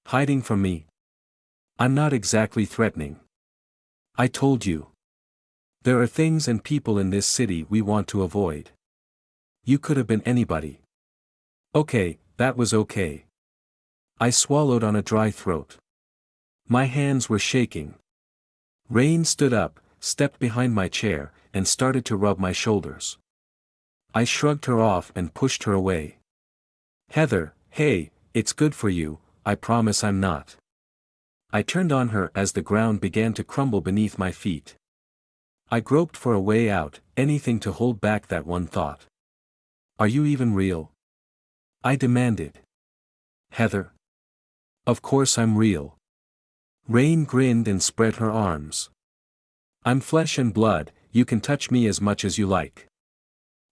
Hiding from me? I'm not exactly threatening. I told you. There are things and people in this city we want to avoid. You could have been anybody. Okay, that was okay. I swallowed on a dry throat. My hands were shaking. Rain stood up, stepped behind my chair, and started to rub my shoulders. I shrugged her off and pushed her away. Heather, hey, it's good for you, I promise I'm not. I turned on her as the ground began to crumble beneath my feet. I groped for a way out, anything to hold back that one thought. Are you even real? I demanded. Heather. Of course I'm real. Rain grinned and spread her arms. I'm flesh and blood, you can touch me as much as you like.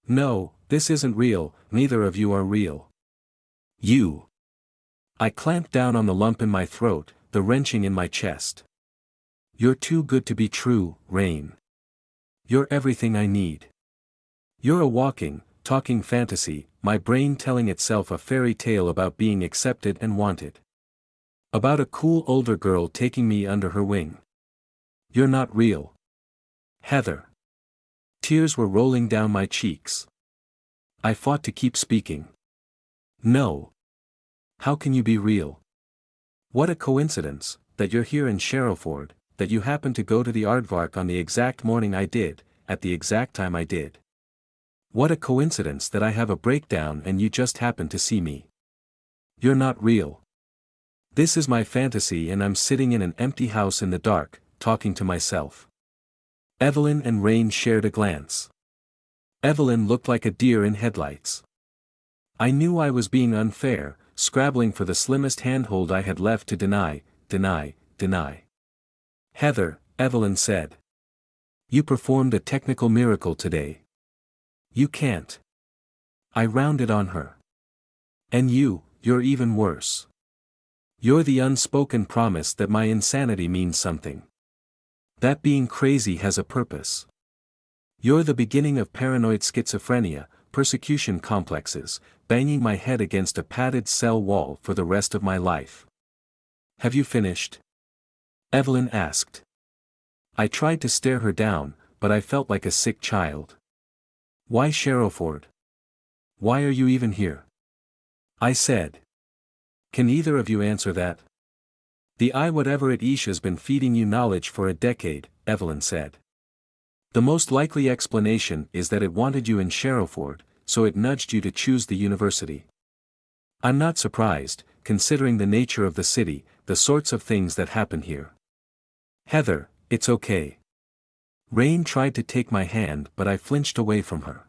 No, this isn't real, neither of you are real. You. I clamped down on the lump in my throat, the wrenching in my chest. You're too good to be true, Rain. You're everything I need. You're a walking, talking fantasy, my brain telling itself a fairy tale about being accepted and wanted. About a cool older girl taking me under her wing. You're not real. Heather. Tears were rolling down my cheeks. I fought to keep speaking. No. How can you be real? What a coincidence, that you're here in Sharrowford, that you happened to go to the aardvark on the exact morning I did, at the exact time I did. What a coincidence that I have a breakdown and you just happened to see me. You're not real. This is my fantasy and I'm sitting in an empty house in the dark, talking to myself. Evelyn and Rain shared a glance. Evelyn looked like a deer in headlights. I knew I was being unfair, scrabbling for the slimmest handhold I had left to deny. Heather, Evelyn said. You performed a technical miracle today. You can't. I rounded on her. And you're even worse. You're the unspoken promise that my insanity means something. That being crazy has a purpose. You're the beginning of paranoid schizophrenia, persecution complexes, banging my head against a padded cell wall for the rest of my life. Have you finished? Evelyn asked. I tried to stare her down, but I felt like a sick child. Why Sharrowford? Why are you even here? I said. Can either of you answer that? The whatever it ish has been feeding you knowledge for a decade, Evelyn said. The most likely explanation is that it wanted you in Sharrowford, so it nudged you to choose the university. I'm not surprised, considering the nature of the city, the sorts of things that happen here. Heather, it's okay. Rain tried to take my hand but I flinched away from her.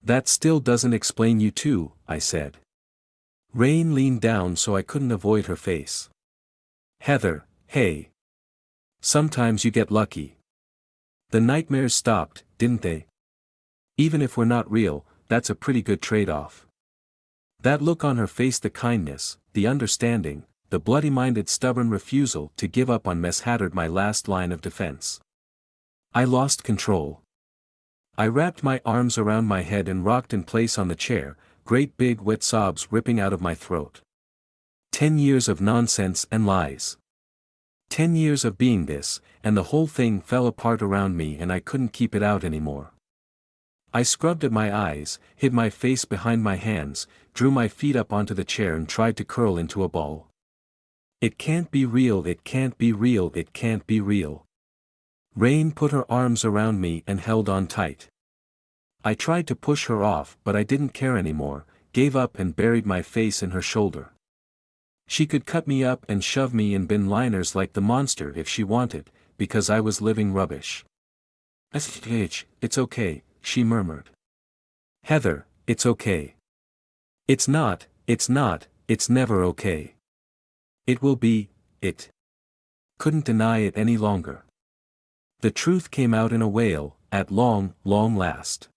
That still doesn't explain you too, I said. Rain leaned down so I couldn't avoid her face. Heather, hey. Sometimes you get lucky. The nightmares stopped, didn't they? Even if we're not real, that's a pretty good trade-off. That look on her face, the kindness, the understanding, the bloody-minded stubborn refusal to give up on Mess Hattered, my last line of defense. I lost control. I wrapped my arms around my head and rocked in place on the chair, great big wet sobs ripping out of my throat. 10 years of nonsense and lies. 10 years of being this, and the whole thing fell apart around me and I couldn't keep it out anymore. I scrubbed at my eyes, hid my face behind my hands, drew my feet up onto the chair and tried to curl into a ball. It can't be real, it can't be real, it can't be real. Rain put her arms around me and held on tight. I tried to push her off but I didn't care anymore, gave up and buried my face in her shoulder. She could cut me up and shove me in bin liners like the monster if she wanted, because I was living rubbish. It's okay, she murmured. Heather, it's okay. It's not, it's never okay. It will be, it. Couldn't deny it any longer. The truth came out in a wail, at long last.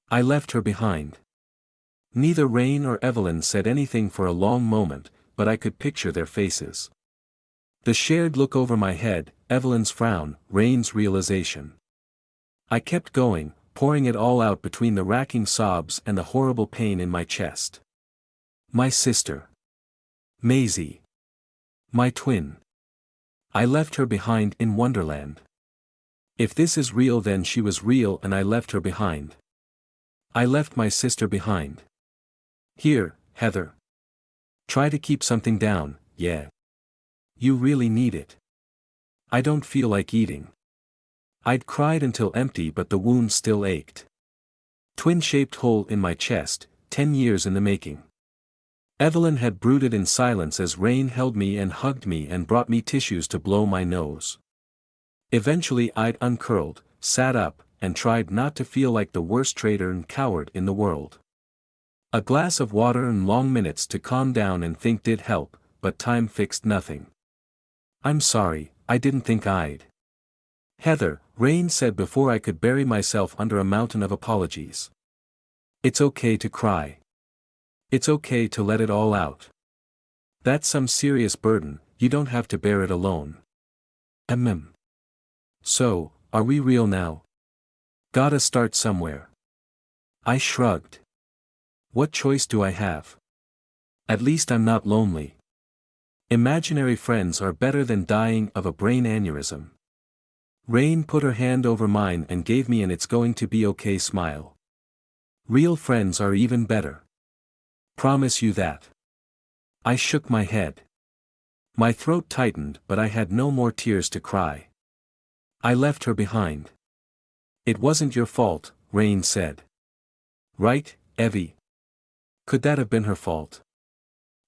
I left her behind. Neither Rain or Evelyn said anything for a long moment, but I could picture their faces. The shared look over my head, Evelyn's frown, Rain's realization. I kept going, pouring it all out between the racking sobs and the horrible pain in my chest. My sister. Maisie. My twin. I left her behind in Wonderland. If this is real, then she was real and I left her behind. I left my sister behind. Here, Heather. Try to keep something down, yeah. You really need it. I don't feel like eating. I'd cried until empty, but the wound still ached. Twin-shaped hole in my chest, 10 years in the making. Evelyn had brooded in silence as Rain held me and hugged me and brought me tissues to blow my nose. Eventually I'd uncurled, sat up, and tried not to feel like the worst traitor and coward in the world. A glass of water and long minutes to calm down and think did help, but time fixed nothing. I'm sorry, I didn't think I'd. Heather, Rain said before I could bury myself under a mountain of apologies. It's okay to cry. It's okay to let it all out. That's some serious burden, you don't have to bear it alone. So, are we real now? Gotta start somewhere. I shrugged. What choice do I have? At least I'm not lonely. Imaginary friends are better than dying of a brain aneurysm. Rain put her hand over mine and gave me an "it's going to be okay" smile. Real friends are even better. Promise you that. I shook my head. My throat tightened, but I had no more tears to cry. I left her behind. It wasn't your fault, Rain said. Right, Evie? Could that have been her fault?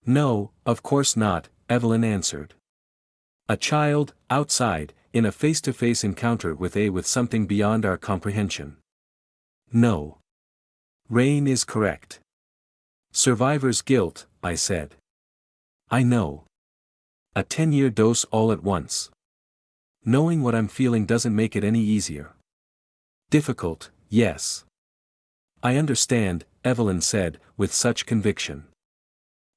No, of course not, Evelyn answered. A child, outside, in a face-to-face encounter with something beyond our comprehension. No. Rain is correct. Survivor's guilt, I said. I know. A 10-year dose all at once. Knowing what I'm feeling doesn't make it any easier. Difficult, yes. I understand, Evelyn said, with such conviction.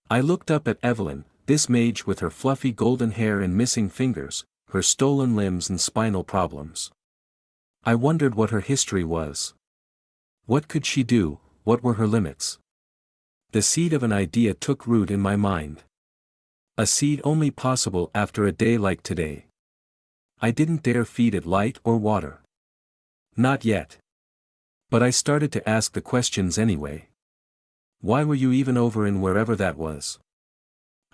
I looked up at Evelyn, this mage with her fluffy golden hair and missing fingers, her stolen limbs and spinal problems. I wondered what her history was. What could she do, what were her limits? The seed of an idea took root in my mind. A seed only possible after a day like today. I didn't dare feed it light or water. Not yet. But I started to ask the questions anyway. Why were you even over in wherever that was?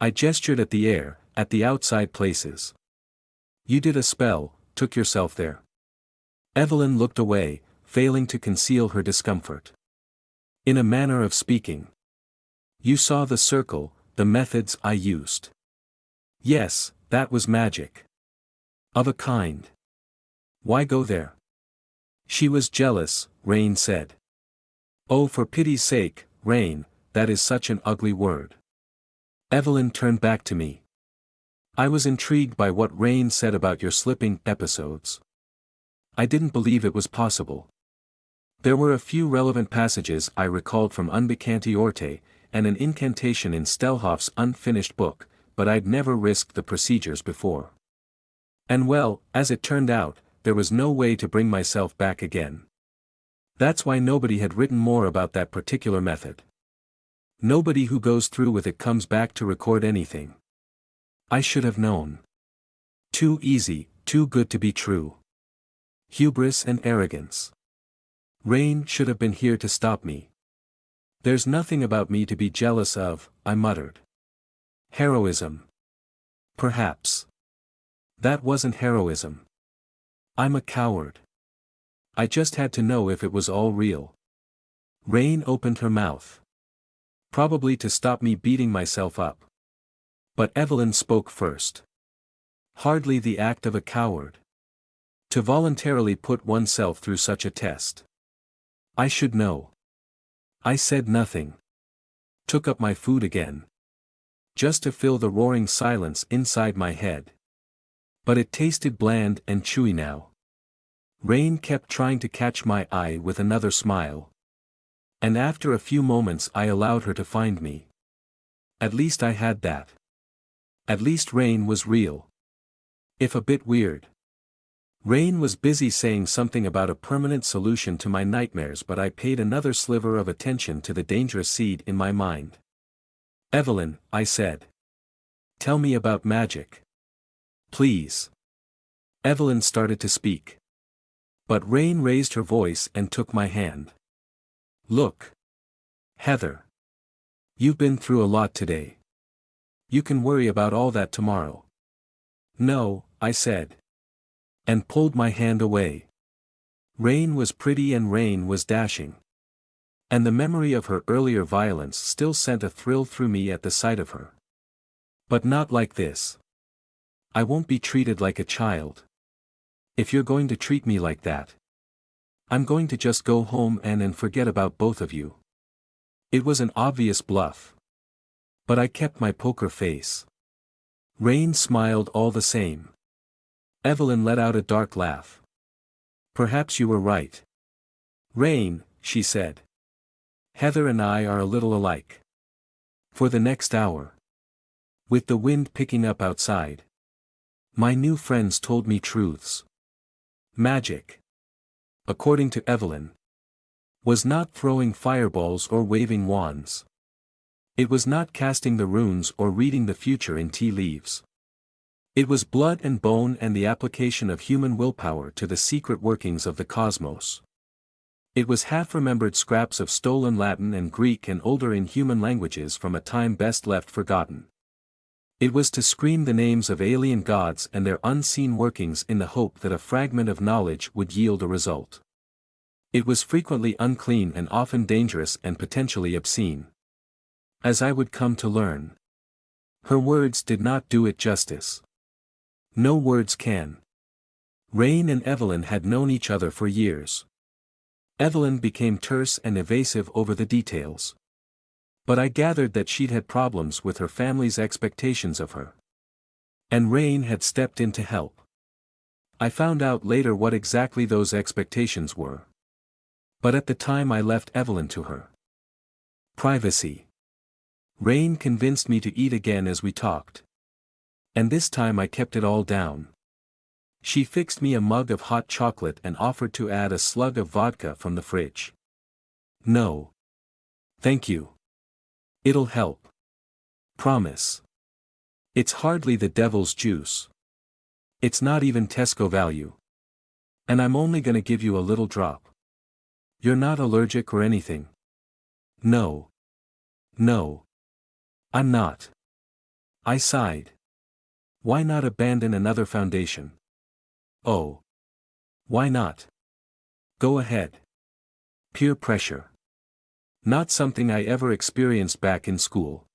I gestured at the air, at the outside places. You did a spell, took yourself there. Evelyn looked away, failing to conceal her discomfort. In a manner of speaking. You saw the circle, the methods I used. Yes, that was magic. Of a kind. Why go there? She was jealous, Rain said. Oh, for pity's sake, Rain, that is such an ugly word. Evelyn turned back to me. I was intrigued by what Rain said about your slipping episodes. I didn't believe it was possible. There were a few relevant passages I recalled from Unbekannte Orte, and an incantation in Stellhoff's unfinished book, but I'd never risked the procedures before. And well, as it turned out, there was no way to bring myself back again. That's why nobody had written more about that particular method. Nobody who goes through with it comes back to record anything. I should have known. Too easy, too good to be true. Hubris and arrogance. Rain should have been here to stop me. There's nothing about me to be jealous of, I muttered. Heroism. Perhaps. That wasn't heroism. I'm a coward. I just had to know if it was all real. Rain opened her mouth. Probably to stop me beating myself up. But Evelyn spoke first. Hardly the act of a coward. To voluntarily put oneself through such a test. I should know. I said nothing. Took up my food again. Just to fill the roaring silence inside my head. But it tasted bland and chewy now. Rain kept trying to catch my eye with another smile. And after a few moments I allowed her to find me. At least I had that. At least Rain was real. If a bit weird. Rain was busy saying something about a permanent solution to my nightmares, but I paid another sliver of attention to the dangerous seed in my mind. Evelyn, I said. Tell me about magic. Please. Evelyn started to speak. But Rain raised her voice and took my hand. Look. Heather. You've been through a lot today. You can worry about all that tomorrow. No, I said. And pulled my hand away. Rain was pretty and Rain was dashing. And the memory of her earlier violence still sent a thrill through me at the sight of her. But not like this. I won't be treated like a child. If you're going to treat me like that, I'm going to just go home and forget about both of you. It was an obvious bluff. But I kept my poker face. Rain smiled all the same. Evelyn let out a dark laugh. Perhaps you were right. Rain, she said. Heather and I are a little alike. For the next hour. With the wind picking up outside. My new friends told me truths. Magic. According to Evelyn. Was not throwing fireballs or waving wands. It was not casting the runes or reading the future in tea leaves. It was blood and bone and the application of human willpower to the secret workings of the cosmos. It was half-remembered scraps of stolen Latin and Greek and older inhuman languages from a time best left forgotten. It was to scream the names of alien gods and their unseen workings in the hope that a fragment of knowledge would yield a result. It was frequently unclean and often dangerous and potentially obscene. As I would come to learn. Her words did not do it justice. No words can. Rain and Evelyn had known each other for years. Evelyn became terse and evasive over the details. But I gathered that she'd had problems with her family's expectations of her. And Rain had stepped in to help. I found out later what exactly those expectations were. But at the time I left Evelyn to her. Privacy. Rain convinced me to eat again as we talked. And this time I kept it all down. She fixed me a mug of hot chocolate and offered to add a slug of vodka from the fridge. No. Thank you. It'll help. Promise. It's hardly the devil's juice. It's not even Tesco value. And I'm only gonna give you a little drop. You're not allergic or anything. No. No. I'm not. I sighed. Why not abandon another foundation? Oh. Why not? Go ahead. Peer pressure. Not something I ever experienced back in school.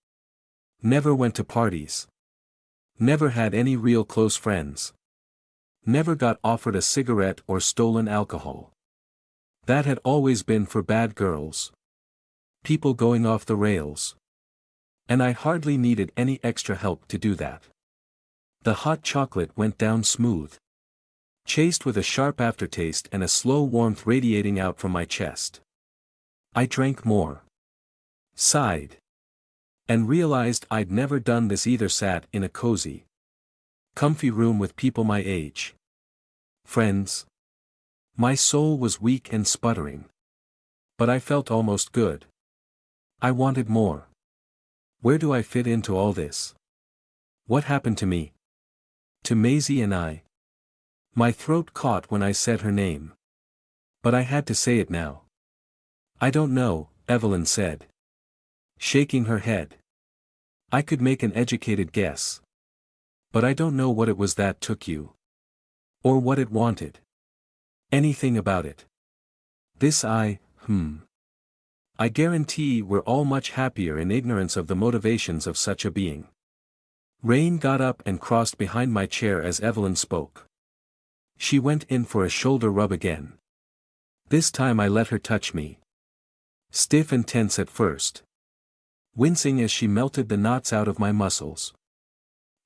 Never went to parties. Never had any real close friends. Never got offered a cigarette or stolen alcohol. That had always been for bad girls. People going off the rails. And I hardly needed any extra help to do that. The hot chocolate went down smooth. Chased with a sharp aftertaste and a slow warmth radiating out from my chest. I drank more. Sighed. And realized I'd never done this either. Sat in a cozy, comfy room with people my age. Friends. My soul was weak and sputtering. But I felt almost good. I wanted more. Where do I fit into all this? What happened to me? To Maisie and I? My throat caught when I said her name. But I had to say it now. I don't know, Evelyn said. Shaking her head. I could make an educated guess. But I don't know what it was that took you. Or what it wanted. Anything about it. This I guarantee we're all much happier in ignorance of the motivations of such a being. Rain got up and crossed behind my chair as Evelyn spoke. She went in for a shoulder rub again. This time I let her touch me. Stiff and tense at first. Wincing as she melted the knots out of my muscles.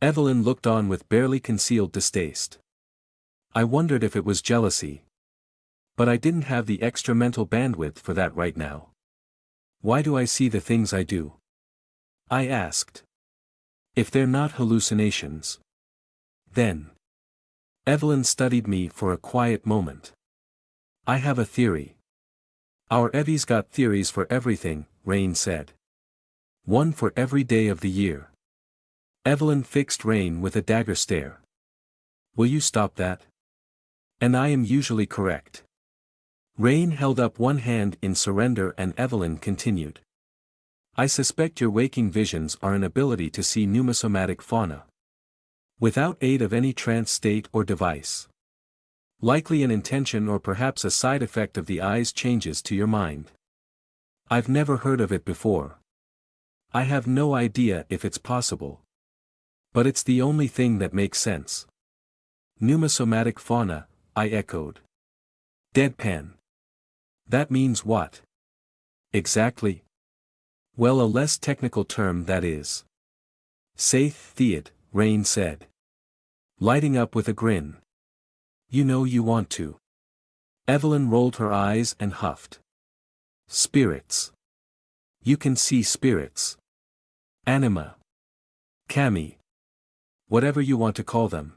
Evelyn looked on with barely concealed distaste. I wondered if it was jealousy. But I didn't have the extra mental bandwidth for that right now. Why do I see the things I do? I asked. If they're not hallucinations. Then. Evelyn studied me for a quiet moment. I have a theory. Our Evie's got theories for everything, Rain said. One for every day of the year. Evelyn fixed Rain with a dagger stare. Will you stop that? And I am usually correct. Rain held up one hand in surrender and Evelyn continued. I suspect your waking visions are an ability to see pneumosomatic fauna. Without aid of any trance state or device. Likely an intention or perhaps a side effect of the eye's changes to your mind. I've never heard of it before. I have no idea if it's possible. But it's the only thing that makes sense. Pneumosomatic fauna, I echoed. Deadpan. That means what? Exactly. Well, a less technical term that is. Saith Theod, Rain said. Lighting up with a grin. You know you want to. Evelyn rolled her eyes and huffed. Spirits. You can see spirits. Anima. Kami. Whatever you want to call them.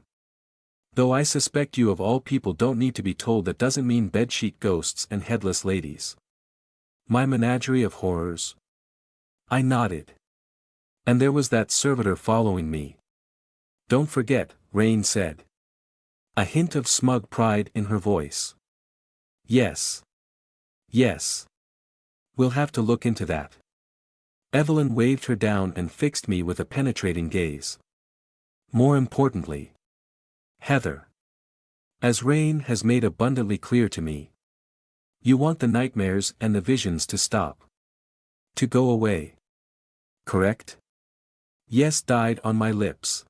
Though I suspect you of all people don't need to be told that doesn't mean bedsheet ghosts and headless ladies. My menagerie of horrors. I nodded. And there was that servitor following me. Don't forget, Rain said. A hint of smug pride in her voice. Yes. Yes. We'll have to look into that. Evelyn waved her down and fixed me with a penetrating gaze. More importantly. Heather. As Rain has made abundantly clear to me. You want the nightmares and the visions to stop. To go away. Correct? Yes died on my lips.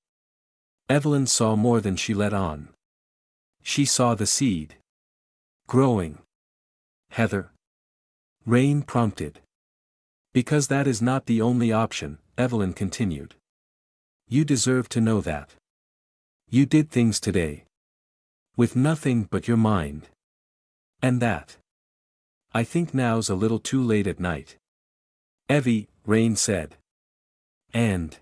Evelyn saw more than she let on. She saw the seed. Growing. Heather. Rain prompted. Because that is not the only option, Evelyn continued. You deserve to know that. You did things today. With nothing but your mind. And that. I think now's a little too late at night. Evie, Rain said. And.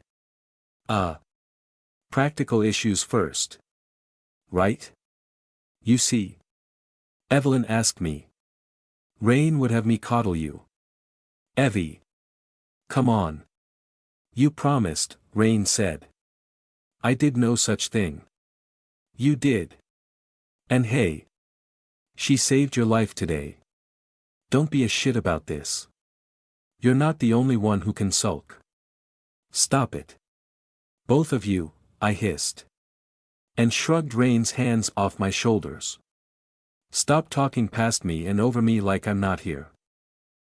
Practical issues first. Right? You see. Evelyn asked me. Rain would have me coddle you. Evie. Come on. You promised, Rain said. I did no such thing. You did. And hey. She saved your life today. Don't be a shit about this. You're not the only one who can sulk. Stop it. Both of you, I hissed. And shrugged Rain's hands off my shoulders. Stop talking past me and over me like I'm not here.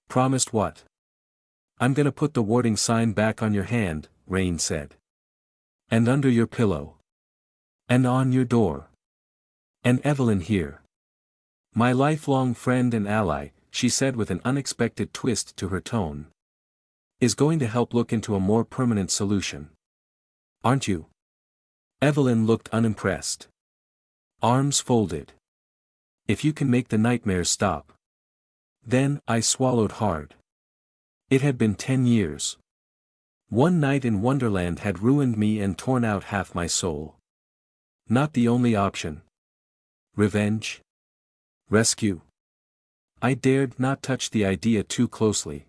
Promised what? I'm gonna put the warding sign back on your hand, Rain said. And under your pillow. And on your door. And Evelyn here. My lifelong friend and ally, she said with an unexpected twist to her tone. Is going to help look into a more permanent solution. Aren't you? Evelyn looked unimpressed. Arms folded. If you can make the nightmares stop. Then, I swallowed hard. It had been 10 years. One night in Wonderland had ruined me and torn out half my soul. Not the only option. Revenge? Rescue? I dared not touch the idea too closely.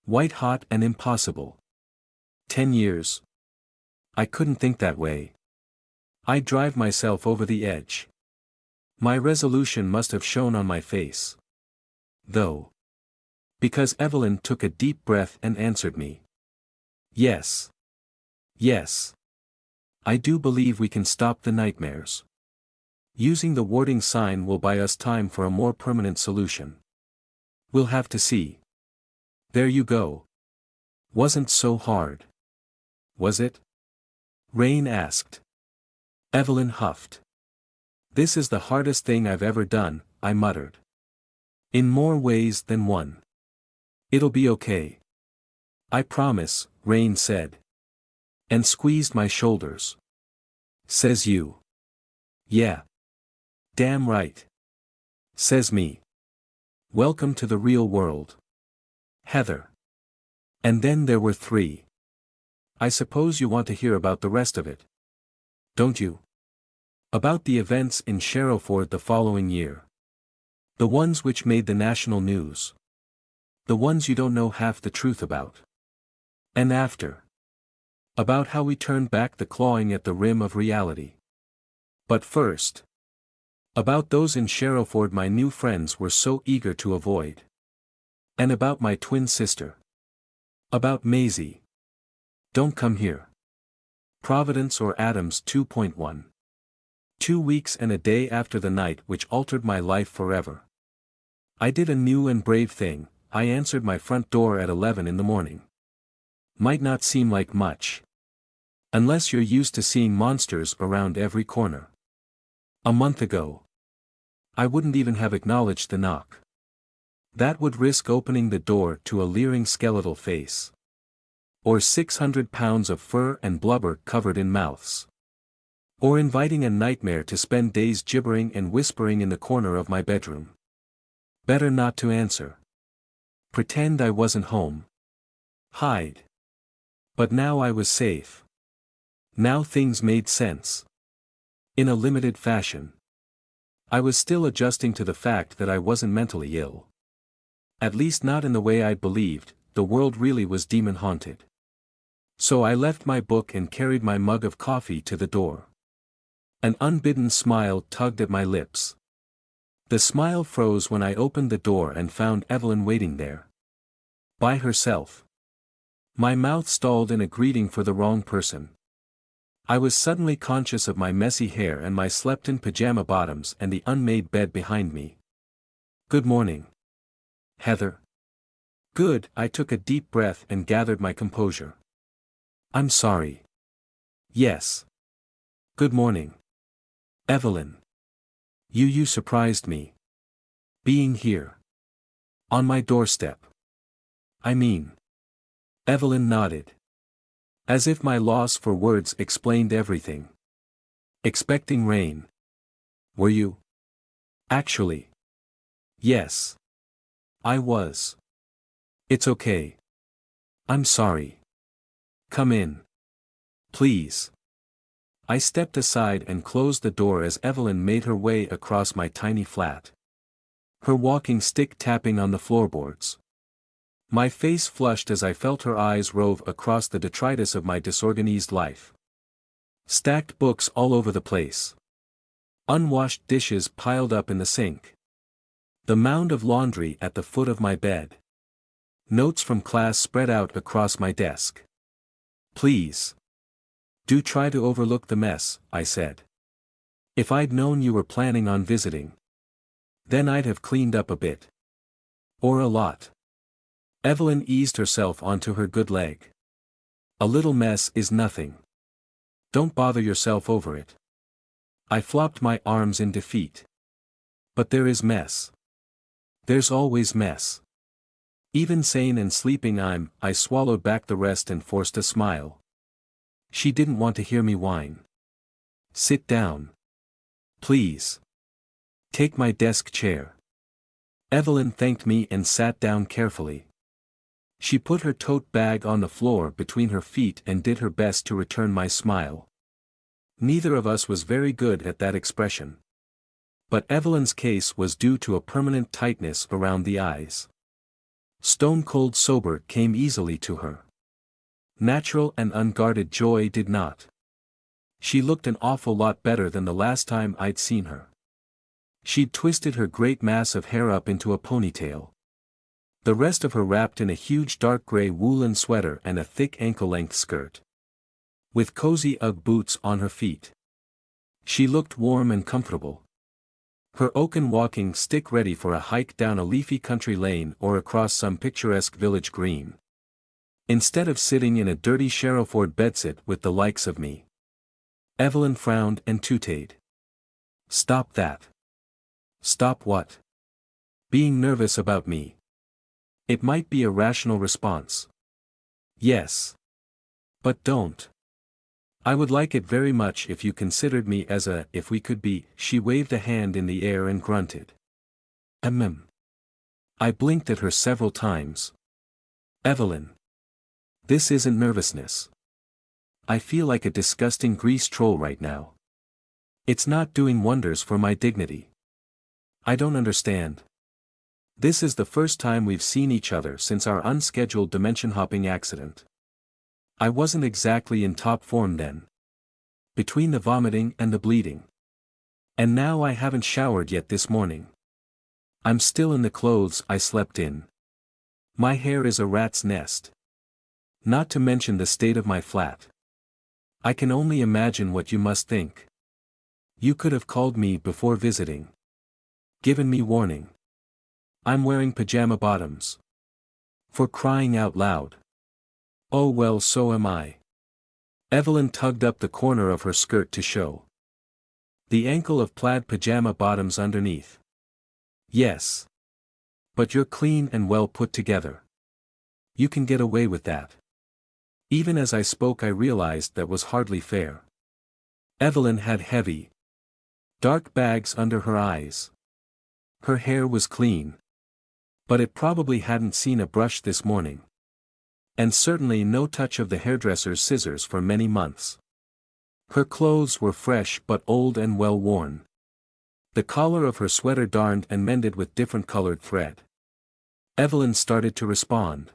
White hot and impossible. 10 years. I couldn't think that way. I'd drive myself over the edge. My resolution must have shown on my face. Though. Because Evelyn took a deep breath and answered me. Yes. Yes. I do believe we can stop the nightmares. Using the warding sign will buy us time for a more permanent solution. We'll have to see. There you go. Wasn't so hard. Was it? Rain asked. Evelyn huffed. This is the hardest thing I've ever done, I muttered. In more ways than one. It'll be okay. I promise, Rain said. And squeezed my shoulders. Says you. Yeah. Damn right. Says me. Welcome to the real world. Heather. And then there were 3. I suppose you want to hear about the rest of it. Don't you? About the events in Sharrowford the following year. The ones which made the national news. The ones you don't know half the truth about. And after. About how we turned back the clawing at the rim of reality. But first. About those in Sharrowford my new friends were so eager to avoid. And about my twin sister. About Maisie. Don't come here. Providence or Adams 2.1. 2 weeks and a day after the night which altered my life forever. I did a new and brave thing. I answered my front door at 11 in the morning. Might not seem like much. Unless you're used to seeing monsters around every corner. A month ago. I wouldn't even have acknowledged the knock. That would risk opening the door to a leering skeletal face. Or 600 pounds of fur and blubber covered in mouths. Or inviting a nightmare to spend days gibbering and whispering in the corner of my bedroom. Better not to answer. Pretend I wasn't home. Hide. But now I was safe. Now things made sense. In a limited fashion. I was still adjusting to the fact that I wasn't mentally ill. At least not in the way I'd believed. The world really was demon-haunted. So I left my book and carried my mug of coffee to the door. An unbidden smile tugged at my lips. The smile froze when I opened the door and found Evelyn waiting there. By herself. My mouth stalled in a greeting for the wrong person. I was suddenly conscious of my messy hair and my slept-in pajama bottoms and the unmade bed behind me. Good morning. Heather. Good. I took a deep breath and gathered my composure. I'm sorry. Yes. Good morning. Evelyn. You surprised me. Being here. On my doorstep. I mean. Evelyn nodded. As if my loss for words explained everything. Expecting rain. Were you? Actually. Yes. I was. It's okay. I'm sorry. Come in. Please. I stepped aside and closed the door as Evelyn made her way across my tiny flat. Her walking stick tapping on the floorboards. My face flushed as I felt her eyes rove across the detritus of my disorganized life. Stacked books all over the place. Unwashed dishes piled up in the sink. The mound of laundry at the foot of my bed. Notes from class spread out across my desk. Please. Do try to overlook the mess, I said. If I'd known you were planning on visiting. Then I'd have cleaned up a bit. Or a lot. Evelyn eased herself onto her good leg. A little mess is nothing. Don't bother yourself over it. I flopped my arms in defeat. But there is mess. There's always mess. Even sane and sleeping I swallowed back the rest and forced a smile. She didn't want to hear me whine. Sit down. Please. Take my desk chair. Evelyn thanked me and sat down carefully. She put her tote bag on the floor between her feet and did her best to return my smile. Neither of us was very good at that expression. But Evelyn's case was due to a permanent tightness around the eyes. Stone-cold sober came easily to her. Natural and unguarded joy did not. She looked an awful lot better than the last time I'd seen her. She'd twisted her great mass of hair up into a ponytail. The rest of her wrapped in a huge dark gray woolen sweater and a thick ankle-length skirt. With cozy Ugg boots on her feet. She looked warm and comfortable. Her oaken walking stick ready for a hike down a leafy country lane or across some picturesque village green. Instead of sitting in a dirty Sharrowford bedsit with the likes of me. Evelyn frowned and tooted. Stop that. Stop what? Being nervous about me. It might be a rational response. Yes. But don't. I would like it very much if you considered me as if we could be. She waved a hand in the air and grunted. I blinked at her several times. Evelyn. This isn't nervousness. I feel like a disgusting grease troll right now. It's not doing wonders for my dignity. I don't understand. This is the first time we've seen each other since our unscheduled dimension-hopping accident. I wasn't exactly in top form then. Between the vomiting and the bleeding. And now I haven't showered yet this morning. I'm still in the clothes I slept in. My hair is a rat's nest. Not to mention the state of my flat. I can only imagine what you must think. You could have called me before visiting. Given me warning. I'm wearing pajama bottoms. For crying out loud. Oh well, so am I. Evelyn tugged up the corner of her skirt to show the ankle of plaid pajama bottoms underneath. Yes. But you're clean and well put together. You can get away with that. Even as I spoke I realized that was hardly fair. Evelyn had heavy, dark bags under her eyes. Her hair was clean. But it probably hadn't seen a brush this morning. And certainly no touch of the hairdresser's scissors for many months. Her clothes were fresh but old and well worn. The collar of her sweater darned and mended with different colored thread. Evelyn started to respond.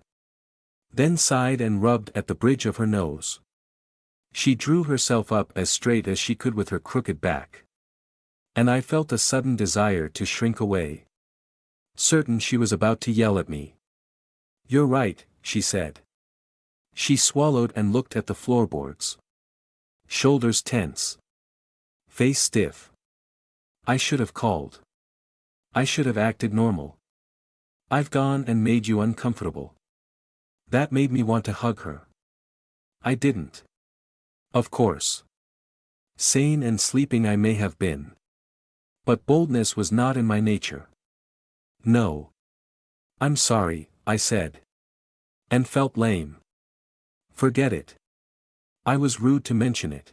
Then sighed and rubbed at the bridge of her nose. She drew herself up as straight as she could with her crooked back. And I felt a sudden desire to shrink away. Certain she was about to yell at me. You're right, she said. She swallowed and looked at the floorboards. Shoulders tense. Face stiff. I should have called. I should have acted normal. I've gone and made you uncomfortable. That made me want to hug her. I didn't. Of course. Sane and sleeping I may have been. But boldness was not in my nature. No. I'm sorry, I said. And felt lame. Forget it. I was rude to mention it.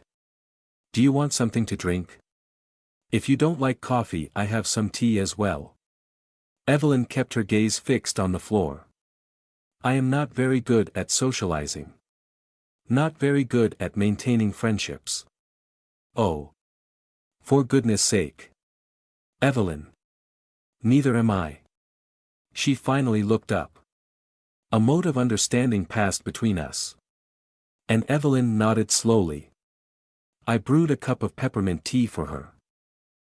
Do you want something to drink? If you don't like coffee I have some tea as well. Evelyn kept her gaze fixed on the floor. I am not very good at socializing. Not very good at maintaining friendships. Oh. For goodness sake. Evelyn. Neither am I. She finally looked up. A mote of understanding passed between us. And Evelyn nodded slowly. I brewed a cup of peppermint tea for her.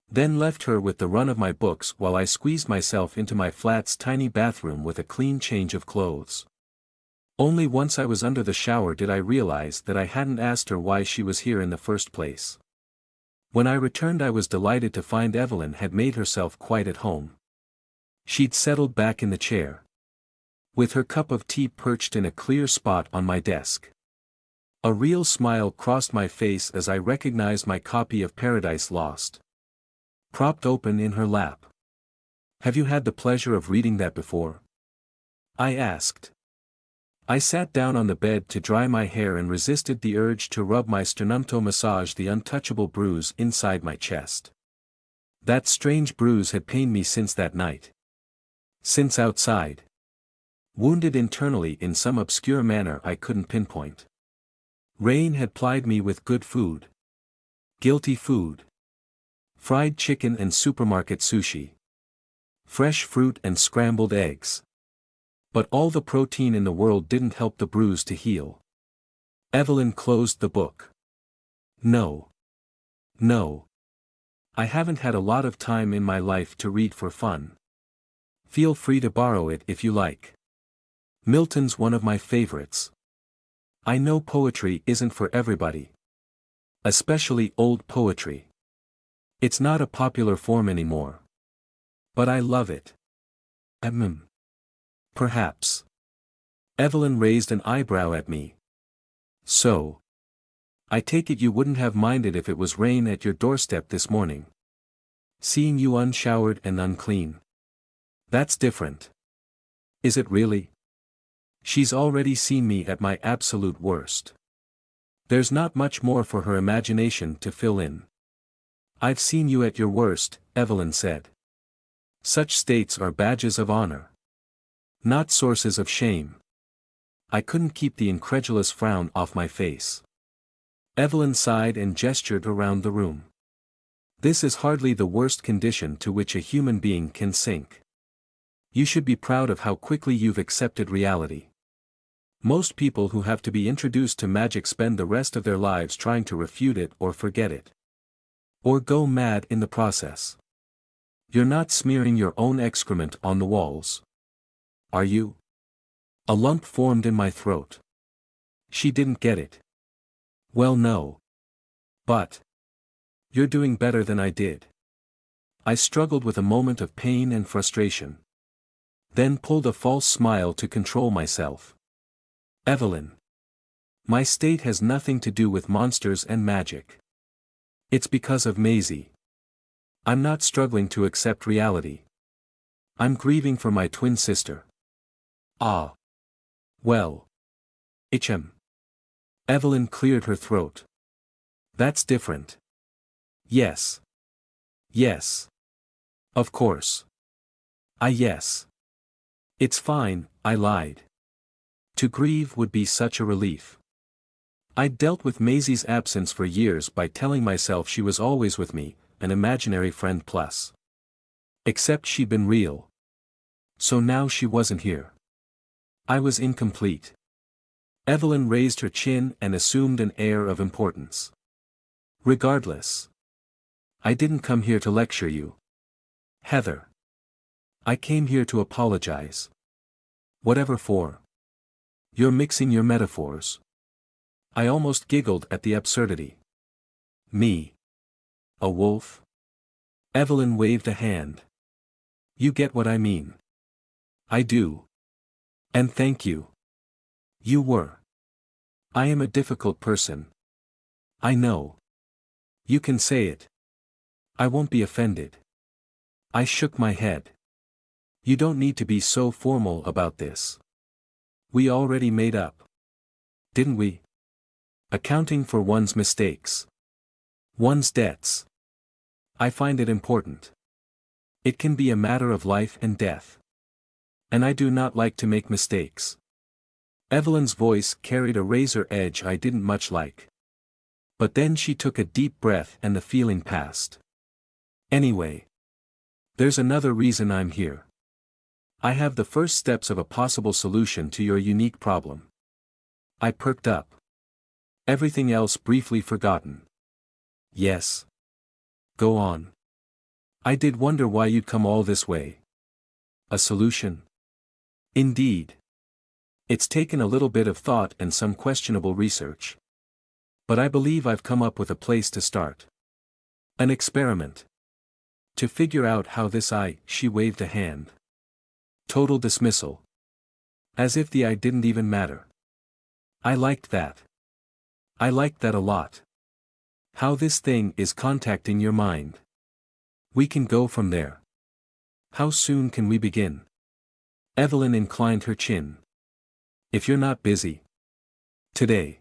Then left her with the run of my books while I squeezed myself into my flat's tiny bathroom with a clean change of clothes. Only once I was under the shower did I realize that I hadn't asked her why she was here in the first place. When I returned I was delighted to find Evelyn had made herself quite at home. She'd settled back in the chair. With her cup of tea perched in a clear spot on my desk. A real smile crossed my face as I recognized my copy of Paradise Lost. Propped open in her lap. Have you had the pleasure of reading that before? I asked. I sat down on the bed to dry my hair and resisted the urge to rub my sternum to massage the untouchable bruise inside my chest. That strange bruise had pained me since that night. Since outside. Wounded internally in some obscure manner I couldn't pinpoint. Rain had plied me with good food. Guilty food. Fried chicken and supermarket sushi. Fresh fruit and scrambled eggs. But all the protein in the world didn't help the bruise to heal. Evelyn closed the book. No. No. I haven't had a lot of time in my life to read for fun. Feel free to borrow it if you like. Milton's one of my favorites. I know poetry isn't for everybody. Especially old poetry. It's not a popular form anymore. But I love it. Perhaps. Evelyn raised an eyebrow at me. So. I take it you wouldn't have minded if it was rain at your doorstep this morning. Seeing you unshowered and unclean. That's different. Is it really? She's already seen me at my absolute worst. There's not much more for her imagination to fill in. I've seen you at your worst, Evelyn said. Such states are badges of honor. Not sources of shame. I couldn't keep the incredulous frown off my face. Evelyn sighed and gestured around the room. This is hardly the worst condition to which a human being can sink. You should be proud of how quickly you've accepted reality. Most people who have to be introduced to magic spend the rest of their lives trying to refute it or forget it. Or go mad in the process. You're not smearing your own excrement on the walls. Are you? A lump formed in my throat. She didn't get it. Well, no. But. You're doing better than I did. I struggled with a moment of pain and frustration. Then pulled a false smile to control myself. Evelyn. My state has nothing to do with monsters and magic. It's because of Maisie. I'm not struggling to accept reality. I'm grieving for my twin sister. Ah. Well. Evelyn cleared her throat. That's different. Yes. Yes. Of course. Yes. It's fine, I lied. To grieve would be such a relief. I'd dealt with Maisie's absence for years by telling myself she was always with me, an imaginary friend plus. Except she'd been real. So now she wasn't here. I was incomplete. Evelyn raised her chin and assumed an air of importance. Regardless. I didn't come here to lecture you. Heather. I came here to apologize. Whatever for. You're mixing your metaphors. I almost giggled at the absurdity. Me. A wolf? Evelyn waved a hand. You get what I mean. I do. And thank you. You were. I am a difficult person. I know. You can say it. I won't be offended. I shook my head. You don't need to be so formal about this. We already made up. Didn't we? Accounting for one's mistakes. One's debts. I find it important. It can be a matter of life and death. And I do not like to make mistakes. Evelyn's voice carried a razor edge I didn't much like. But then she took a deep breath and the feeling passed. Anyway. There's another reason I'm here. I have the first steps of a possible solution to your unique problem. I perked up. Everything else briefly forgotten. Yes. Go on. I did wonder why you'd come all this way. A solution? Indeed. It's taken a little bit of thought and some questionable research. But I believe I've come up with a place to start. An experiment. To figure out how this she waved a hand. Total dismissal. As if the I didn't even matter. I liked that. I liked that a lot. How this thing is contacting your mind. We can go from there. How soon can we begin? Evelyn inclined her chin. If you're not busy. Today.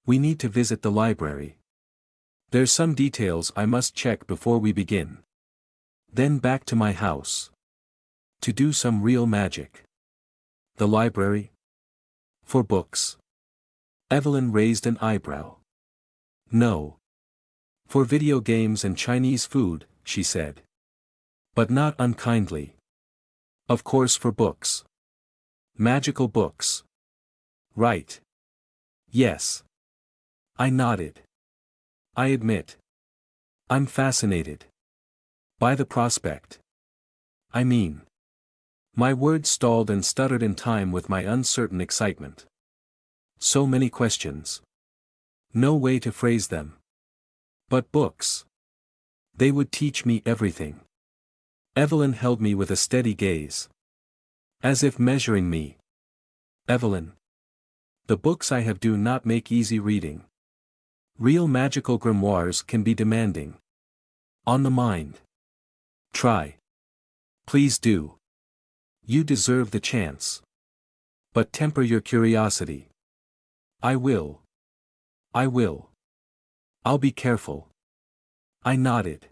We need to visit the library. There's some details I must check before we begin. Then back to my house. To do some real magic. The library? For books. Evelyn raised an eyebrow. No. For video games and Chinese food, she said. But not unkindly. Of course for books. Magical books. Right. Yes. I nodded. I admit. I'm fascinated. By the prospect. I mean. My words stalled and stuttered in time with my uncertain excitement. So many questions. No way to phrase them. But books. They would teach me everything. Evelyn held me with a steady gaze. As if measuring me. Evelyn. The books I have do not make easy reading. Real magical grimoires can be demanding. On the mind. Try. Please do. You deserve the chance. But temper your curiosity. I will. I will. I'll be careful. I nodded.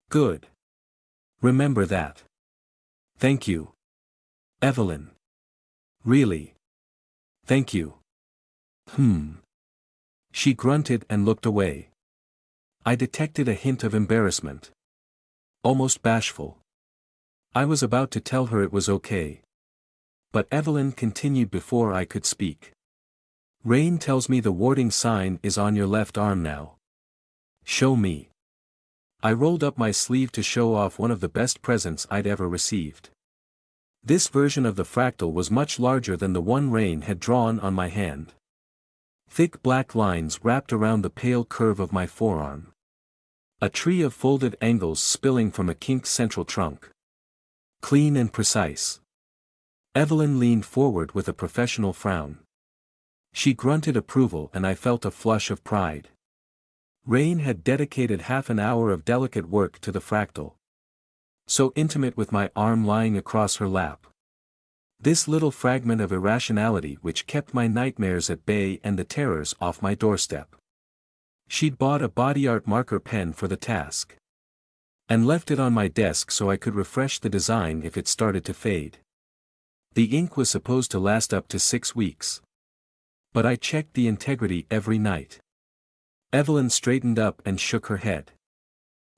Good. Remember that. Thank you. Evelyn. Really. Thank you. She grunted and looked away. I detected a hint of embarrassment. Almost bashful. I was about to tell her it was okay. But Evelyn continued before I could speak. Rain tells me the warding sign is on your left arm now. Show me. I rolled up my sleeve to show off one of the best presents I'd ever received. This version of the fractal was much larger than the one Rain had drawn on my hand. Thick black lines wrapped around the pale curve of my forearm. A tree of folded angles spilling from a kinked central trunk. Clean and precise. Evelyn leaned forward with a professional frown. She grunted approval and I felt a flush of pride. Rain had dedicated half an hour of delicate work to the fractal. So intimate with my arm lying across her lap. This little fragment of irrationality which kept my nightmares at bay and the terrors off my doorstep. She'd bought a body art marker pen for the task. And left it on my desk so I could refresh the design if it started to fade. The ink was supposed to last up to 6 weeks. But I checked the integrity every night. Evelyn straightened up and shook her head.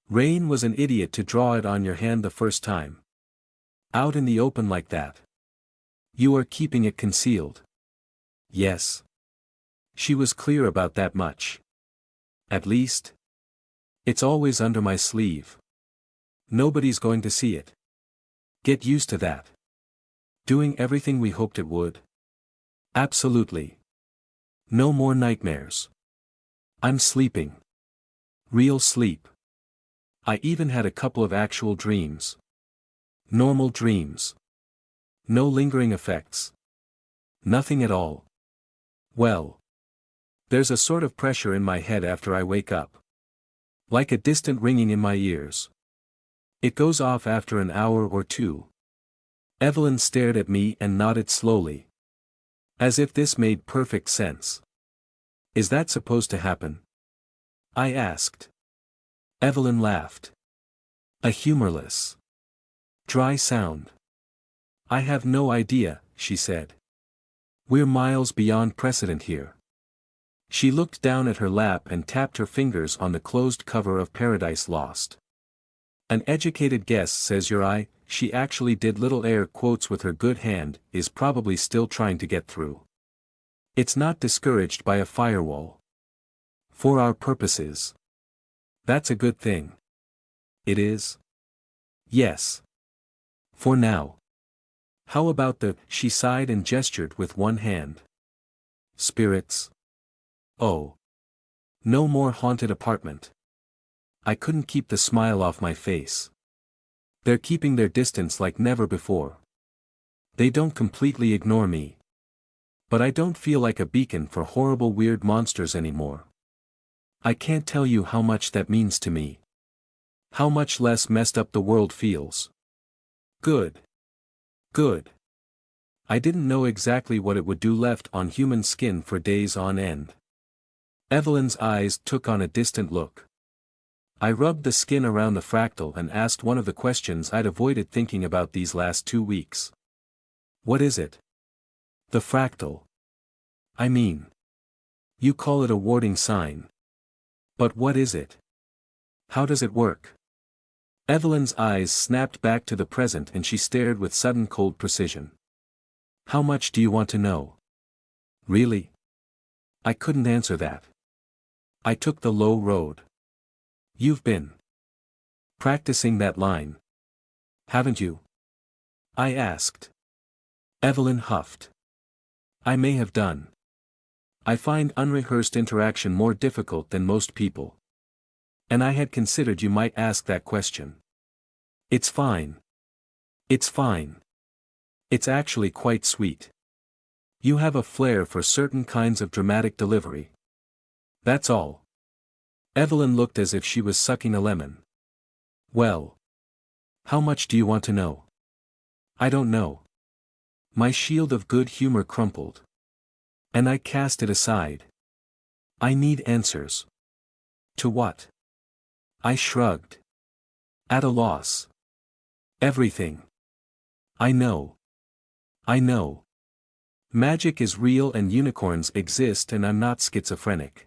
Rain was an idiot to draw it on your hand the first time. Out in the open like that. You are keeping it concealed. Yes. She was clear about that much. At least. It's always under my sleeve. Nobody's going to see it. Get used to that. Doing everything we hoped it would. Absolutely. No more nightmares. I'm sleeping. Real sleep. I even had a couple of actual dreams. Normal dreams. No lingering effects. Nothing at all. Well. There's a sort of pressure in my head after I wake up. Like a distant ringing in my ears. It goes off after an hour or two. Evelyn stared at me and nodded slowly. As if this made perfect sense. Is that supposed to happen? I asked. Evelyn laughed. A humorless, dry sound. I have no idea, she said. We're miles beyond precedent here. She looked down at her lap and tapped her fingers on the closed cover of Paradise Lost. An educated guess says your eye, she actually did little air quotes with her good hand, is probably still trying to get through. It's not discouraged by a firewall. For our purposes. That's a good thing. It is? Yes. For now. How about the, she sighed and gestured with one hand. Spirits? Oh. No more haunted apartment. I couldn't keep the smile off my face. They're keeping their distance like never before. They don't completely ignore me. But I don't feel like a beacon for horrible weird monsters anymore. I can't tell you how much that means to me. How much less messed up the world feels. Good. Good. I didn't know exactly what it would do left on human skin for days on end. Evelyn's eyes took on a distant look. I rubbed the skin around the fractal and asked one of the questions I'd avoided thinking about these last 2 weeks. What is it? The fractal. I mean. You call it a warding sign. But what is it? How does it work? Evelyn's eyes snapped back to the present and she stared with sudden cold precision. How much do you want to know? Really? I couldn't answer that. I took the low road. You've been practicing that line. Haven't you? I asked. Evelyn huffed. I may have done. I find unrehearsed interaction more difficult than most people. And I had considered you might ask that question. It's fine. It's fine. It's actually quite sweet. You have a flair for certain kinds of dramatic delivery. That's all. Evelyn looked as if she was sucking a lemon. Well. How much do you want to know? I don't know. My shield of good humor crumpled. And I cast it aside. I need answers. To what? I shrugged. At a loss. Everything. I know. I know. Magic is real and unicorns exist and I'm not schizophrenic.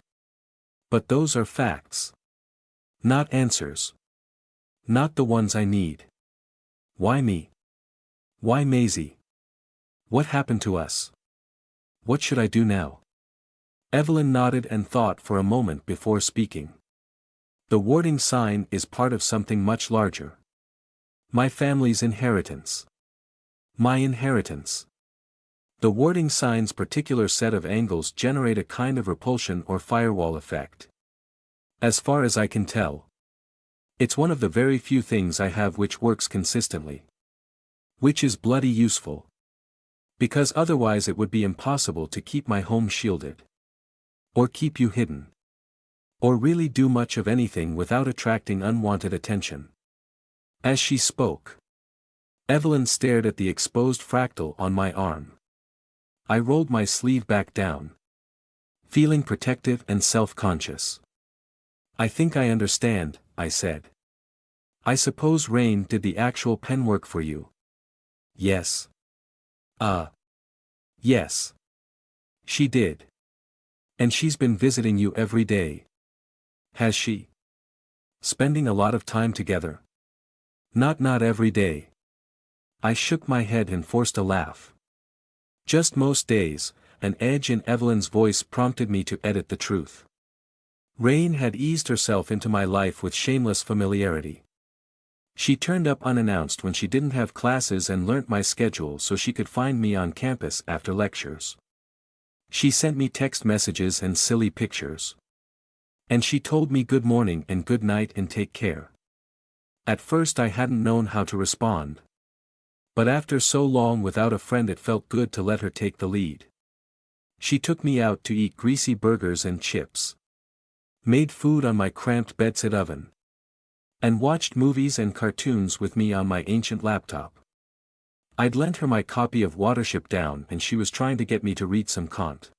But those are facts. Not answers. Not the ones I need. Why me? Why Maisie? What happened to us? What should I do now? Evelyn nodded and thought for a moment before speaking. The warding sign is part of something much larger. My family's inheritance. My inheritance. The warding sign's particular set of angles generate a kind of repulsion or firewall effect. As far as I can tell, it's one of the very few things I have which works consistently. Which is bloody useful. Because otherwise it would be impossible to keep my home shielded. Or keep you hidden. Or really do much of anything without attracting unwanted attention. As she spoke, Evelyn stared at the exposed fractal on my arm. I rolled my sleeve back down, feeling protective and self-conscious. I think I understand, I said. I suppose Rain did the actual penwork for you. Yes. Yes. She did. And she's been visiting you every day. Has she? Spending a lot of time together? Not every day. I shook my head and forced a laugh. Just most days, an edge in Evelyn's voice prompted me to edit the truth. Rain had eased herself into my life with shameless familiarity. She turned up unannounced when she didn't have classes and learnt my schedule so she could find me on campus after lectures. She sent me text messages and silly pictures. And she told me good morning and good night and take care. At first I hadn't known how to respond. But after so long without a friend it felt good to let her take the lead. She took me out to eat greasy burgers and chips. Made food on my cramped bedsit oven. And watched movies and cartoons with me on my ancient laptop. I'd lent her my copy of Watership Down and she was trying to get me to read some Kant.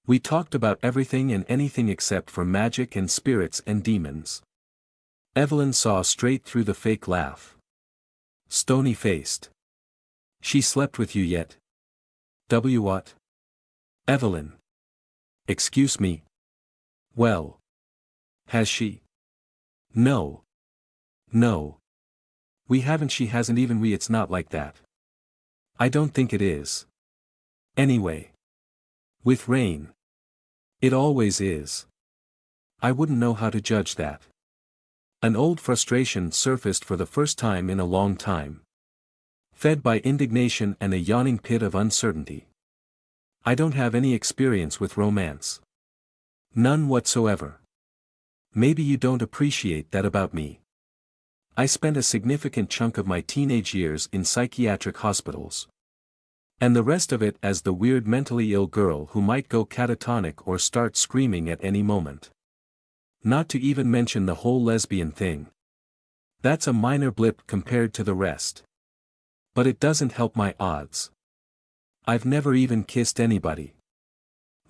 We talked about everything and anything except for magic and spirits and demons. Evelyn saw straight through the fake laugh. Stony-faced. She slept with you yet? What? Evelyn. Excuse me. Well. Has she? No. We haven't. She hasn't even. It's not like that. I don't think it is. Anyway. With Rain. It always is. I wouldn't know how to judge that. An old frustration surfaced for the first time in a long time. Fed by indignation and a yawning pit of uncertainty. I don't have any experience with romance. None whatsoever. Maybe you don't appreciate that about me. I spent a significant chunk of my teenage years in psychiatric hospitals. And the rest of it as the weird mentally ill girl who might go catatonic or start screaming at any moment. Not to even mention the whole lesbian thing. That's a minor blip compared to the rest. But it doesn't help my odds. I've never even kissed anybody.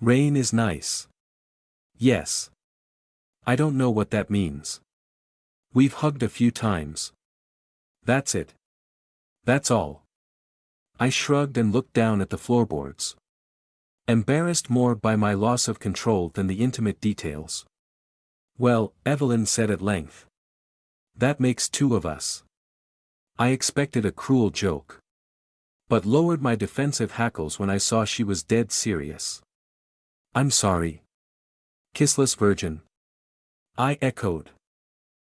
Rain is nice. Yes. I don't know what that means. We've hugged a few times. That's it. That's all. I shrugged and looked down at the floorboards. Embarrassed more by my loss of control than the intimate details. Well, Evelyn said at length. That makes two of us. I expected a cruel joke. But lowered my defensive hackles when I saw she was dead serious. I'm sorry. Kissless virgin. I echoed.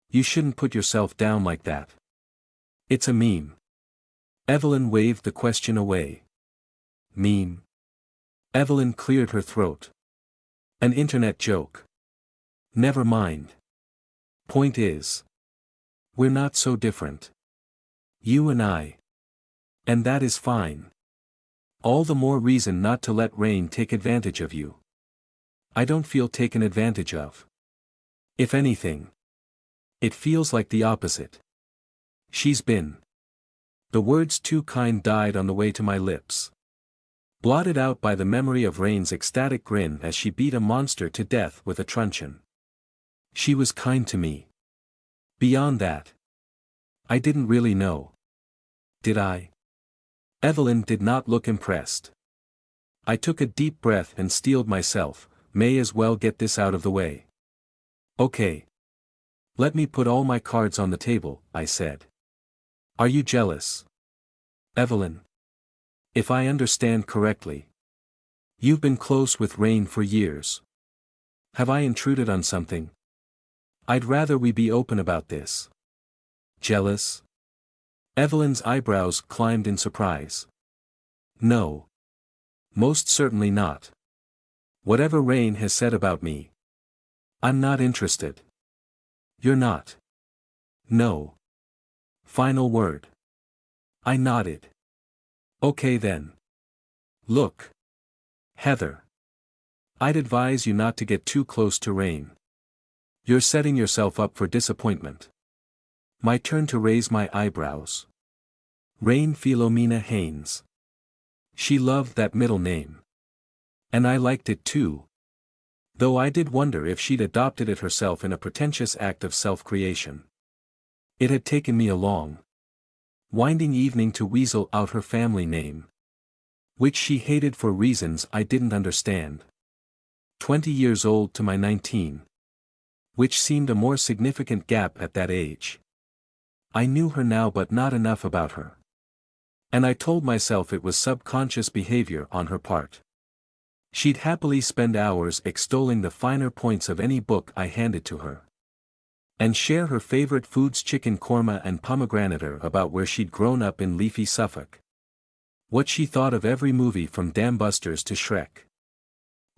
You shouldn't put yourself down like that. It's a meme. Evelyn waved the question away. Meme. Evelyn cleared her throat. An internet joke. Never mind. Point is. We're not so different. You and I. And that is fine. All the more reason not to let Rain take advantage of you. I don't feel taken advantage of. If anything. It feels like the opposite. She's been. The words too kind died on the way to my lips. Blotted out by the memory of Rain's ecstatic grin as she beat a monster to death with a truncheon. She was kind to me. Beyond that. I didn't really know. Did I? Evelyn did not look impressed. I took a deep breath and steeled myself, may as well get this out of the way. Okay. Let me put all my cards on the table, I said. Are you jealous? Evelyn. If I understand correctly. You've been close with Rain for years. Have I intruded on something? I'd rather we be open about this. Jealous? Evelyn's eyebrows climbed in surprise. No. Most certainly not. Whatever Rain has said about me. I'm not interested. You're not. No. Final word. I nodded. Okay then. Look. Heather. I'd advise you not to get too close to Rain. You're setting yourself up for disappointment. My turn to raise my eyebrows. Rain Philomena Haynes. She loved that middle name. And I liked it too. Though I did wonder if she'd adopted it herself in a pretentious act of self-creation. It had taken me a long, winding evening to weasel out her family name. Which she hated for reasons I didn't understand. 20 years old to my 19. Which seemed a more significant gap at that age. I knew her now but not enough about her. And I told myself it was subconscious behavior on her part. She'd happily spend hours extolling the finer points of any book I handed to her. And share her favorite foods, chicken korma and pomegranate, about where she'd grown up in leafy Suffolk. What she thought of every movie from Dam Busters to Shrek.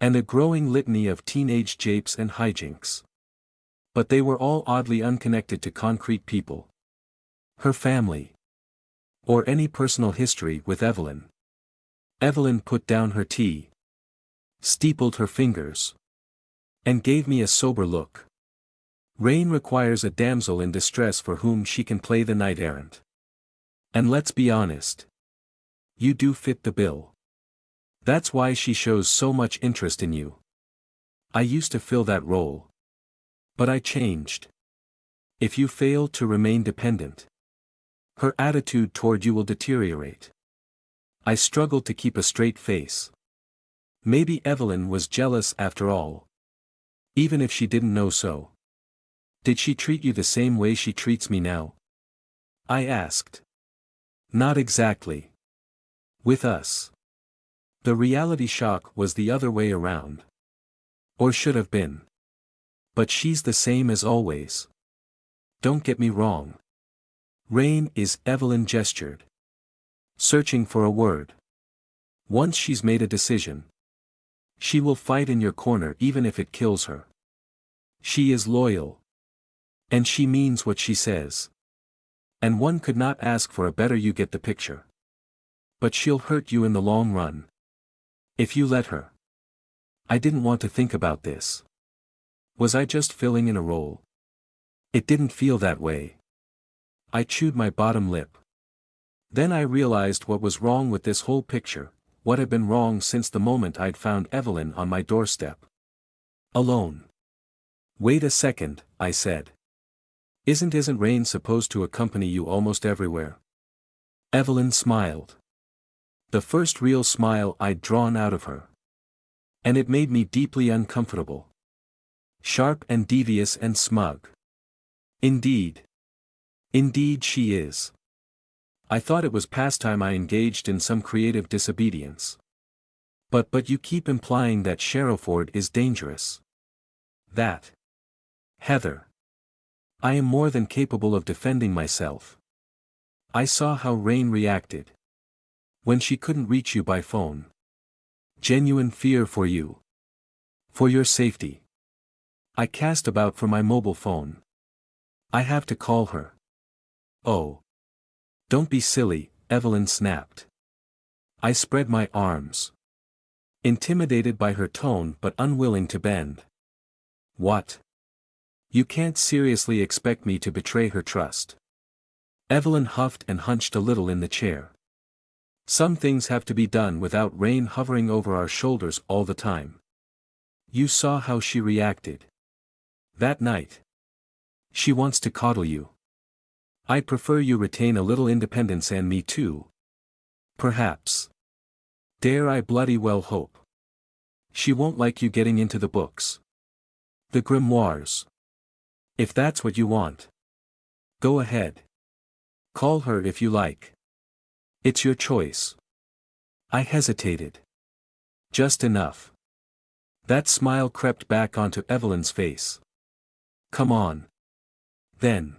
And a growing litany of teenage japes and hijinks. But they were all oddly unconnected to concrete people. Her family. Or any personal history with Evelyn. Evelyn put down her tea. Steepled her fingers. And gave me a sober look. Rain requires a damsel in distress for whom she can play the knight-errant. And let's be honest. You do fit the bill. That's why she shows so much interest in you. I used to fill that role. But I changed. If you fail to remain dependent, her attitude toward you will deteriorate. I struggled to keep a straight face. Maybe Evelyn was jealous after all. Even if she didn't know so. Did she treat you the same way she treats me now? I asked. Not exactly. With us. The reality shock was the other way around. Or should have been. But she's the same as always. Don't get me wrong. Rain is, Evelyn gestured. Searching for a word. Once she's made a decision. She will fight in your corner even if it kills her. She is loyal. And she means what she says. And one could not ask for a better, you get the picture. But she'll hurt you in the long run. If you let her. I didn't want to think about this. Was I just filling in a role? It didn't feel that way. I chewed my bottom lip. Then I realized what was wrong with this whole picture, what had been wrong since the moment I'd found Evelyn on my doorstep. Alone. Wait a second, I said. Isn't Rain supposed to accompany you almost everywhere? Evelyn smiled. The first real smile I'd drawn out of her. And it made me deeply uncomfortable. Sharp and devious and smug. Indeed. Indeed she is. I thought it was past time I engaged in some creative disobedience. But you keep implying that Sharrowford is dangerous. That. Heather. I am more than capable of defending myself. I saw how Rain reacted. When she couldn't reach you by phone. Genuine fear for you. For your safety. I cast about for my mobile phone. I have to call her. Oh. Don't be silly, Evelyn snapped. I spread my arms. Intimidated by her tone but unwilling to bend. What? You can't seriously expect me to betray her trust. Evelyn huffed and hunched a little in the chair. Some things have to be done without Rain hovering over our shoulders all the time. You saw how she reacted. That night. She wants to coddle you. I prefer you retain a little independence, and me too. Perhaps. Dare I bloody well hope. She won't like you getting into the books. The grimoires. If that's what you want. Go ahead. Call her if you like. It's your choice. I hesitated. Just enough. That smile crept back onto Evelyn's face. Come on. Then.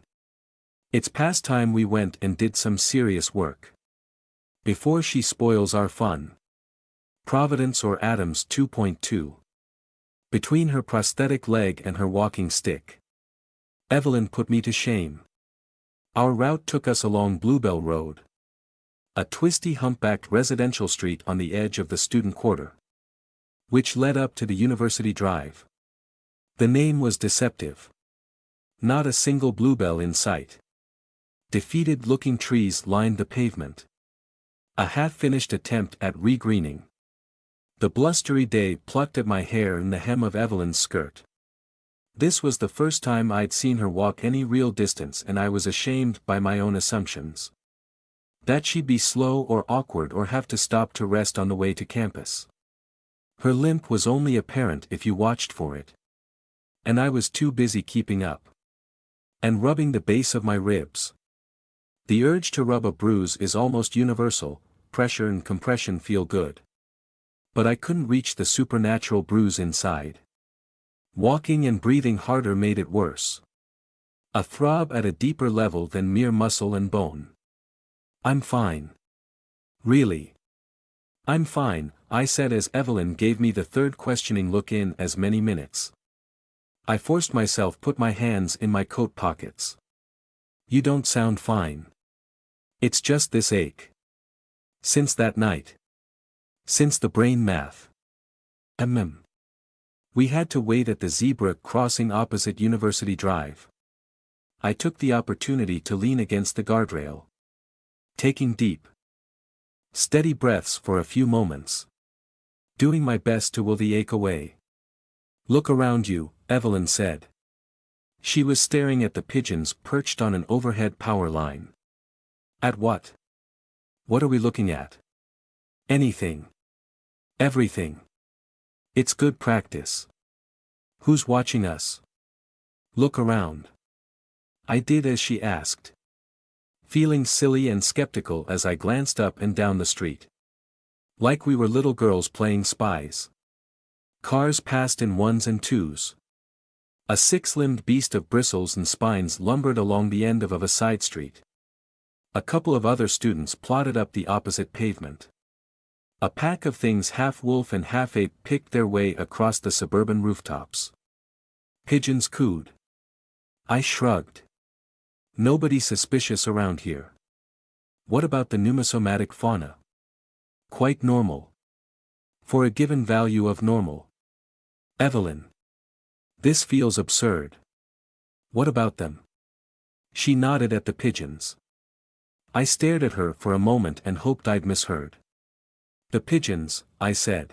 It's past time we went and did some serious work. Before she spoils our fun. Providence or Adams 2.2. Between her prosthetic leg and her walking stick. Evelyn put me to shame. Our route took us along Bluebell Road. A twisty humpbacked residential street on the edge of the student quarter. Which led up to the University Drive. The name was deceptive. Not a single bluebell in sight. Defeated-looking trees lined the pavement. A half-finished attempt at regreening. The blustery day plucked at my hair in the hem of Evelyn's skirt. This was the first time I'd seen her walk any real distance, and I was ashamed by my own assumptions. That she'd be slow or awkward or have to stop to rest on the way to campus. Her limp was only apparent if you watched for it. And I was too busy keeping up. And rubbing the base of my ribs. The urge to rub a bruise is almost universal, pressure and compression feel good. But I couldn't reach the supernatural bruise inside. Walking and breathing harder made it worse. A throb at a deeper level than mere muscle and bone. I'm fine. Really? I'm fine, I said as Evelyn gave me the third questioning look in as many minutes. I forced myself put my hands in my coat pockets. You don't sound fine. It's just this ache. Since that night. Since the brain math. We had to wait at the zebra crossing opposite University Drive. I took the opportunity to lean against the guardrail. Taking deep, steady breaths for a few moments. Doing my best to will the ache away. Look around you, Evelyn said. She was staring at the pigeons perched on an overhead power line. At what? What are we looking at? Anything. Everything. It's good practice. Who's watching us? Look around. I did as she asked. Feeling silly and skeptical as I glanced up and down the street. Like we were little girls playing spies. Cars passed in ones and twos. A six-limbed beast of bristles and spines lumbered along the end of a side street. A couple of other students plodded up the opposite pavement. A pack of things half wolf and half ape picked their way across the suburban rooftops. Pigeons cooed. I shrugged. Nobody suspicious around here. What about the numismatic fauna? Quite normal. For a given value of normal. Evelyn. This feels absurd. What about them? She nodded at the pigeons. I stared at her for a moment and hoped I'd misheard. The pigeons, I said.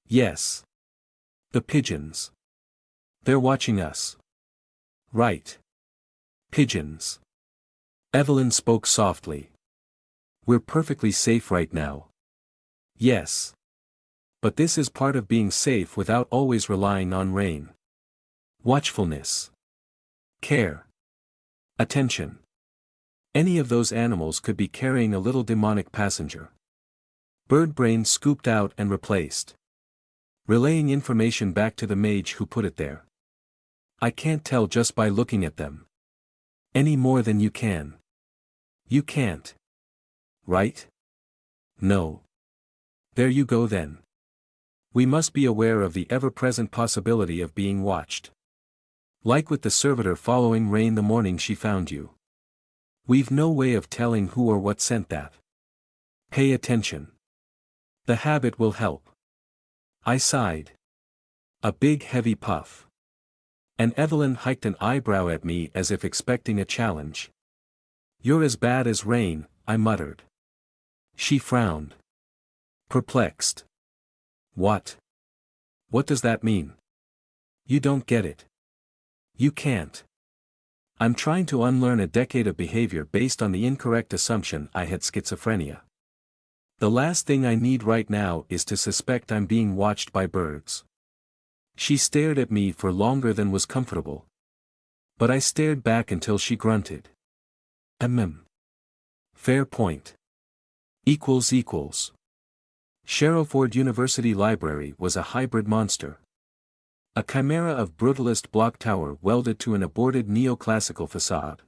Yes. The pigeons. They're watching us. Right. Pigeons. Evelyn spoke softly. We're perfectly safe right now. Yes. But this is part of being safe without always relying on rain. Watchfulness. Care. Attention. Any of those animals could be carrying a little demonic passenger. Bird brain scooped out and replaced. Relaying information back to the mage who put it there. I can't tell just by looking at them. Any more than you can. You can't. Right? No. There you go then. We must be aware of the ever-present possibility of being watched. Like with the servitor following Rain the morning she found you. We've no way of telling who or what sent that. Pay attention. The habit will help. I sighed. A big heavy puff. And Evelyn hiked an eyebrow at me as if expecting a challenge. You're as bad as Rain, I muttered. She frowned. Perplexed. What? What does that mean? You don't get it. You can't. I'm trying to unlearn a decade of behavior based on the incorrect assumption I had schizophrenia. The last thing I need right now is to suspect I'm being watched by birds. She stared at me for longer than was comfortable. But I stared back until she grunted. Fair point. Equals. Sharrowford University Library was a hybrid monster. A chimera of brutalist block tower welded to an aborted neoclassical facade.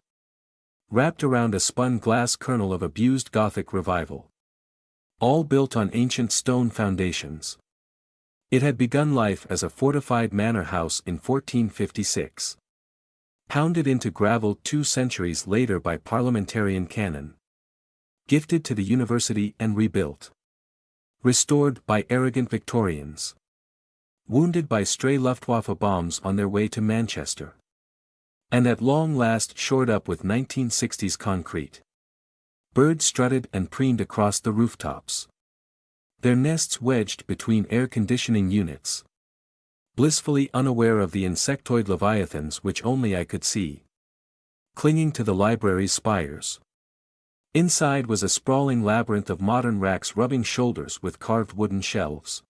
Wrapped around a spun glass kernel of abused Gothic revival. All built on ancient stone foundations. It had begun life as a fortified manor house in 1456. Pounded into gravel 2 centuries later by parliamentarian cannon. Gifted to the university and rebuilt. Restored by arrogant Victorians. Wounded by stray Luftwaffe bombs on their way to Manchester. And at long last shored up with 1960s concrete. Birds strutted and preened across the rooftops. Their nests wedged between air conditioning units. Blissfully unaware of the insectoid leviathans which only I could see. Clinging to the library's spires. Inside was a sprawling labyrinth of modern racks rubbing shoulders with carved wooden shelves.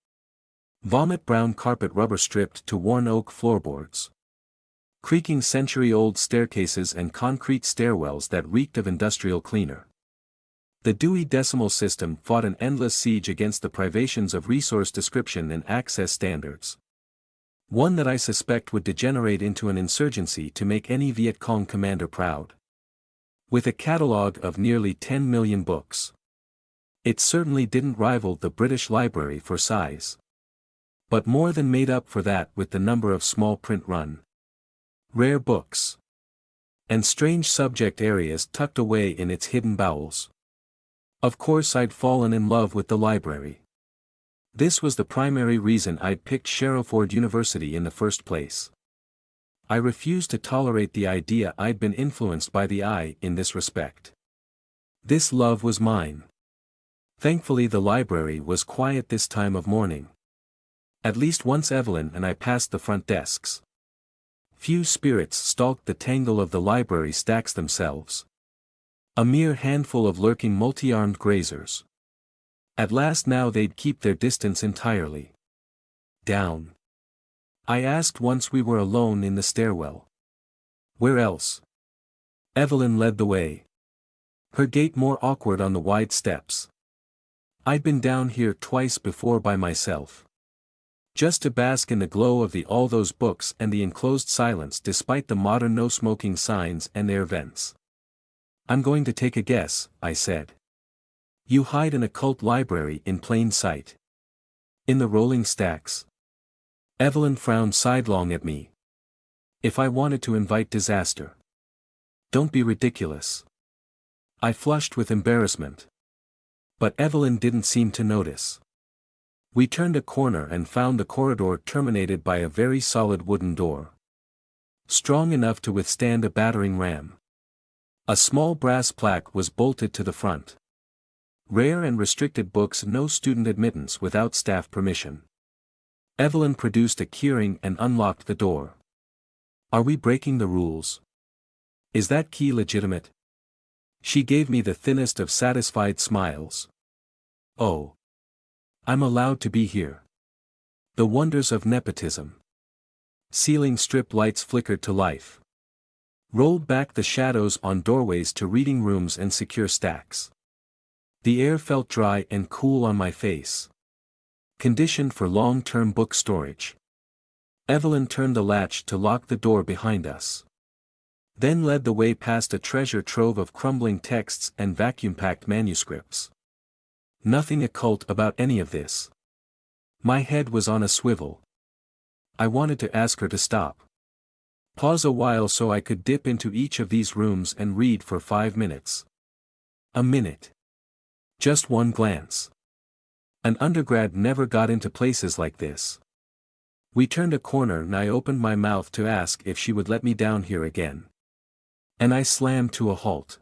Vomit-brown carpet rubber stripped to worn oak floorboards. Creaking century-old staircases and concrete stairwells that reeked of industrial cleaner. The Dewey Decimal System fought an endless siege against the privations of resource description and access standards. One that I suspect would degenerate into an insurgency to make any Viet Cong commander proud. With a catalogue of nearly 10 million books. It certainly didn't rival the British Library for size. But more than made up for that with the number of small print run. Rare books. And strange subject areas tucked away in its hidden bowels. Of course I'd fallen in love with the library. This was the primary reason I'd picked Sharrowford University in the first place. I refused to tolerate the idea I'd been influenced by the eye in this respect. This love was mine. Thankfully the library was quiet this time of morning. At least once Evelyn and I passed the front desks. Few spirits stalked the tangle of the library stacks themselves. A mere handful of lurking multi-armed grazers. At last now they'd keep their distance entirely. Down. I asked once we were alone in the stairwell. Where else? Evelyn led the way. Her gait more awkward on the wide steps. I'd been down here twice before by myself. Just to bask in the glow of all those books and the enclosed silence despite the modern no-smoking signs and air vents. I'm going to take a guess, I said. You hide an occult library in plain sight. In the rolling stacks. Evelyn frowned sidelong at me. If I wanted to invite disaster. Don't be ridiculous. I flushed with embarrassment. But Evelyn didn't seem to notice. We turned a corner and found the corridor terminated by a very solid wooden door. Strong enough to withstand a battering ram. A small brass plaque was bolted to the front. Rare and restricted books, no student admittance without staff permission. Evelyn produced a keyring and unlocked the door. Are we breaking the rules? Is that key legitimate? She gave me the thinnest of satisfied smiles. Oh. I'm allowed to be here. The wonders of nepotism. Ceiling strip lights flickered to life. Rolled back the shadows on doorways to reading rooms and secure stacks. The air felt dry and cool on my face. Conditioned for long-term book storage. Evelyn turned the latch to lock the door behind us. Then led the way past a treasure trove of crumbling texts and vacuum-packed manuscripts. Nothing occult about any of this. My head was on a swivel. I wanted to ask her to stop. Pause a while so I could dip into each of these rooms and read for 5 minutes. A minute. Just one glance. An undergrad never got into places like this. We turned a corner and I opened my mouth to ask if she would let me down here again. And I slammed to a halt.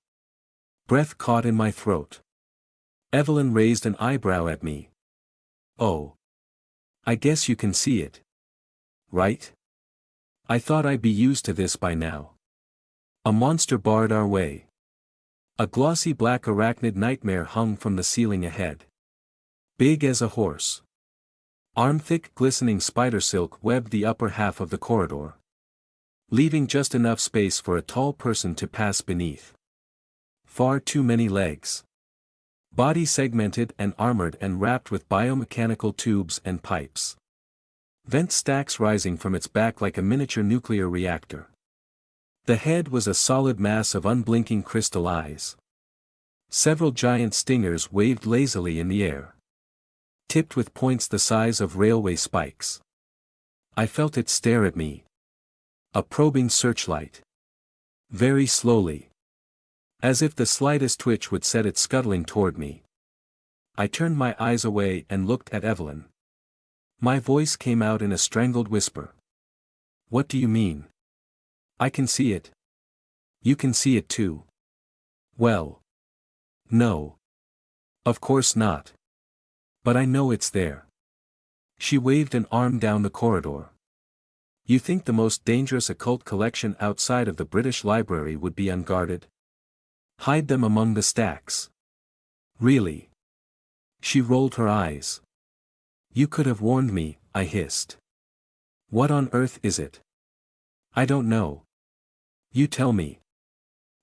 Breath caught in my throat. Evelyn raised an eyebrow at me. Oh. I guess you can see it. Right? I thought I'd be used to this by now. A monster barred our way. A glossy black arachnid nightmare hung from the ceiling ahead. Big as a horse. Arm-thick glistening spider silk webbed the upper half of the corridor. Leaving just enough space for a tall person to pass beneath. Far too many legs. Body segmented and armored and wrapped with biomechanical tubes and pipes. Vent stacks rising from its back like a miniature nuclear reactor. The head was a solid mass of unblinking crystal eyes. Several giant stingers waved lazily in the air, tipped with points the size of railway spikes. I felt it stare at me. A probing searchlight. Very slowly. As if the slightest twitch would set it scuttling toward me. I turned my eyes away and looked at Evelyn. My voice came out in a strangled whisper. What do you mean? I can see it. You can see it too. Well. No. Of course not. But I know it's there. She waved an arm down the corridor. You think the most dangerous occult collection outside of the British Library would be unguarded? Hide them among the stacks. Really? She rolled her eyes. You could have warned me, I hissed. What on earth is it? I don't know. You tell me.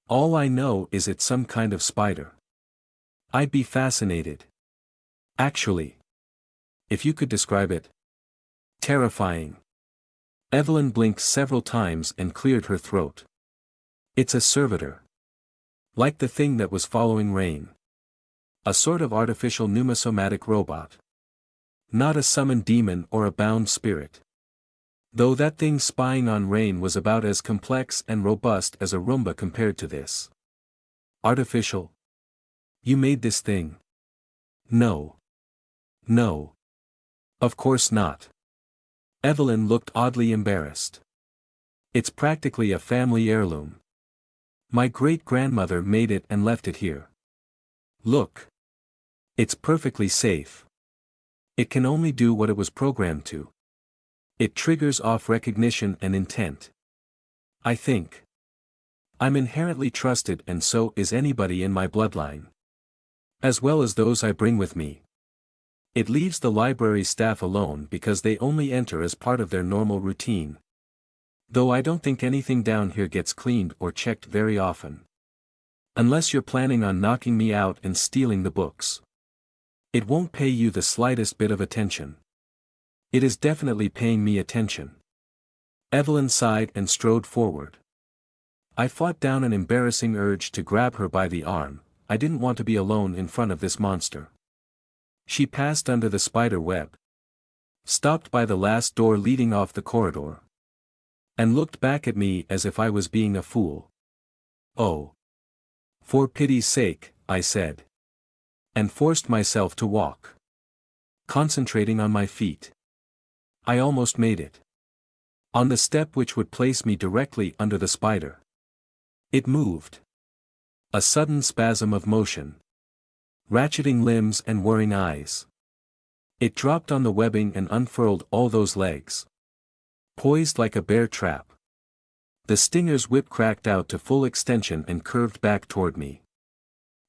All I know is it's some kind of spider. I'd be fascinated. Actually. If you could describe it. Terrifying. Evelyn blinked several times and cleared her throat. It's a servitor. Like the thing that was following Rain. A sort of artificial pneumosomatic robot. Not a summoned demon or a bound spirit. Though that thing spying on Rain was about as complex and robust as a Roomba compared to this. Artificial? You made this thing? No. No. Of course not. Evelyn looked oddly embarrassed. It's practically a family heirloom. My great-grandmother made it and left it here. Look. It's perfectly safe. It can only do what it was programmed to. It triggers off recognition and intent. I think. I'm inherently trusted and so is anybody in my bloodline. As well as those I bring with me. It leaves the library staff alone because they only enter as part of their normal routine. Though I don't think anything down here gets cleaned or checked very often. Unless you're planning on knocking me out and stealing the books. It won't pay you the slightest bit of attention. It is definitely paying me attention. Evelyn sighed and strode forward. I fought down an embarrassing urge to grab her by the arm. I didn't want to be alone in front of this monster. She passed under the spider web. Stopped by the last door leading off the corridor. And looked back at me as if I was being a fool. Oh. For pity's sake, I said. And forced myself to walk. Concentrating on my feet. I almost made it. On the step which would place me directly under the spider. It moved. A sudden spasm of motion. Ratcheting limbs and whirring eyes. It dropped on the webbing and unfurled all those legs. Poised like a bear trap. The stinger's whip cracked out to full extension and curved back toward me.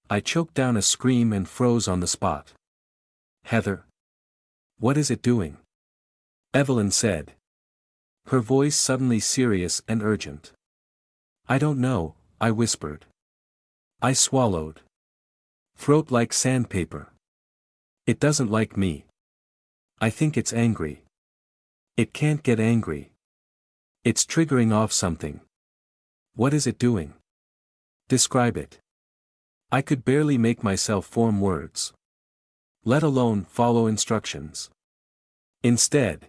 I choked down a scream and froze on the spot. Heather. What is it doing? Evelyn said. Her voice suddenly serious and urgent. I don't know, I whispered. I swallowed. Throat like sandpaper. It doesn't like me. I think it's angry. It can't get angry. It's triggering off something. What is it doing? Describe it. I could barely make myself form words. Let alone follow instructions. Instead,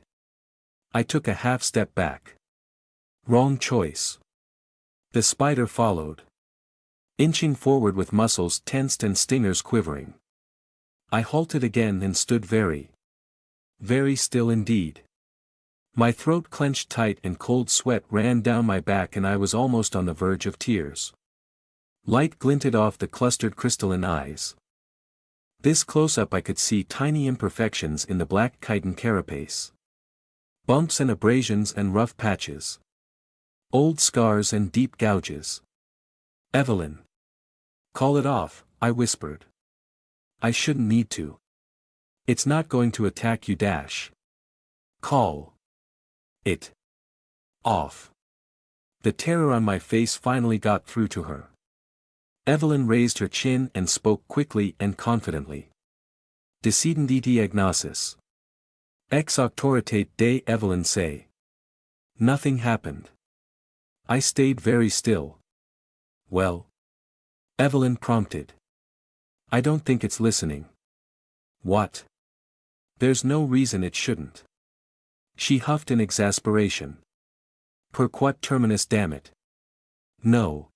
I took a half step back. Wrong choice. The spider followed. Inching forward with muscles tensed and stingers quivering. I halted again and stood very still indeed. My throat clenched tight and cold sweat ran down my back and I was almost on the verge of tears. Light glinted off the clustered crystalline eyes. This close-up I could see tiny imperfections in the black chitin carapace. Bumps and abrasions and rough patches. Old scars and deep gouges. Evelyn. Call it off, I whispered. I shouldn't need to. It's not going to attack you dash. Call it off. The terror on my face finally got through to her. Evelyn raised her chin and spoke quickly and confidently. Decidenditi agnosis. Ex auctoritate de Evelyn say. Nothing happened. I stayed very still. Well? Evelyn prompted. I don't think it's listening. What? There's no reason it shouldn't. She huffed in exasperation. Per quat terminus dammit. No.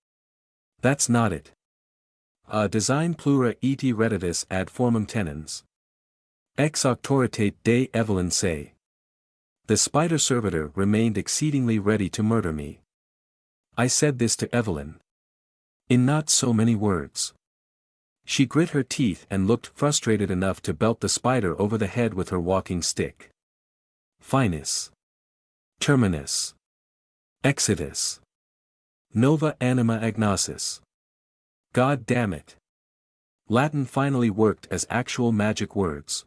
That's not it. Design plura et reditus ad formam tenens. Ex auctoritate de Evelyn say. The spider servitor remained exceedingly ready to murder me. I said this to Evelyn. In not so many words. She grit her teeth and looked frustrated enough to belt the spider over the head with her walking stick. Finis. Terminus. Exitus. Nova anima agnosis. God damn it. Latin finally worked as actual magic words.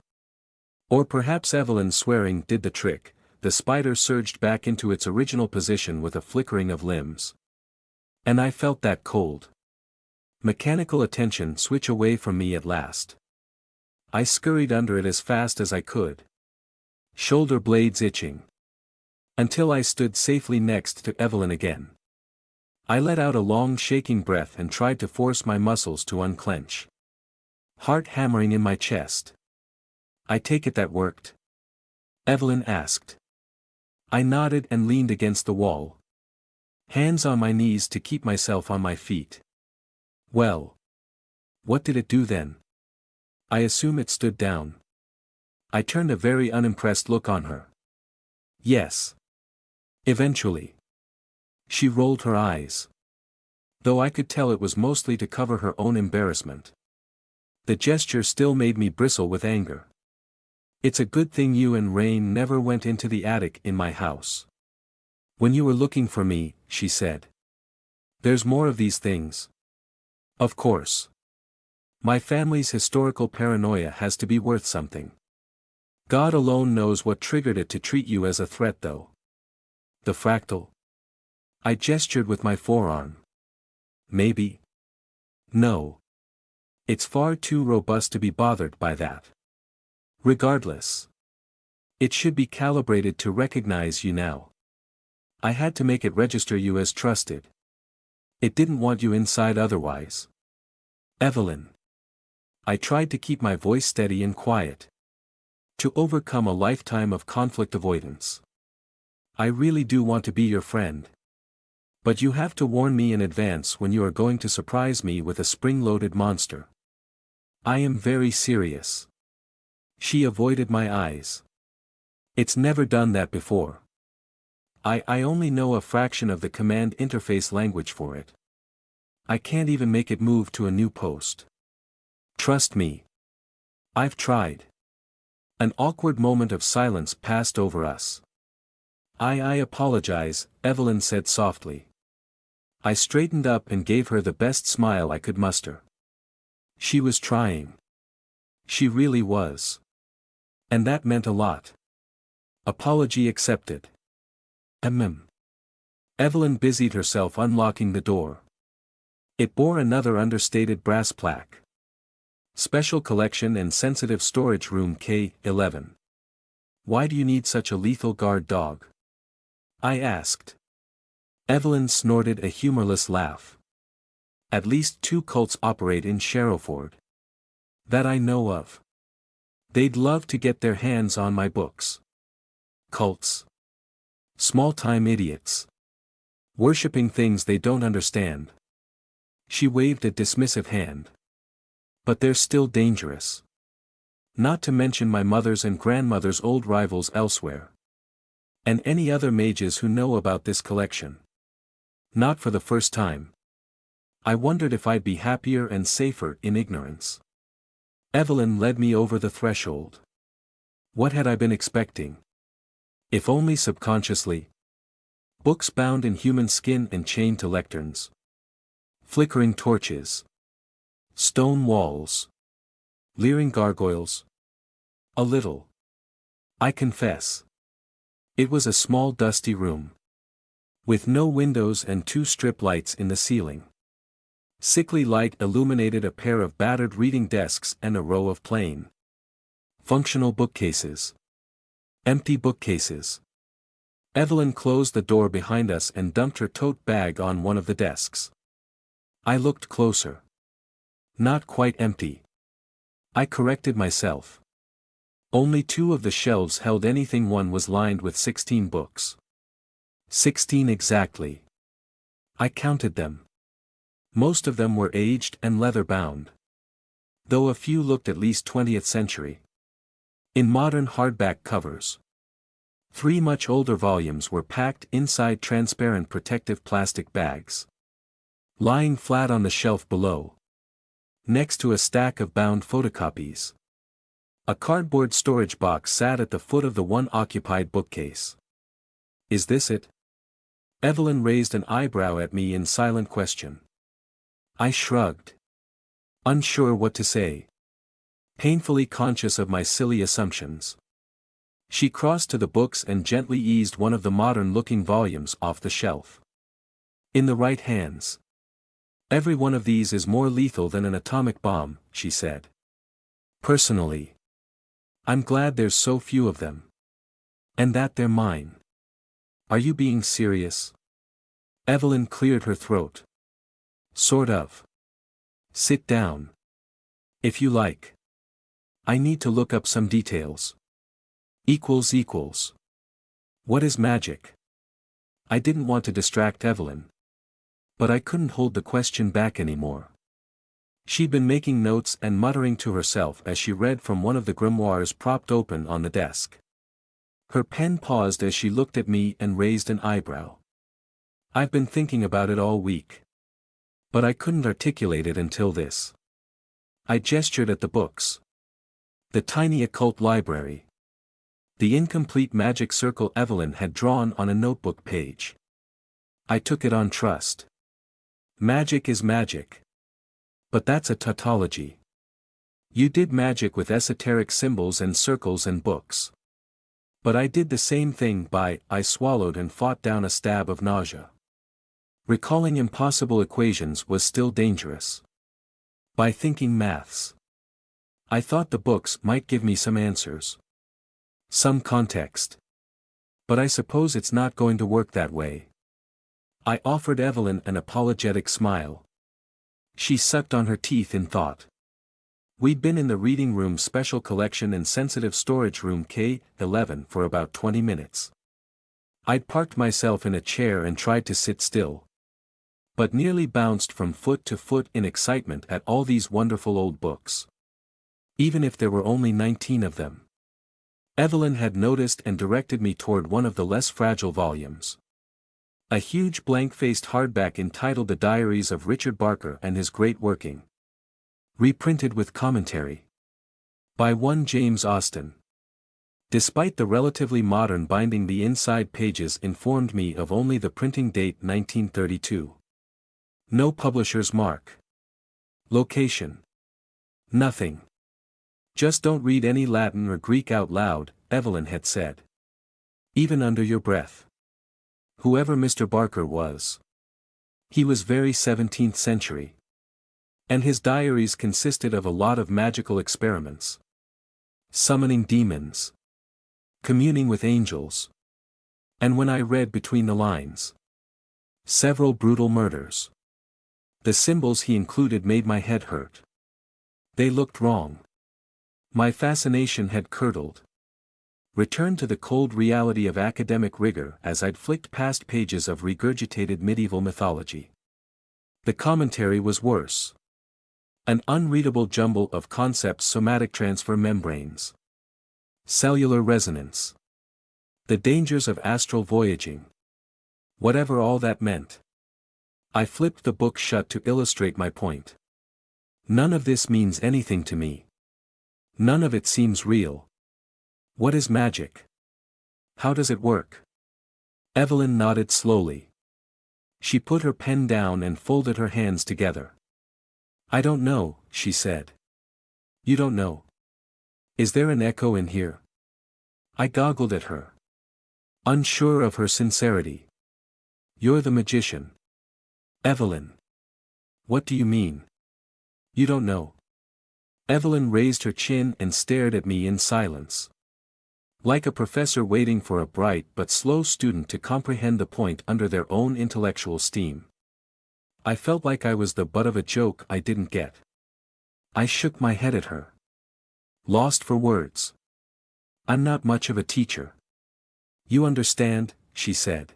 Or perhaps Evelyn's swearing did the trick. The spider surged back into its original position with a flickering of limbs. And I felt that cold, mechanical attention switch away from me at last. I scurried under it as fast as I could. Shoulder blades itching. Until I stood safely next to Evelyn again. I let out a long shaking breath and tried to force my muscles to unclench. Heart hammering in my chest. I take it that worked? Evelyn asked. I nodded and leaned against the wall. Hands on my knees to keep myself on my feet. Well. What did it do then? I assume it stood down. I turned a very unimpressed look on her. Yes. Eventually. She rolled her eyes. Though I could tell it was mostly to cover her own embarrassment. The gesture still made me bristle with anger. It's a good thing you and Rain never went into the attic in my house. When you were looking for me, she said. There's more of these things. Of course. My family's historical paranoia has to be worth something. God alone knows what triggered it to treat you as a threat though. The fractal? I gestured with my forearm. Maybe. No. It's far too robust to be bothered by that. Regardless. It should be calibrated to recognize you now. I had to make it register you as trusted. It didn't want you inside otherwise. Evelyn. I tried to keep my voice steady and quiet. To overcome a lifetime of conflict avoidance. I really do want to be your friend. But you have to warn me in advance when you are going to surprise me with a spring-loaded monster. I am very serious. She avoided my eyes. It's never done that before. I only know a fraction of the command interface language for it. I can't even make it move to a new post. Trust me. I've tried. An awkward moment of silence passed over us. I apologize, Evelyn said softly. I straightened up and gave her the best smile I could muster. She was trying. She really was. And that meant a lot. Apology accepted. Evelyn busied herself unlocking the door. It bore another understated brass plaque. Special Collection and Sensitive Storage Room K11. Why do you need such a lethal guard dog? I asked. Evelyn snorted a humorless laugh. At least 2 cults operate in Sharrowford. That I know of. They'd love to get their hands on my books. Cults. Small-time idiots. Worshipping things they don't understand. She waved a dismissive hand. But they're still dangerous. Not to mention my mother's and grandmother's old rivals elsewhere. And any other mages who know about this collection. Not for the first time. I wondered if I'd be happier and safer in ignorance. Evelyn led me over the threshold. What had I been expecting? If only subconsciously. Books bound in human skin and chained to lecterns. Flickering torches. Stone walls. Leering gargoyles. A little. I confess. It was a small dusty room. With no windows and 2 strip lights in the ceiling. Sickly light illuminated a pair of battered reading desks and a row of plain, functional bookcases. Empty bookcases. Evelyn closed the door behind us and dumped her tote bag on one of the desks. I looked closer. Not quite empty. I corrected myself. Only 2 of the shelves held anything. One was lined with 16 books. 16 exactly. I counted them. Most of them were aged and leather-bound. Though a few looked at least 20th century. In modern hardback covers. 3 much older volumes were packed inside transparent protective plastic bags. Lying flat on the shelf below. Next to a stack of bound photocopies. A cardboard storage box sat at the foot of the one occupied bookcase. Is this it? Evelyn raised an eyebrow at me in silent question. I shrugged. Unsure what to say. Painfully conscious of my silly assumptions. She crossed to the books and gently eased one of the modern-looking volumes off the shelf. In the right hands. Every one of these is more lethal than an atomic bomb, she said. Personally. I'm glad there's so few of them. And that they're mine. Are you being serious? Evelyn cleared her throat. Sort of. Sit down. If you like. I need to look up some details. What is magic? I didn't want to distract Evelyn. But I couldn't hold the question back anymore. She'd been making notes and muttering to herself as she read from one of the grimoires propped open on the desk. Her pen paused as she looked at me and raised an eyebrow. I've been thinking about it all week. But I couldn't articulate it until this. I gestured at the books. The tiny occult library. The incomplete magic circle Evelyn had drawn on a notebook page. I took it on trust. Magic is magic. But that's a tautology. You did magic with esoteric symbols and circles and books. But I did the same thing by, I swallowed and fought down a stab of nausea. Recalling impossible equations was still dangerous. By thinking maths. I thought the books might give me some answers. Some context. But I suppose it's not going to work that way. I offered Evelyn an apologetic smile. She sucked on her teeth in thought. We'd been in the reading room special collection and sensitive storage room K11 for about 20 minutes. I'd parked myself in a chair and tried to sit still. But nearly bounced from foot to foot in excitement at all these wonderful old books. Even if there were only 19 of them. Evelyn had noticed and directed me toward one of the less fragile volumes. A huge blank-faced hardback entitled The Diaries of Richard Barker and His Great Working. Reprinted with commentary. By one James Austen. Despite the relatively modern binding, the inside pages informed me of only the printing date 1932. No publisher's mark. Location. Nothing. Just don't read any Latin or Greek out loud, Evelyn had said. Even under your breath. Whoever Mr. Barker was. He was very 17th century. And his diaries consisted of a lot of magical experiments. Summoning demons. Communing with angels. And when I read between the lines. Several brutal murders. The symbols he included made my head hurt. They looked wrong. My fascination had curdled. Returned to the cold reality of academic rigor as I'd flicked past pages of regurgitated medieval mythology. The commentary was worse. An unreadable jumble of concepts: somatic transfer membranes. Cellular resonance. The dangers of astral voyaging. Whatever all that meant. I flipped the book shut to illustrate my point. None of this means anything to me. None of it seems real. What is magic? How does it work? Evelyn nodded slowly. She put her pen down and folded her hands together. I don't know, she said. You don't know? Is there an echo in here? I goggled at her. Unsure of her sincerity. You're the magician. Evelyn. What do you mean? You don't know. Evelyn raised her chin and stared at me in silence. Like a professor waiting for a bright but slow student to comprehend the point under their own intellectual steam. I felt like I was the butt of a joke I didn't get. I shook my head at her. Lost for words. I'm not much of a teacher. You understand, she said.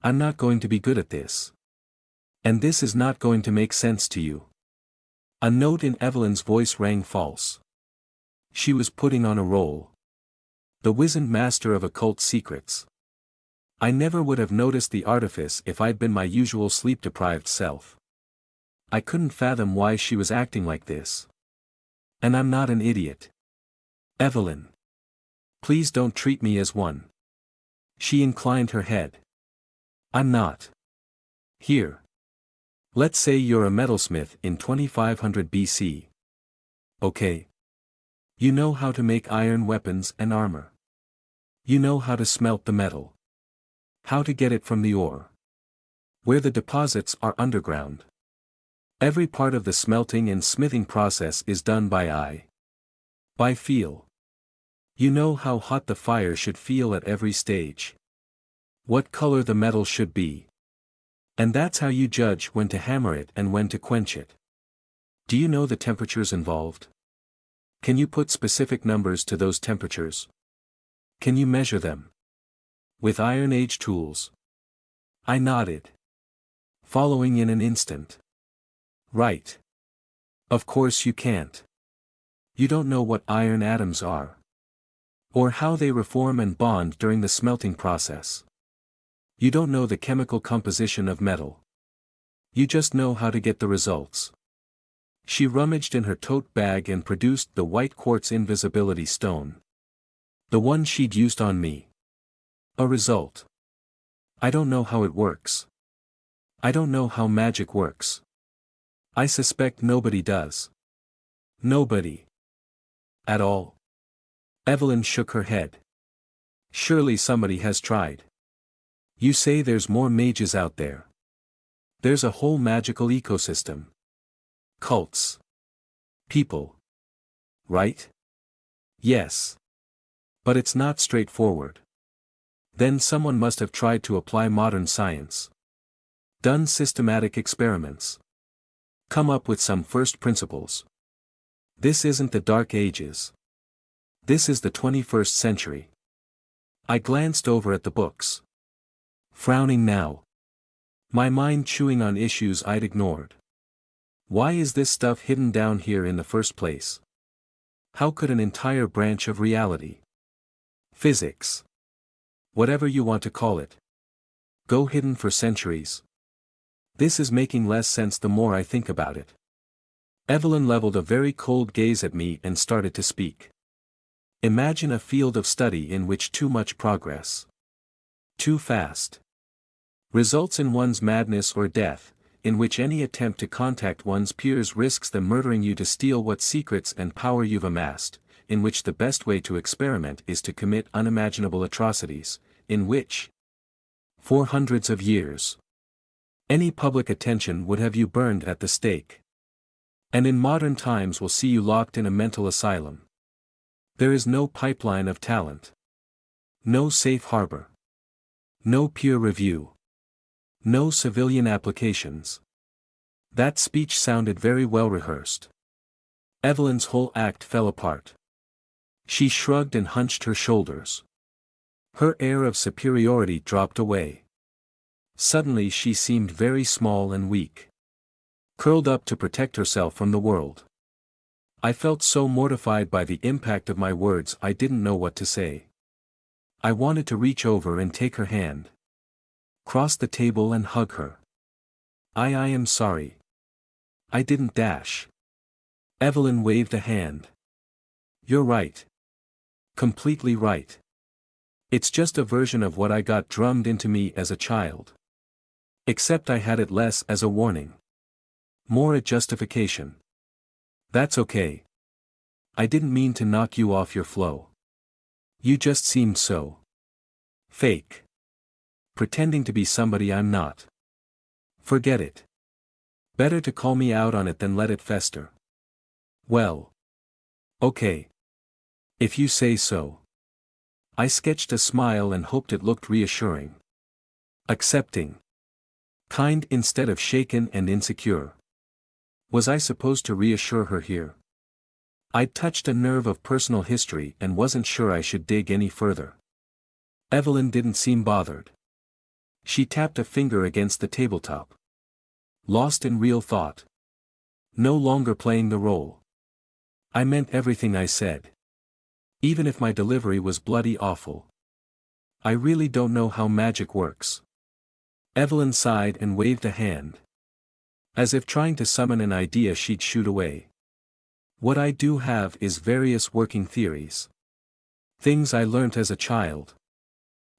I'm not going to be good at this. And this is not going to make sense to you. A note in Evelyn's voice rang false. She was putting on a role. The wizened master of occult secrets. I never would have noticed the artifice if I'd been my usual sleep-deprived self. I couldn't fathom why she was acting like this. And I'm not an idiot. Evelyn. Please don't treat me as one. She inclined her head. I'm not. Here. Let's say you're a metalsmith in 2500 BC. Okay. You know how to make iron weapons and armor. You know how to smelt the metal. How to get it from the ore. Where the deposits are underground. Every part of the smelting and smithing process is done by eye. By feel. You know how hot the fire should feel at every stage. What color the metal should be. And that's how you judge when to hammer it and when to quench it. Do you know the temperatures involved? Can you put specific numbers to those temperatures? Can you measure them? With Iron Age tools. I nodded. Following in an instant. Right. Of course you can't. You don't know what iron atoms are. Or how they reform and bond during the smelting process. You don't know the chemical composition of metal. You just know how to get the results. She rummaged in her tote bag and produced the white quartz invisibility stone. The one she'd used on me. A result. I don't know how it works. I don't know how magic works. I suspect nobody does. Nobody. At all. Evelyn shook her head. Surely somebody has tried. You say there's more mages out there. There's a whole magical ecosystem. Cults. People. Right? Yes. But it's not straightforward. Then someone must have tried to apply modern science. Done systematic experiments. Come up with some first principles. This isn't the Dark Ages. This is the 21st century. I glanced over at the books. Frowning now. My mind chewing on issues I'd ignored. Why is this stuff hidden down here in the first place? How could an entire branch of reality, physics, whatever you want to call it, go hidden for centuries? This is making less sense the more I think about it. Evelyn leveled a very cold gaze at me and started to speak. Imagine a field of study in which too much progress, too fast, results in one's madness or death, in which any attempt to contact one's peers risks them murdering you to steal what secrets and power you've amassed, in which the best way to experiment is to commit unimaginable atrocities, in which, for hundreds of years, any public attention would have you burned at the stake. And in modern times will see you locked in a mental asylum. There is no pipeline of talent. No safe harbor. No peer review. No civilian applications. That speech sounded very well rehearsed. Evelyn's whole act fell apart. She shrugged and hunched her shoulders. Her air of superiority dropped away. Suddenly she seemed very small and weak. Curled up to protect herself from the world. I felt so mortified by the impact of my words I didn't know what to say. I wanted to reach over and take her hand. Cross the table and hug her. I am sorry. I didn't dash. Evelyn waved a hand. You're right. Completely right. It's just a version of what I got drummed into me as a child. Except I had it less as a warning. More a justification. That's okay. I didn't mean to knock you off your flow. You just seemed so fake. Pretending to be somebody I'm not. Forget it. Better to call me out on it than let it fester. Well. Okay. If you say so. I sketched a smile and hoped it looked reassuring. Accepting. Kind instead of shaken and insecure. Was I supposed to reassure her here? I'd touched a nerve of personal history and wasn't sure I should dig any further. Evelyn didn't seem bothered. She tapped a finger against the tabletop. Lost in real thought. No longer playing the role. I meant everything I said. Even if my delivery was bloody awful. I really don't know how magic works. Evelyn sighed and waved a hand. As if trying to summon an idea she'd shoot away. What I do have is various working theories. Things I learnt as a child.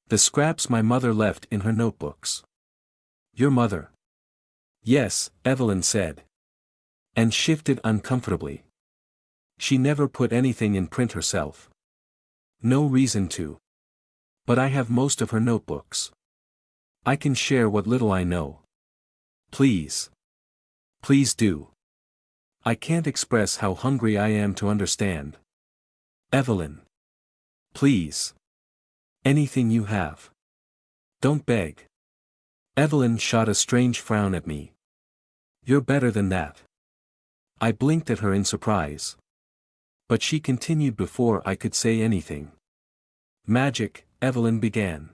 The scraps my mother left in her notebooks. Your mother? Yes, Evelyn said. And shifted uncomfortably. She never put anything in print herself. No reason to. But I have most of her notebooks. I can share what little I know. Please. Please do. I can't express how hungry I am to understand. Evelyn. Please. Anything you have. Don't beg. Evelyn shot a strange frown at me. You're better than that. I blinked at her in surprise. But she continued before I could say anything. Magic, Evelyn began.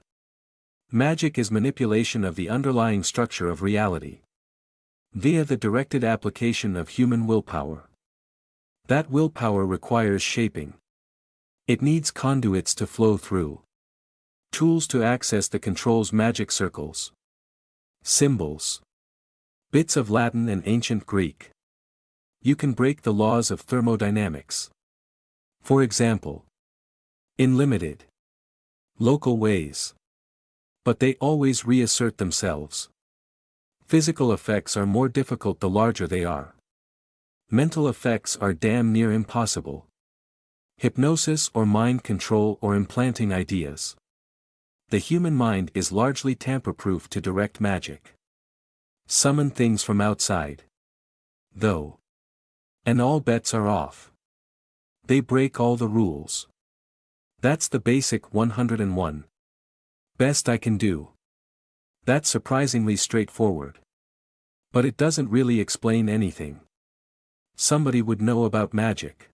Magic is manipulation of the underlying structure of reality. Via the directed application of human willpower. That willpower requires shaping. It needs conduits to flow through. Tools to access the controls magic circles. Symbols. Bits of Latin and ancient Greek. You can break the laws of thermodynamics. For example. In limited. Local ways. But they always reassert themselves. Physical effects are more difficult the larger they are. Mental effects are damn near impossible. Hypnosis or mind control or implanting ideas. The human mind is largely tamper-proof to direct magic. Summon things from outside. Though. And all bets are off. They break all the rules. That's the basic 101. Best I can do. That's surprisingly straightforward. But it doesn't really explain anything. Somebody would know about magic.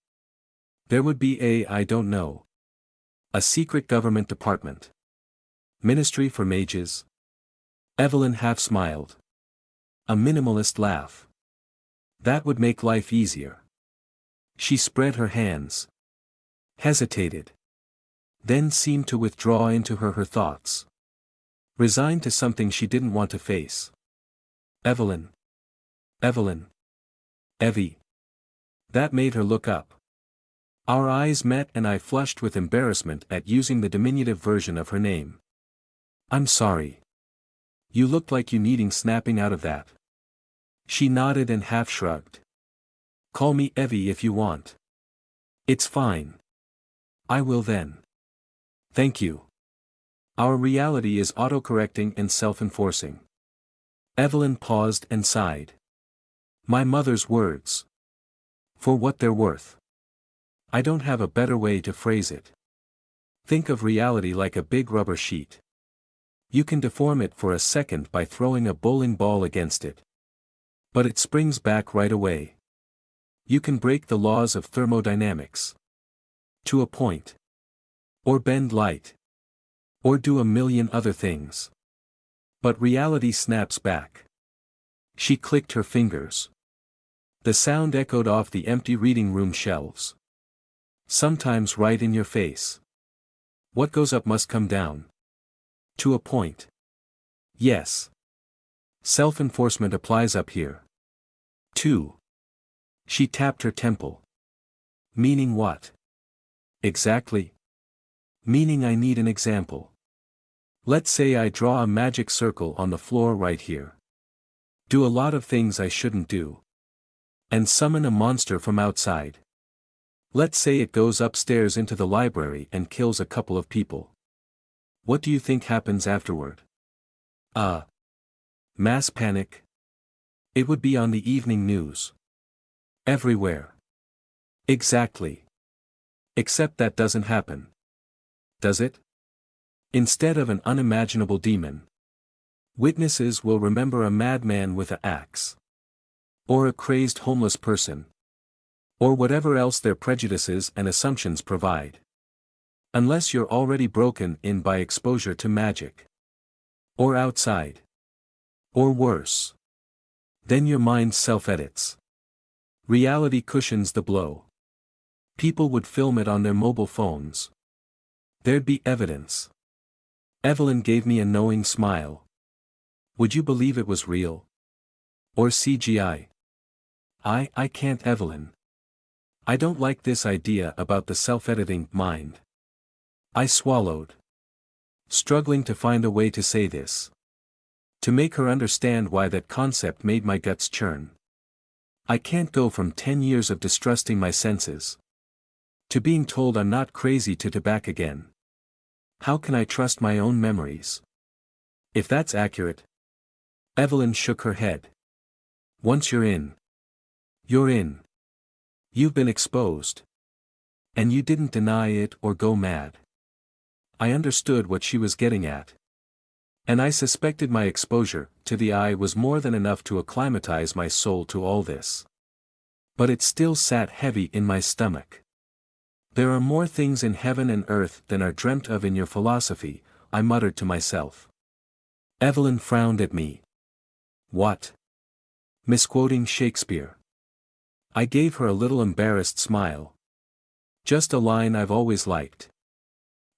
There would be I don't know. A secret government department. Ministry for mages. Evelyn half smiled. A minimalist laugh. That would make life easier. She spread her hands. Hesitated. Then seemed to withdraw into her thoughts. Resigned to something she didn't want to face. Evelyn. Evelyn. Evie. That made her look up. Our eyes met and I flushed with embarrassment at using the diminutive version of her name. I'm sorry. You looked like you needing snapping out of that. She nodded and half shrugged. Call me Evie if you want. It's fine. I will then. Thank you. Our reality is autocorrecting and self-enforcing. Evelyn paused and sighed. My mother's words. For what they're worth. I don't have a better way to phrase it. Think of reality like a big rubber sheet. You can deform it for a second by throwing a bowling ball against it. But it springs back right away. You can break the laws of thermodynamics. To a point. Or bend light. Or do a million other things. But reality snaps back. She clicked her fingers. The sound echoed off the empty reading room shelves. Sometimes right in your face. What goes up must come down. To a point. Yes. Self-enforcement applies up here. Too. She tapped her temple. Meaning what? Exactly. Meaning I need an example. Let's say I draw a magic circle on the floor right here. Do a lot of things I shouldn't do. And summon a monster from outside. Let's say it goes upstairs into the library and kills a couple of people. What do you think happens afterward? Mass panic? It would be on the evening news. Everywhere. Exactly. Except that doesn't happen. Does it? Instead of an unimaginable demon, witnesses will remember a madman with an axe. Or a crazed homeless person. Or whatever else their prejudices and assumptions provide. Unless you're already broken in by exposure to magic. Or outside. Or worse. Then your mind self-edits. Reality cushions the blow. People would film it on their mobile phones. There'd be evidence. Evelyn gave me a knowing smile. Would you believe it was real? Or CGI? I can't, Evelyn. I don't like this idea about the self-editing mind. I swallowed. Struggling to find a way to say this. To make her understand why that concept made my guts churn. I can't go from 10 years of distrusting my senses to being told I'm not crazy to back again. How can I trust my own memories? If that's accurate. Evelyn shook her head. Once you're in. You're in. You've been exposed. And you didn't deny it or go mad. I understood what she was getting at. And I suspected my exposure to the eye was more than enough to acclimatize my soul to all this. But it still sat heavy in my stomach. There are more things in heaven and earth than are dreamt of in your philosophy, I muttered to myself. Evelyn frowned at me. What? Misquoting Shakespeare. I gave her a little embarrassed smile. Just a line I've always liked.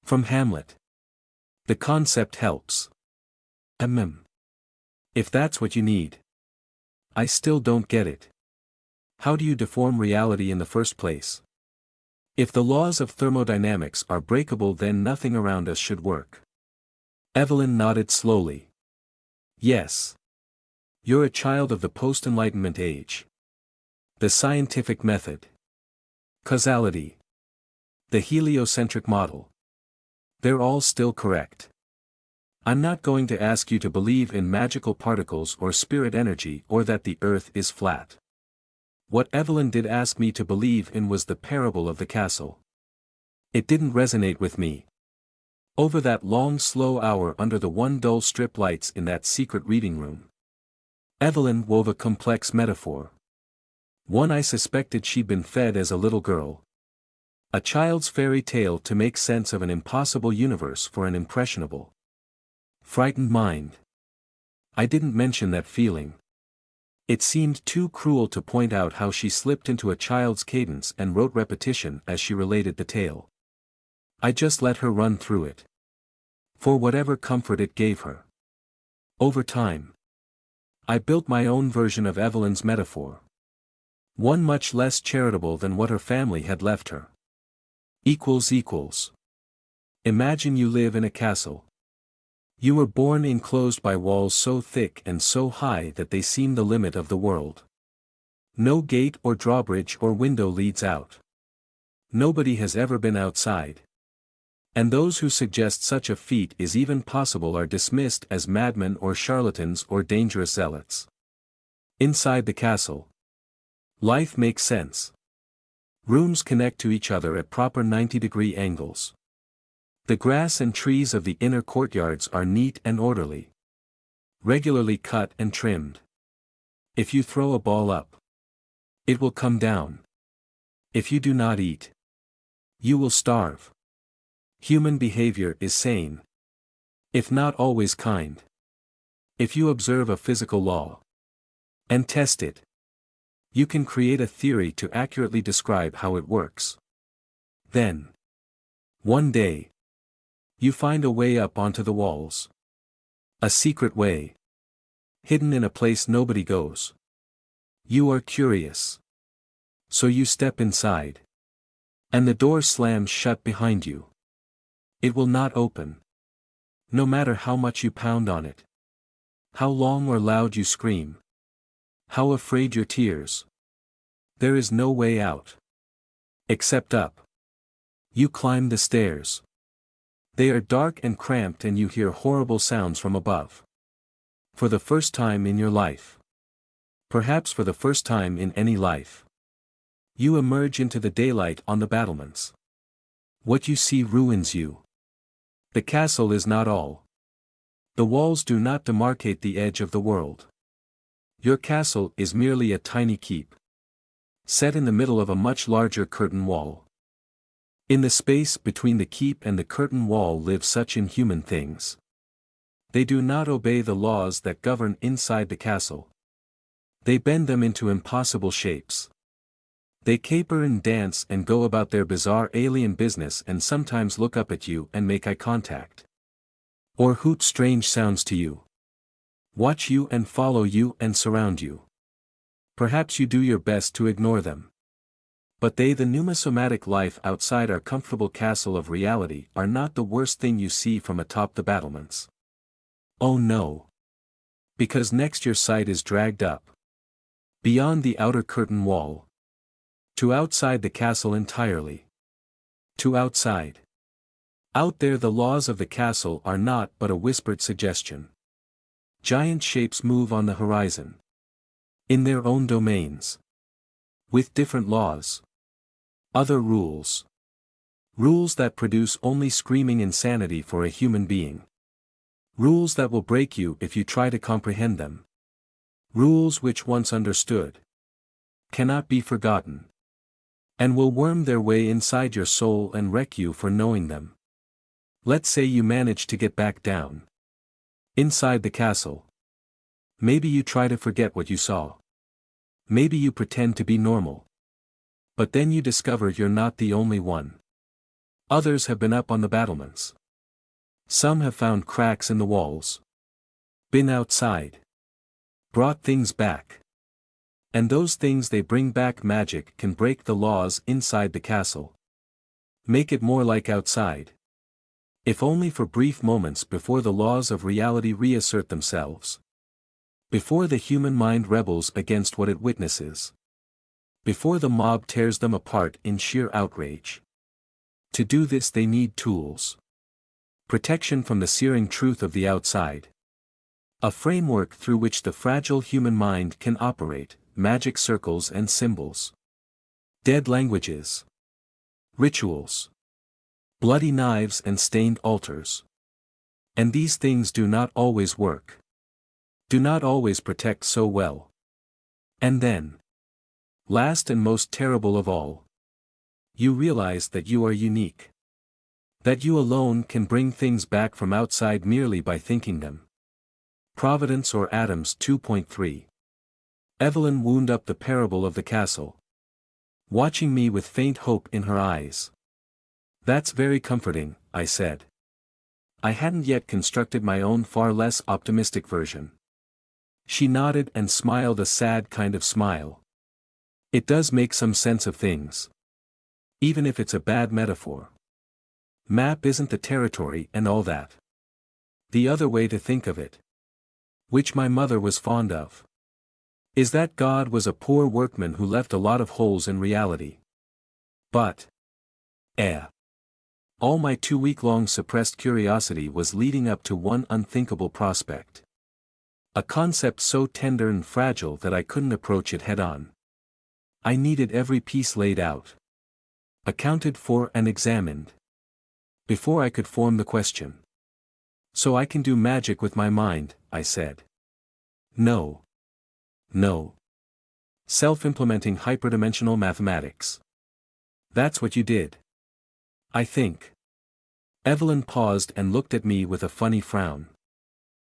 From Hamlet. The concept helps. If that's what you need. I still don't get it. How do you deform reality in the first place? If the laws of thermodynamics are breakable, then nothing around us should work. Evelyn nodded slowly. Yes. You're a child of the post-Enlightenment age. The scientific method. Causality. The heliocentric model. They're all still correct. I'm not going to ask you to believe in magical particles or spirit energy or that the earth is flat. What Evelyn did ask me to believe in was the parable of the castle. It didn't resonate with me. Over that long slow hour under the one dull strip lights in that secret reading room. Evelyn wove a complex metaphor. One I suspected she'd been fed as a little girl. A child's fairy tale to make sense of an impossible universe for an impressionable, frightened mind. I didn't mention that feeling. It seemed too cruel to point out how she slipped into a child's cadence and wrote repetition as she related the tale. I just let her run through it. For whatever comfort it gave her. Over time, I built my own version of Evelyn's metaphor. One much less charitable than what her family had left her. Imagine you live in a castle. You were born enclosed by walls so thick and so high that they seem the limit of the world. No gate or drawbridge or window leads out. Nobody has ever been outside. And those who suggest such a feat is even possible are dismissed as madmen or charlatans or dangerous zealots. Inside the castle, life makes sense. Rooms connect to each other at proper 90-degree angles. The grass and trees of the inner courtyards are neat and orderly. Regularly cut and trimmed. If you throw a ball up, it will come down. If you do not eat, you will starve. Human behavior is sane. If not always kind. If you observe a physical law and test it, you can create a theory to accurately describe how it works. Then, one day, you find a way up onto the walls. A secret way. Hidden in a place nobody goes. You are curious. So you step inside. And the door slams shut behind you. It will not open. No matter how much you pound on it. How long or loud you scream. How afraid your tears. There is no way out. Except up. You climb the stairs. They are dark and cramped and you hear horrible sounds from above. For the first time in your life. Perhaps for the first time in any life. You emerge into the daylight on the battlements. What you see ruins you. The castle is not all. The walls do not demarcate the edge of the world. Your castle is merely a tiny keep, set in the middle of a much larger curtain wall. In the space between the keep and the curtain wall live such inhuman things. They do not obey the laws that govern inside the castle. They bend them into impossible shapes. They caper and dance and go about their bizarre alien business and sometimes look up at you and make eye contact. Or hoot strange sounds to you. Watch you and follow you and surround you. Perhaps you do your best to ignore them. But they, the pneumosomatic life outside our comfortable castle of reality, are not the worst thing you see from atop the battlements. Oh no. Because next your sight is dragged up. Beyond the outer curtain wall. To outside the castle entirely. To outside. Out there the laws of the castle are not but a whispered suggestion. Giant shapes move on the horizon. In their own domains. With different laws. Other rules. Rules that produce only screaming insanity for a human being. Rules that will break you if you try to comprehend them. Rules which once understood cannot be forgotten. And will worm their way inside your soul and wreck you for knowing them. Let's say you manage to get back down. Inside the castle. Maybe you try to forget what you saw. Maybe you pretend to be normal. But then you discover you're not the only one. Others have been up on the battlements. Some have found cracks in the walls. Been outside. Brought things back. And those things they bring back magic can break the laws inside the castle. Make it more like outside. If only for brief moments before the laws of reality reassert themselves. Before the human mind rebels against what it witnesses. Before the mob tears them apart in sheer outrage. To do this they need tools. Protection from the searing truth of the outside. A framework through which the fragile human mind can operate, magic circles and symbols. Dead languages. Rituals. Bloody knives and stained altars. And these things do not always work. Do not always protect so well. And then. Last and most terrible of all. You realize that you are unique. That you alone can bring things back from outside merely by thinking them. Providence or Atoms 2.3. Evelyn wound up the parable of the castle. Watching me with faint hope in her eyes. That's very comforting, I said. I hadn't yet constructed my own far less optimistic version. She nodded and smiled a sad kind of smile. It does make some sense of things. Even if it's a bad metaphor. Map isn't the territory and all that. The other way to think of it, which my mother was fond of, is that God was a poor workman who left a lot of holes in reality. But, all my 2-week-long suppressed curiosity was leading up to one unthinkable prospect. A concept so tender and fragile that I couldn't approach it head-on. I needed every piece laid out, accounted for and examined, before I could form the question. So I can do magic with my mind, I said. No. No. Self-implementing hyperdimensional mathematics. That's what you did. I think. Evelyn paused and looked at me with a funny frown.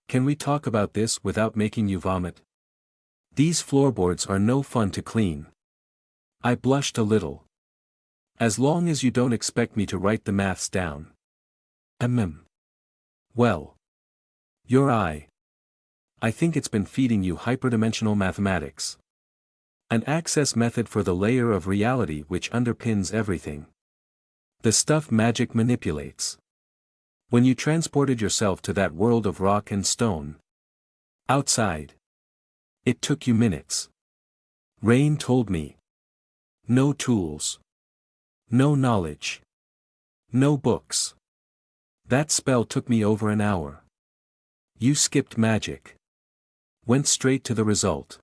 Can we talk about this without making you vomit? These floorboards are no fun to clean. I blushed a little. As long as you don't expect me to write the maths down. Well. Your eye. I think it's been feeding you hyperdimensional mathematics. An access method for the layer of reality which underpins everything. The stuff magic manipulates. When you transported yourself to that world of rock and stone. Outside. It took you minutes. Rain told me. No tools. No knowledge. No books. That spell took me over an hour. You skipped magic. Went straight to the result.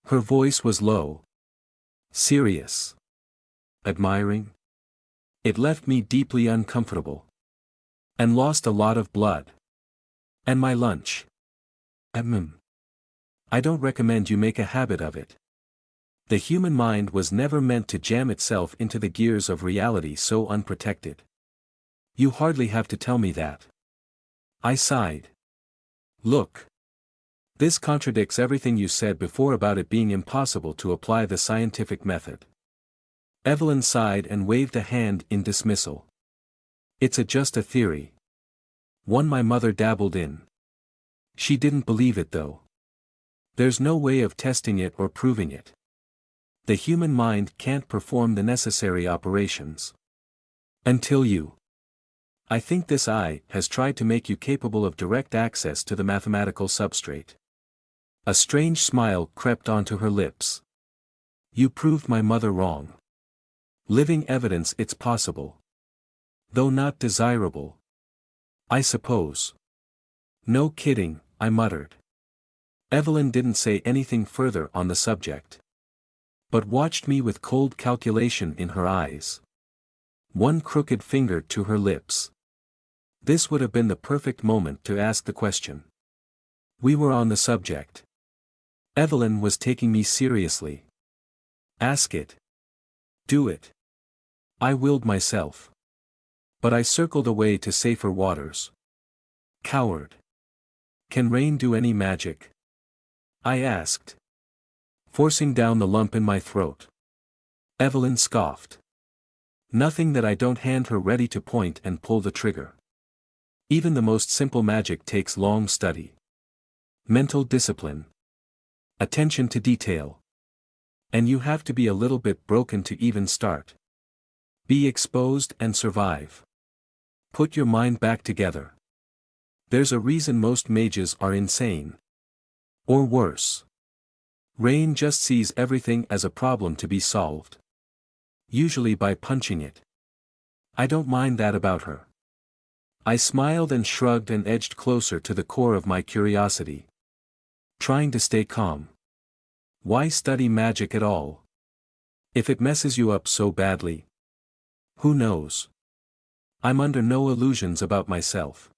Her voice was low. Serious. Admiring. It left me deeply uncomfortable. And lost a lot of blood. And my lunch. I don't recommend you make a habit of it. The human mind was never meant to jam itself into the gears of reality so unprotected. You hardly have to tell me that. I sighed. Look. This contradicts everything you said before about it being impossible to apply the scientific method. Evelyn sighed and waved a hand in dismissal. It's just a theory. One my mother dabbled in. She didn't believe it though. There's no way of testing it or proving it. The human mind can't perform the necessary operations. Until you. I think this eye has tried to make you capable of direct access to the mathematical substrate. A strange smile crept onto her lips. You proved my mother wrong. Living evidence it's possible. Though not desirable. I suppose. No kidding, I muttered. Evelyn didn't say anything further on the subject. But watched me with cold calculation in her eyes. One crooked finger to her lips. This would have been the perfect moment to ask the question. We were on the subject. Evelyn was taking me seriously. Ask it. Do it. I willed myself. But I circled away to safer waters. Coward. Can rain do any magic? I asked. Forcing down the lump in my throat. Evelyn scoffed. Nothing that I don't hand her ready to point and pull the trigger. Even the most simple magic takes long study. Mental discipline. Attention to detail. And you have to be a little bit broken to even start. Be exposed and survive. Put your mind back together. There's a reason most mages are insane. Or worse. Rain just sees everything as a problem to be solved. Usually by punching it. I don't mind that about her. I smiled and shrugged and edged closer to the core of my curiosity. Trying to stay calm. Why study magic at all? If it messes you up so badly. Who knows? I'm under no illusions about myself.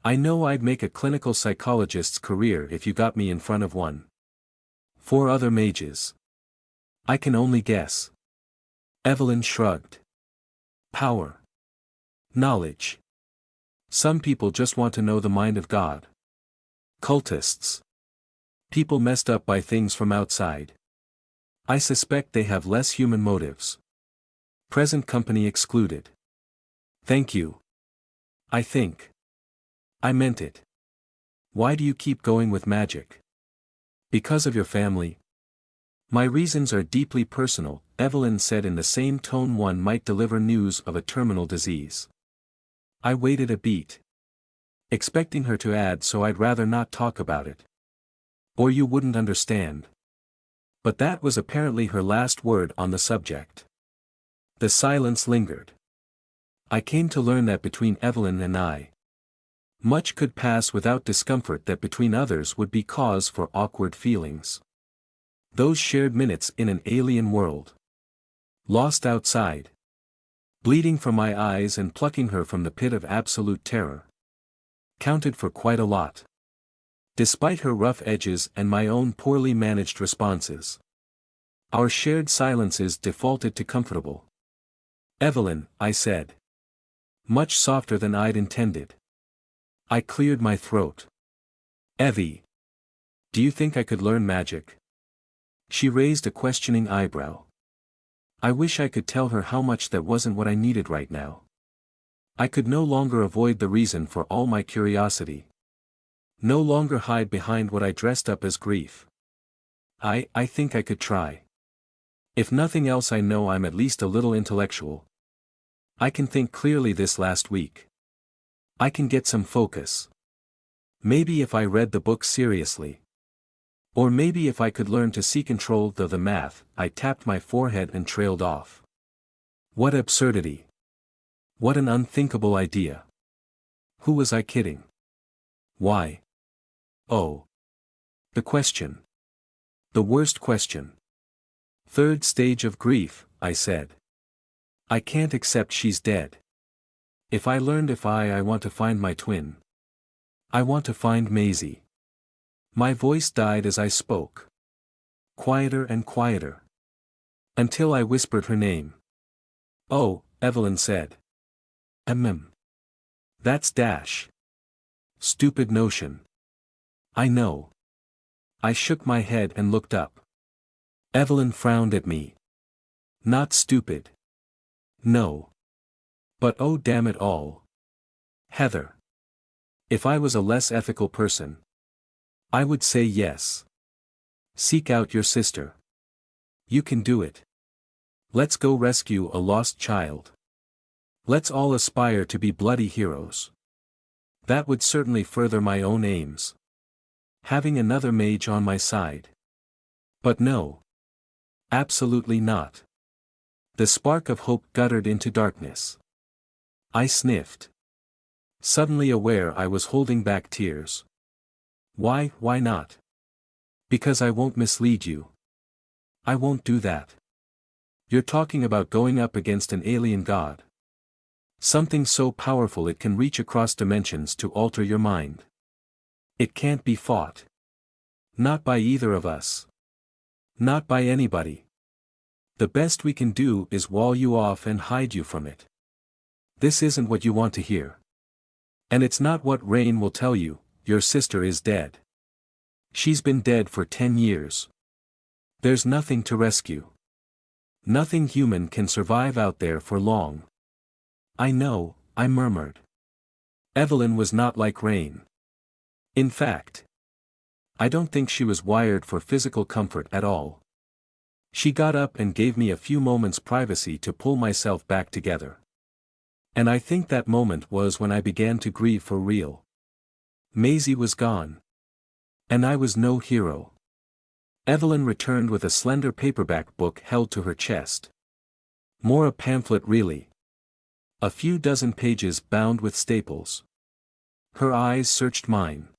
I know I'd make a clinical psychologist's career if you got me in front of one. 4 other mages. I can only guess. Evelyn shrugged. Power. Knowledge. Some people just want to know the mind of God. Cultists. People messed up by things from outside. I suspect they have less human motives. Present company excluded. Thank you. I think. I meant it. Why do you keep going with magic? Because of your family. My reasons are deeply personal, Evelyn said in the same tone one might deliver news of a terminal disease. I waited a beat. Expecting her to add so I'd rather not talk about it. Or you wouldn't understand. But that was apparently her last word on the subject. The silence lingered. I came to learn that between Evelyn and I, much could pass without discomfort that between others would be cause for awkward feelings. Those shared minutes in an alien world. Lost outside. Bleeding from my eyes and plucking her from the pit of absolute terror. Counted for quite a lot. Despite her rough edges and my own poorly managed responses. Our shared silences defaulted to comfortable. Evelyn, I said. Much softer than I'd intended. I cleared my throat. Evie. Do you think I could learn magic? She raised a questioning eyebrow. I wish I could tell her how much that wasn't what I needed right now. I could no longer avoid the reason for all my curiosity. No longer hide behind what I dressed up as grief. I think I could try. If nothing else, I know I'm at least a little intellectual. I can think clearly this last week. I can get some focus. Maybe if I read the book seriously. Or maybe if I could learn to see control of the math. I tapped my forehead and trailed off. What absurdity. What an unthinkable idea. Who was I kidding? Why? Oh. The question. The worst question. Third stage of grief, I said. I can't accept she's dead. If I learned if I want to find my twin. I want to find Maisie. My voice died as I spoke. Quieter and quieter. Until I whispered her name. Oh, Evelyn said. That's Dash. Stupid notion. I know. I shook my head and looked up. Evelyn frowned at me. Not stupid. No. But oh damn it all. Heather. If I was a less ethical person, I would say yes. Seek out your sister. You can do it. Let's go rescue a lost child. Let's all aspire to be bloody heroes. That would certainly further my own aims. Having another mage on my side. But no. Absolutely not. The spark of hope guttered into darkness. I sniffed. Suddenly aware I was holding back tears. Why not? Because I won't mislead you. I won't do that. You're talking about going up against an alien god. Something so powerful it can reach across dimensions to alter your mind. It can't be fought. Not by either of us. Not by anybody. The best we can do is wall you off and hide you from it. This isn't what you want to hear. And it's not what Rain will tell you. Your sister is dead. She's been dead for 10 years. There's nothing to rescue. Nothing human can survive out there for long. I know, I murmured. Evelyn was not like Rain. In fact, I don't think she was wired for physical comfort at all. She got up and gave me a few moments' privacy to pull myself back together. And I think that moment was when I began to grieve for real. Maisie was gone. And I was no hero. Evelyn returned with a slender paperback book held to her chest. More a pamphlet really. A few dozen pages bound with staples. Her eyes searched mine.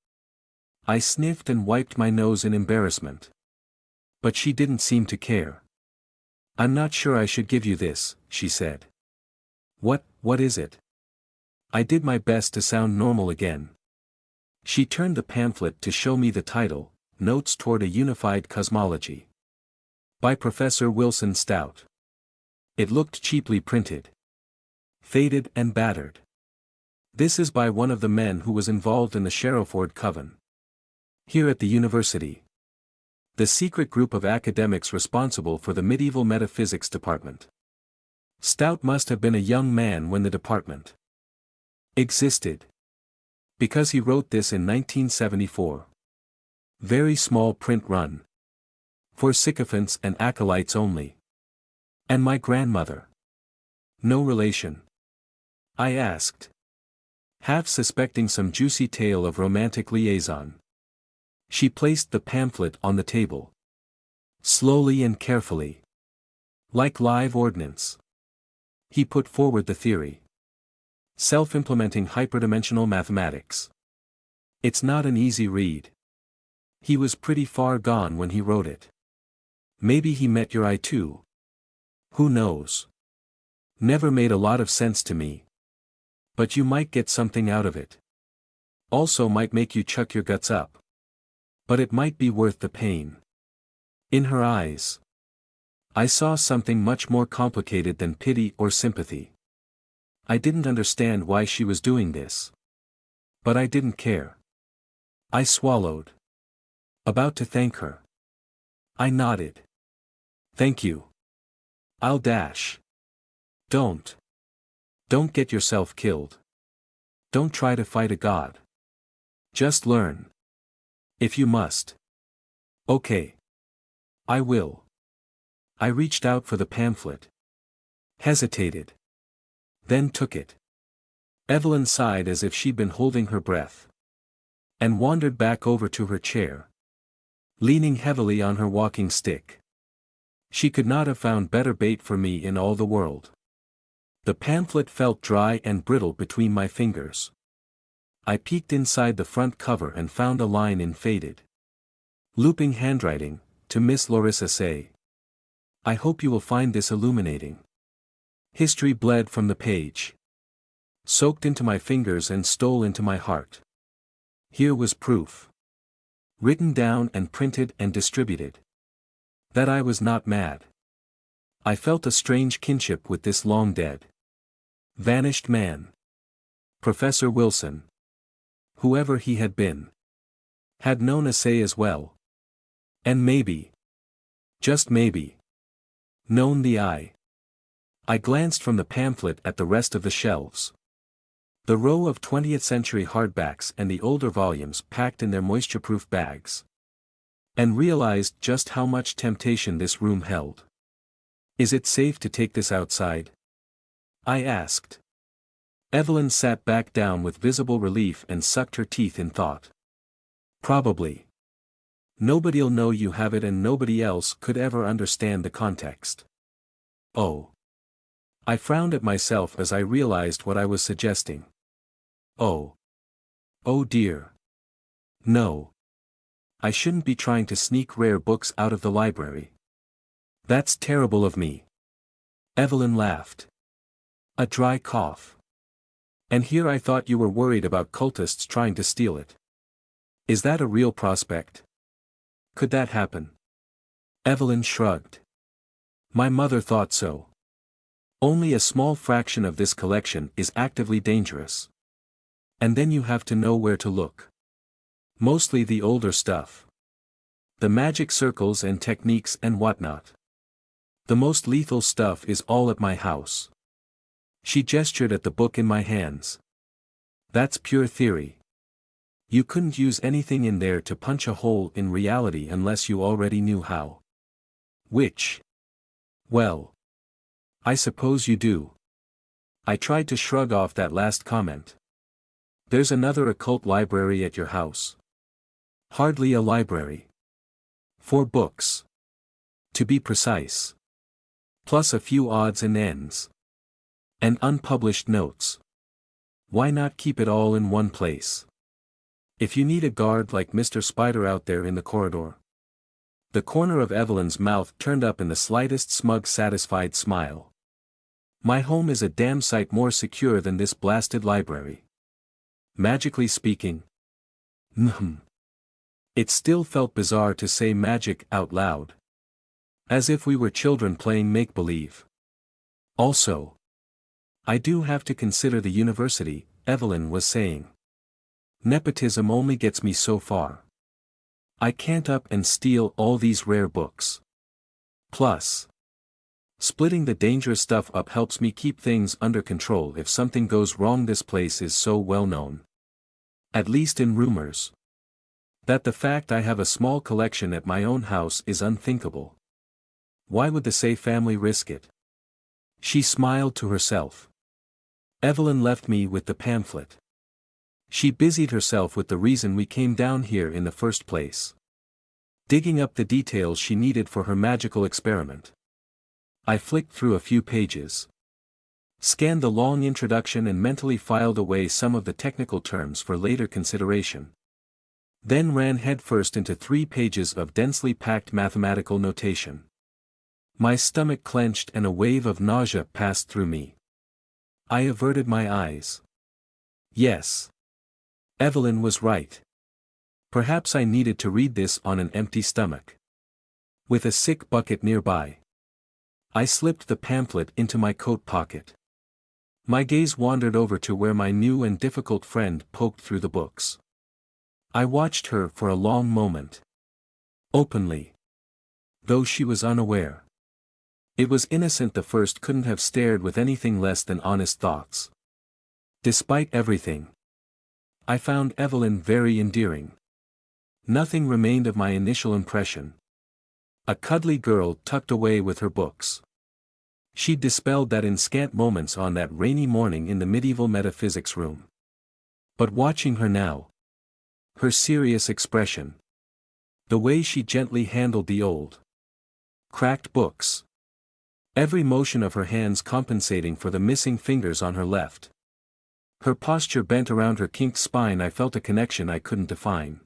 I sniffed and wiped my nose in embarrassment. But she didn't seem to care. I'm not sure I should give you this, she said. What is it? I did my best to sound normal again. She turned the pamphlet to show me the title, Notes Toward a Unified Cosmology. By Professor Wilson Stout. It looked cheaply printed. Faded and battered. This is by one of the men who was involved in the Sharrowford coven. Here at the university. The secret group of academics responsible for the medieval metaphysics department. Stout must have been a young man when the department existed. Because he wrote this in 1974. Very small print run. For sycophants and acolytes only. And my grandmother. No relation? I asked. Half suspecting some juicy tale of romantic liaison. She placed the pamphlet on the table. Slowly and carefully. Like live ordnance. He put forward the theory. Self-implementing hyperdimensional mathematics. It's not an easy read. He was pretty far gone when he wrote it. Maybe he met your eye too. Who knows? Never made a lot of sense to me. But you might get something out of it. Also might make you chuck your guts up. But it might be worth the pain. In her eyes, I saw something much more complicated than pity or sympathy. I didn't understand why she was doing this. But I didn't care. I swallowed. About to thank her. I nodded. Thank you. I'll dash. Don't. Don't get yourself killed. Don't try to fight a god. Just learn. If you must. Okay. I will. I reached out for the pamphlet. Hesitated. Then took it. Evelyn sighed as if she'd been holding her breath. And wandered back over to her chair. Leaning heavily on her walking stick. She could not have found better bait for me in all the world. The pamphlet felt dry and brittle between my fingers. I peeked inside the front cover and found a line in faded, looping handwriting, to Miss Larissa say. I hope you will find this illuminating. History bled from the page, soaked into my fingers and stole into my heart. Here was proof, written down and printed and distributed, that I was not mad. I felt a strange kinship with this long-dead, vanished man. Professor Wilson, whoever he had been, had known essay as well. And maybe, just maybe, known the eye. I glanced from the pamphlet at the rest of the shelves. The row of 20th century hardbacks and the older volumes packed in their moisture-proof bags. And realized just how much temptation this room held. Is it safe to take this outside? I asked. Evelyn sat back down with visible relief and sucked her teeth in thought. Probably. Nobody'll know you have it and nobody else could ever understand the context. Oh. I frowned at myself as I realized what I was suggesting. Oh. Oh dear. No. I shouldn't be trying to sneak rare books out of the library. That's terrible of me. Evelyn laughed. A dry cough. And here I thought you were worried about cultists trying to steal it. Is that a real prospect? Could that happen? Evelyn shrugged. My mother thought so. Only a small fraction of this collection is actively dangerous. And then you have to know where to look. Mostly the older stuff. The magic circles and techniques and whatnot. The most lethal stuff is all at my house. She gestured at the book in my hands. That's pure theory. You couldn't use anything in there to punch a hole in reality unless you already knew how. Which? Well. I suppose you do. I tried to shrug off that last comment. There's another occult library at your house. Hardly a library. 4 books. To be precise. Plus a few odds and ends. And unpublished notes. Why not keep it all in one place? If you need a guard like Mr. Spider out there in the corridor. The corner of Evelyn's mouth turned up in the slightest smug satisfied smile. My home is a damn sight more secure than this blasted library. Magically speaking. It still felt bizarre to say magic out loud. As if we were children playing make-believe. Also. I do have to consider the university, Evelyn was saying. Nepotism only gets me so far. I can't up and steal all these rare books. Plus. Splitting the dangerous stuff up helps me keep things under control if something goes wrong. This place is so well known. At least in rumors. That the fact I have a small collection at my own house is unthinkable. Why would the Say family risk it? She smiled to herself. Evelyn left me with the pamphlet. She busied herself with the reason we came down here in the first place. Digging up the details she needed for her magical experiment. I flicked through a few pages. Scanned the long introduction and mentally filed away some of the technical terms for later consideration. Then ran headfirst into 3 pages of densely packed mathematical notation. My stomach clenched and a wave of nausea passed through me. I averted my eyes. Yes. Evelyn was right. Perhaps I needed to read this on an empty stomach. With a sick bucket nearby. I slipped the pamphlet into my coat pocket. My gaze wandered over to where my new and difficult friend poked through the books. I watched her for a long moment. Openly. Though she was unaware. It was innocent. The first couldn't have stared with anything less than honest thoughts. Despite everything. I found Evelyn very endearing. Nothing remained of my initial impression. A cuddly girl tucked away with her books. She dispelled that in scant moments on that rainy morning in the medieval metaphysics room. But watching her now. Her serious expression. The way she gently handled the old. Cracked books. Every motion of her hands compensating for the missing fingers on her left. Her posture bent around her kinked spine. I felt a connection I couldn't define.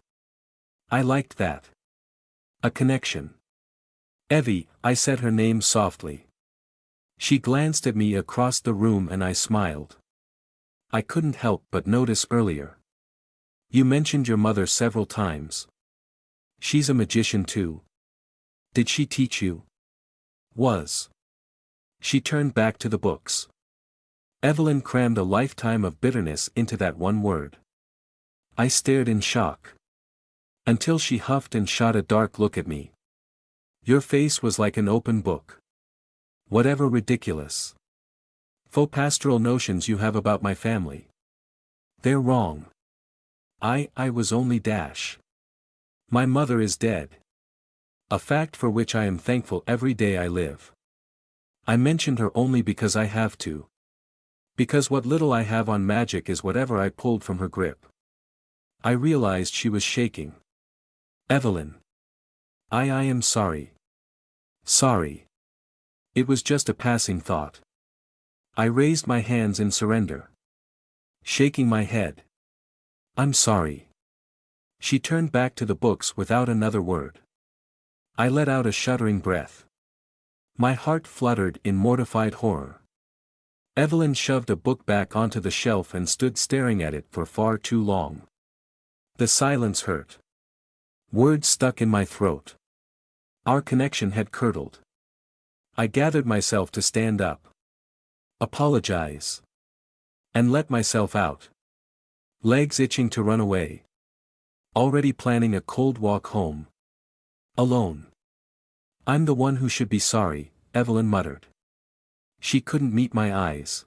I liked that. A connection. Evie, I said her name softly. She glanced at me across the room and I smiled. I couldn't help but notice earlier. You mentioned your mother several times. She's a magician too. Did she teach you? She turned back to the books. Evelyn crammed a lifetime of bitterness into that one word. I stared in shock. Until she huffed and shot a dark look at me. Your face was like an open book. Whatever ridiculous, faux pastoral notions you have about my family. They're wrong. I was only Dash. My mother is dead. A fact for which I am thankful every day I live. I mentioned her only because I have to. Because what little I have on magic is whatever I pulled from her grip. I realized she was shaking. Evelyn. I am sorry. Sorry. It was just a passing thought. I raised my hands in surrender. Shaking my head. I'm sorry. She turned back to the books without another word. I let out a shuddering breath. My heart fluttered in mortified horror. Evelyn shoved a book back onto the shelf and stood staring at it for far too long. The silence hurt. Words stuck in my throat. Our connection had curdled. I gathered myself to stand up. Apologize. And let myself out. Legs itching to run away. Already planning a cold walk home. Alone. I'm the one who should be sorry, Evelyn muttered. She couldn't meet my eyes.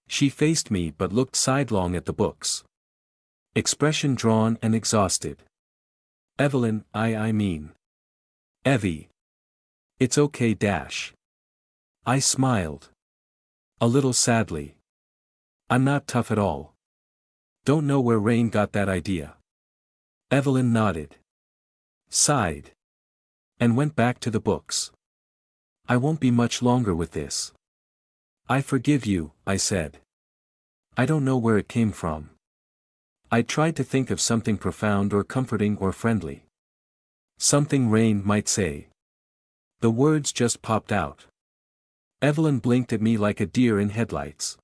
She faced me but looked sidelong at the books. Expression drawn and exhausted. Evelyn, I mean. Evie. It's okay, Dash. I smiled. A little sadly. I'm not tough at all. Don't know where Rain got that idea. Evelyn nodded. Sighed. And went back to the books. I won't be much longer with this. I forgive you, I said. I don't know where it came from. I tried to think of something profound or comforting or friendly. Something Rain might say. The words just popped out. Evelyn blinked at me like a deer in headlights.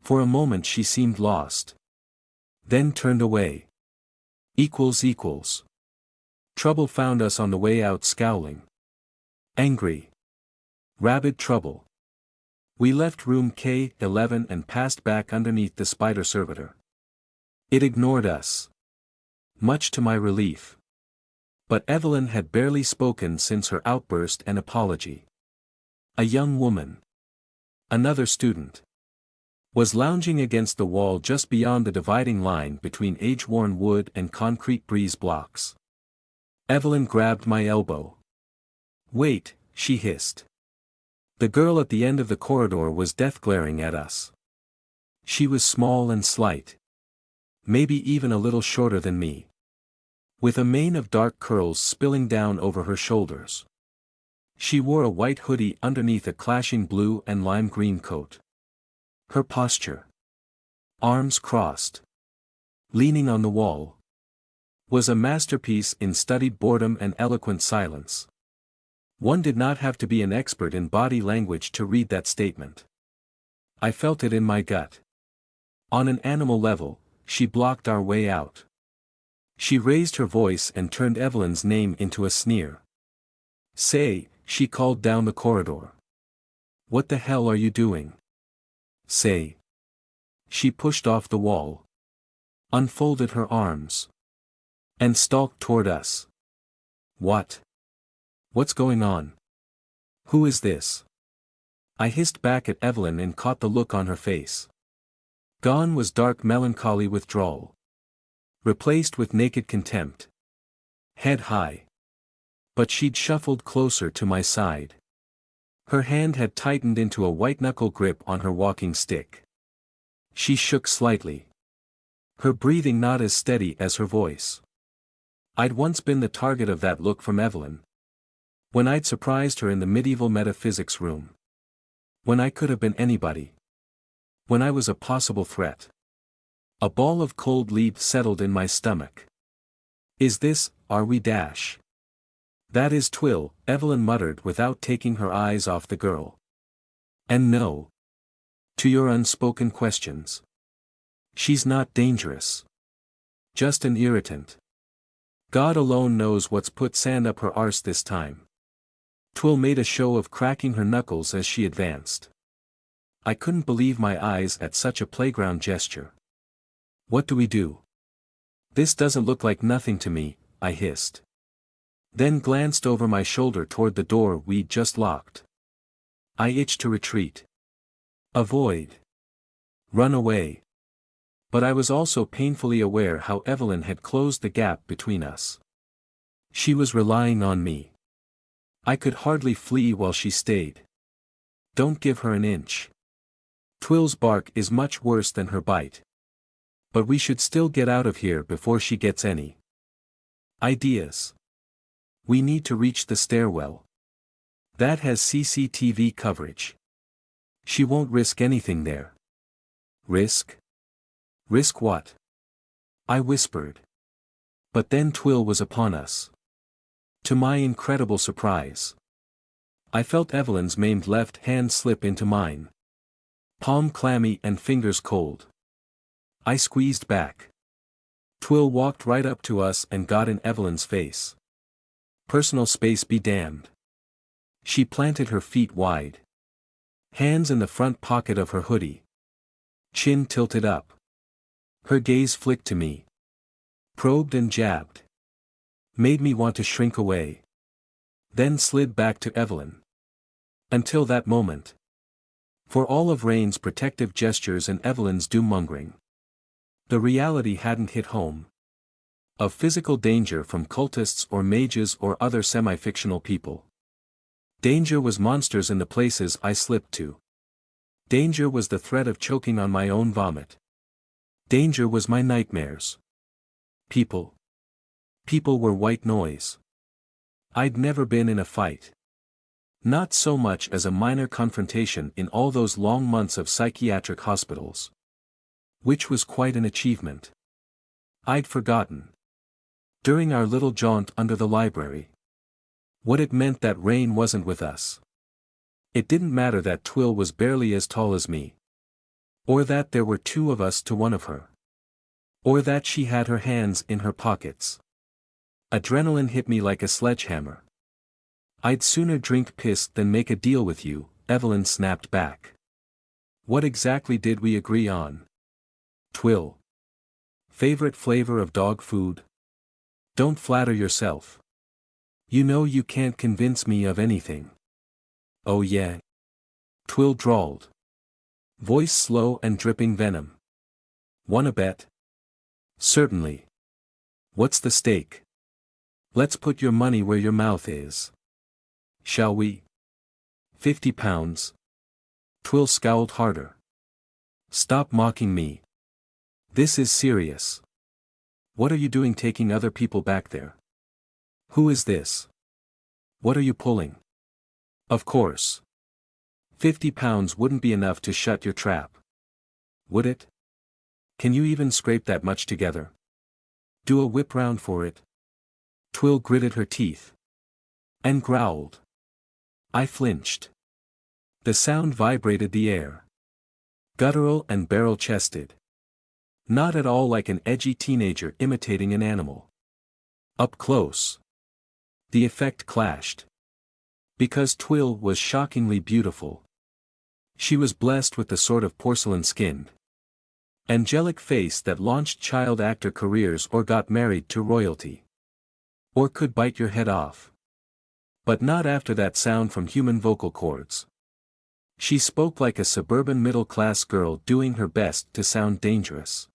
For a moment she seemed lost. Then turned away. Equals. Trouble found us on the way out scowling. Angry. Rabid trouble. We left room K11 and passed back underneath the spider servitor. It ignored us. Much to my relief. But Evelyn had barely spoken since her outburst and apology. A young woman. Another student. Was lounging against the wall just beyond the dividing line between age-worn wood and concrete breeze blocks. Evelyn grabbed my elbow. Wait, she hissed. The girl at the end of the corridor was death-glaring at us. She was small and slight. Maybe even a little shorter than me. With a mane of dark curls spilling down over her shoulders. She wore a white hoodie underneath a clashing blue and lime green coat. Her posture. Arms crossed. Leaning on the wall. Was a masterpiece in studied boredom and eloquent silence. One did not have to be an expert in body language to read that statement. I felt it in my gut. On an animal level, she blocked our way out. She raised her voice and turned Evelyn's name into a sneer. Say, she called down the corridor. What the hell are you doing? Say. She pushed off the wall. Unfolded her arms. And stalked toward us. What? What's going on? Who is this? I hissed back at Evelyn and caught the look on her face. Gone was dark melancholy withdrawal. Replaced with naked contempt. Head high. But she'd shuffled closer to my side. Her hand had tightened into a white-knuckle grip on her walking stick. She shook slightly. Her breathing not as steady as her voice. I'd once been the target of that look from Evelyn. When I'd surprised her in the medieval metaphysics room. When I could have been anybody. When I was a possible threat. A ball of cold lead settled in my stomach. Are we Dash? That is Twill, Evelyn muttered without taking her eyes off the girl. And no. To your unspoken questions. She's not dangerous. Just an irritant. God alone knows what's put sand up her arse this time. Twill made a show of cracking her knuckles as she advanced. I couldn't believe my eyes at such a playground gesture. What do we do? This doesn't look like nothing to me, I hissed. Then glanced over my shoulder toward the door we'd just locked. I itched to retreat. Avoid. Run away. But I was also painfully aware how Evelyn had closed the gap between us. She was relying on me. I could hardly flee while she stayed. Don't give her an inch. Twill's bark is much worse than her bite. But we should still get out of here before she gets any ideas. We need to reach the stairwell. That has CCTV coverage. She won't risk anything there. Risk? Risk what? I whispered. But then Twill was upon us. To my incredible surprise, I felt Evelyn's maimed left hand slip into mine. Palm clammy and fingers cold. I squeezed back. Twill walked right up to us and got in Evelyn's face. Personal space be damned. She planted her feet wide. Hands in the front pocket of her hoodie. Chin tilted up. Her gaze flicked to me. Probed and jabbed. Made me want to shrink away. Then slid back to Evelyn. Until that moment. For all of Rain's protective gestures and Evelyn's doom-mongering, the reality hadn't hit home. Of physical danger from cultists or mages or other semi-fictional people. Danger was monsters in the places I slipped to. Danger was the threat of choking on my own vomit. Danger was my nightmares. People. People were white noise. I'd never been in a fight. Not so much as a minor confrontation in all those long months of psychiatric hospitals. Which was quite an achievement. I'd forgotten. During our little jaunt under the library. What it meant that Rain wasn't with us. It didn't matter that Twill was barely as tall as me. Or that there were two of us to one of her. Or that she had her hands in her pockets. Adrenaline hit me like a sledgehammer. I'd sooner drink piss than make a deal with you, Evelyn snapped back. What exactly did we agree on? Twill. Favorite flavor of dog food? Don't flatter yourself. You know you can't convince me of anything. Oh yeah? Twill drawled. Voice slow and dripping venom. Wanna bet? Certainly. What's the stake? Let's put your money where your mouth is. Shall we? £50. Twill scowled harder. Stop mocking me. This is serious. What are you doing taking other people back there? Who is this? What are you pulling? Of course. £50 wouldn't be enough to shut your trap. Would it? Can you even scrape that much together? Do a whip round for it? Twill gritted her teeth. And growled. I flinched. The sound vibrated the air. Guttural and barrel-chested. Not at all like an edgy teenager imitating an animal. Up close. The effect clashed. Because Twill was shockingly beautiful. She was blessed with the sort of porcelain-skinned, angelic face that launched child actor careers or got married to royalty. Or could bite your head off. But not after that sound from human vocal cords. She spoke like a suburban middle-class girl doing her best to sound dangerous.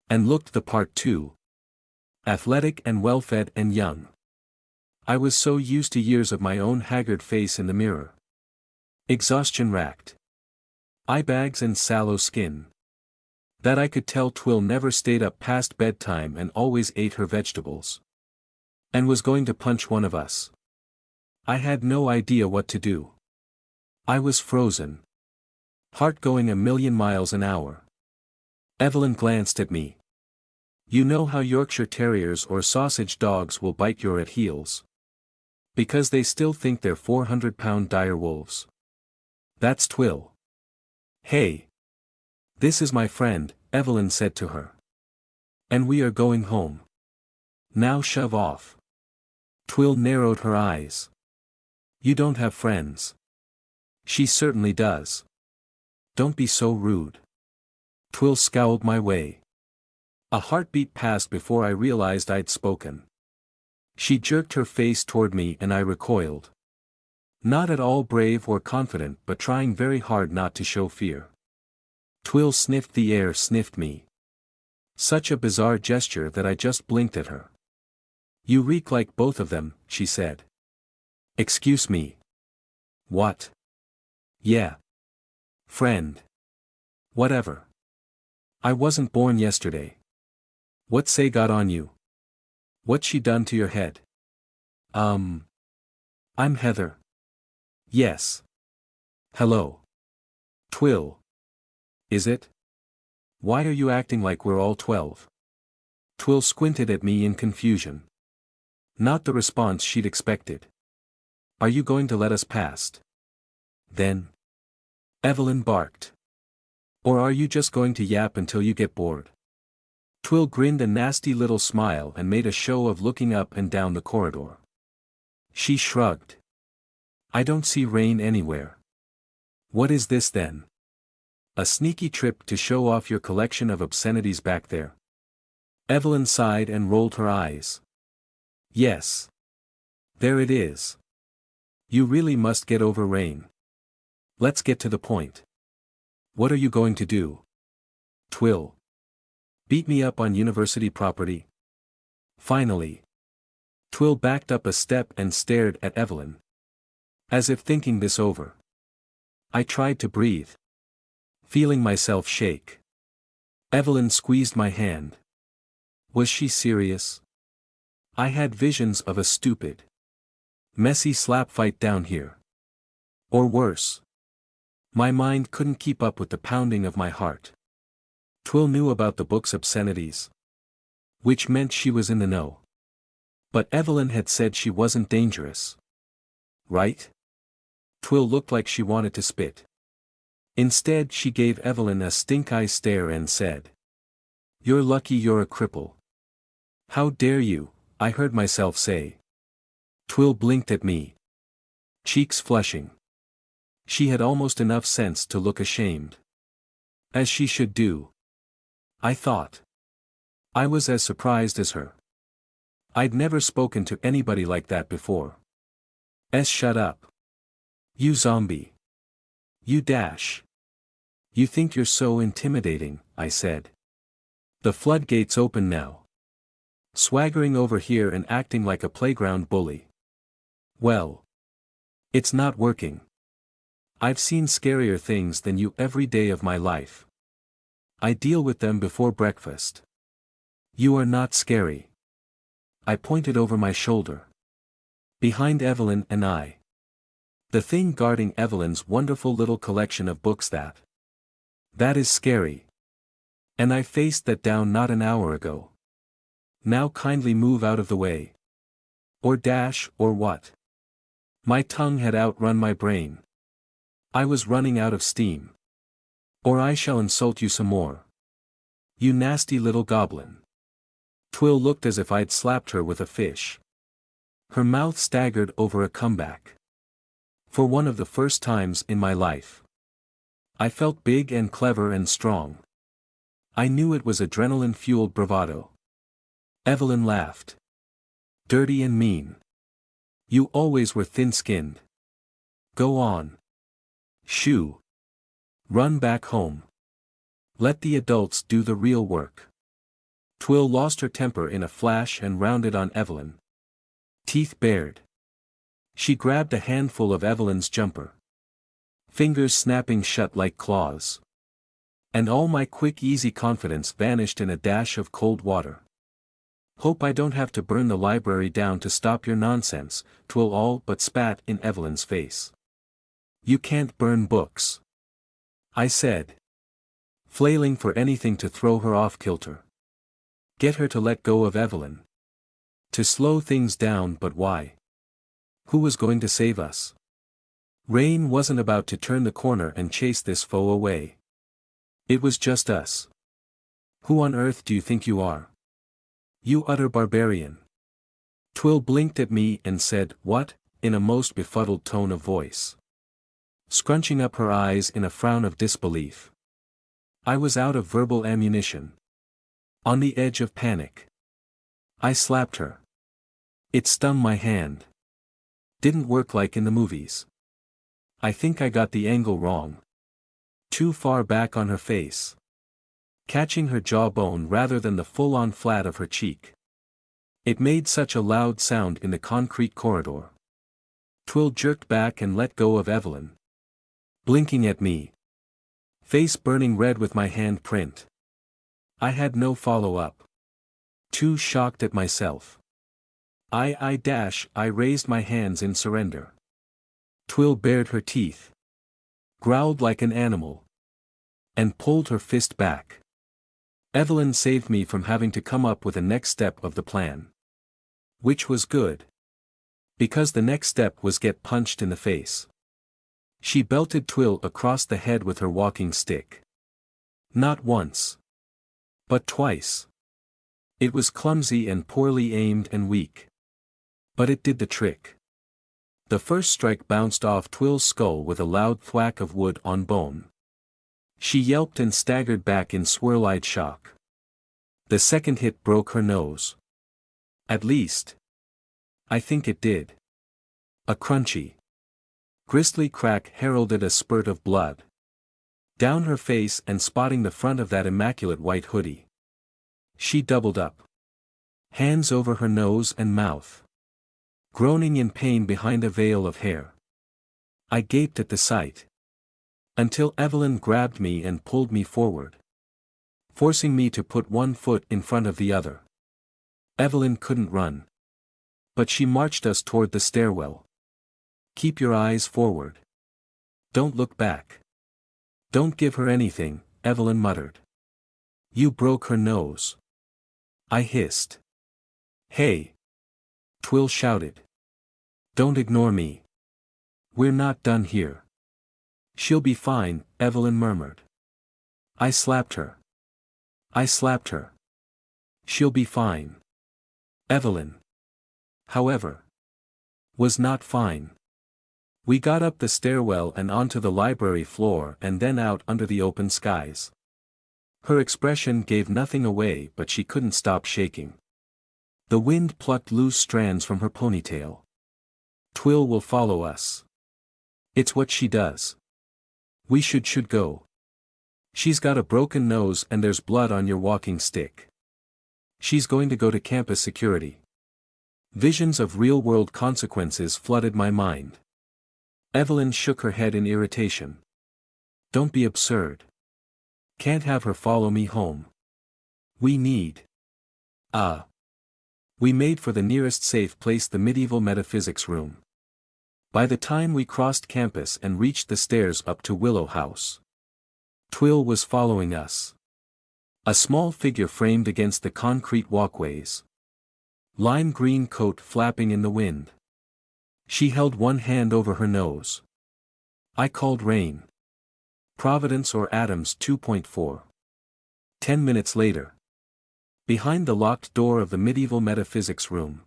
And looked the part too. Athletic and well-fed and young. I was so used to years of my own haggard face in the mirror. Exhaustion racked. Eye bags and sallow skin. That I could tell Twill never stayed up past bedtime and always ate her vegetables. And was going to punch one of us. I had no idea what to do. I was frozen. Heart going a million miles an hour. Evelyn glanced at me. You know how Yorkshire Terriers or sausage dogs will bite your at heels. Because they still think they're 400-pound dire wolves. That's Twill. Hey. This is my friend, Evelyn said to her. And we are going home. Now shove off. Twill narrowed her eyes. You don't have friends. She certainly does. Don't be so rude. Twill scowled my way. A heartbeat passed before I realized I'd spoken. She jerked her face toward me and I recoiled. Not at all brave or confident but trying very hard not to show fear. Twill sniffed the air, sniffed me. Such a bizarre gesture that I just blinked at her. You reek like both of them, she said. Excuse me. What? Yeah. Friend. Whatever. I wasn't born yesterday. What say got on you? What's she done to your head? I'm Heather. Yes. Hello. Twill. Is it? Why are you acting like we're all 12? Twill squinted at me in confusion. Not the response she'd expected. Are you going to let us past? Then. Evelyn barked. Or are you just going to yap until you get bored? Twill grinned a nasty little smile and made a show of looking up and down the corridor. She shrugged. I don't see rain anywhere. What is this then? A sneaky trip to show off your collection of obscenities back there? Evelyn sighed and rolled her eyes. Yes. There it is. You really must get over rain. Let's get to the point. What are you going to do? Twill. Beat me up on university property? Finally. Twill backed up a step and stared at Evelyn. As if thinking this over. I tried to breathe. Feeling myself shake. Evelyn squeezed my hand. Was she serious? I had visions of a stupid, messy slap fight down here. Or worse. My mind couldn't keep up with the pounding of my heart. Twill knew about the book's obscenities. Which meant she was in the know. But Evelyn had said she wasn't dangerous. Right? Twill looked like she wanted to spit. Instead she gave Evelyn a stink-eye stare and said. You're lucky you're a cripple. How dare you, I heard myself say. Twill blinked at me. Cheeks flushing. She had almost enough sense to look ashamed. As she should do. I thought. I was as surprised as her. I'd never spoken to anybody like that before. Shut up. You zombie. You dash. You think you're so intimidating, I said. The floodgates open now. Swaggering over here and acting like a playground bully. Well. It's not working. I've seen scarier things than you every day of my life. I deal with them before breakfast. You are not scary. I pointed over my shoulder. Behind Evelyn and I. The thing guarding Evelyn's wonderful little collection of books that is scary. And I faced that down not an hour ago. Now kindly move out of the way. Or dash, or what? My tongue had outrun my brain. I was running out of steam. Or I shall insult you some more. You nasty little goblin. Twill looked as if I'd slapped her with a fish. Her mouth staggered over a comeback. For one of the first times in my life. I felt big and clever and strong. I knew it was adrenaline-fueled bravado. Evelyn laughed. Dirty and mean. You always were thin-skinned. Go on. Shoo. Run back home. Let the adults do the real work. Twill lost her temper in a flash and rounded on Evelyn. Teeth bared. She grabbed a handful of Evelyn's jumper. Fingers snapping shut like claws. And all my quick easy confidence vanished in a dash of cold water. Hope I don't have to burn the library down to stop your nonsense, Twill all but spat in Evelyn's face. You can't burn books. I said. Flailing for anything to throw her off kilter. Get her to let go of Evelyn. To slow things down, but why? Who was going to save us? Rain wasn't about to turn the corner and chase this foe away. It was just us. Who on earth do you think you are? You utter barbarian. Twill blinked at me and said, "What?" in a most befuddled tone of voice, scrunching up her eyes in a frown of disbelief. I was out of verbal ammunition. On the edge of panic. I slapped her. It stung my hand. Didn't work like in the movies. I think I got the angle wrong. Too far back on her face. Catching her jawbone rather than the full-on flat of her cheek. It made such a loud sound in the concrete corridor. Twill jerked back and let go of Evelyn. Blinking at me. Face burning red with my hand print. I had no follow-up. Too shocked at myself. I raised my hands in surrender. Twill bared her teeth. Growled like an animal. And pulled her fist back. Evelyn saved me from having to come up with a next step of the plan. Which was good. Because the next step was get punched in the face. She belted Twill across the head with her walking stick. Not once. But twice. It was clumsy and poorly aimed and weak. But it did the trick. The first strike bounced off Twill's skull with a loud thwack of wood on bone. She yelped and staggered back in swirl-eyed shock. The second hit broke her nose. At least. I think it did. A crunchy, gristly crack heralded a spurt of blood. Down her face and spotting the front of that immaculate white hoodie. She doubled up. Hands over her nose and mouth. Groaning in pain behind a veil of hair. I gaped at the sight. Until Evelyn grabbed me and pulled me forward. Forcing me to put one foot in front of the other. Evelyn couldn't run. But she marched us toward the stairwell. Keep your eyes forward. Don't look back. Don't give her anything, Evelyn muttered. You broke her nose. I hissed. Hey! Twill shouted. Don't ignore me. We're not done here. She'll be fine, Evelyn murmured. I slapped her. I slapped her. She'll be fine. Evelyn, however, was not fine. We got up the stairwell and onto the library floor and then out under the open skies. Her expression gave nothing away, but she couldn't stop shaking. The wind plucked loose strands from her ponytail. Twill will follow us. It's what she does. We should go. She's got a broken nose and there's blood on your walking stick. She's going to go to campus security. Visions of real-world consequences flooded my mind. Evelyn shook her head in irritation. Don't be absurd. Can't have her follow me home. We need. We made for the nearest safe place, the medieval metaphysics room. By the time we crossed campus and reached the stairs up to Willow House, Twill was following us. A small figure framed against the concrete walkways. Lime green coat flapping in the wind. She held one hand over her nose. I called Rain. Providence or Adams 2.4. 10 minutes later. Behind the locked door of the medieval metaphysics room.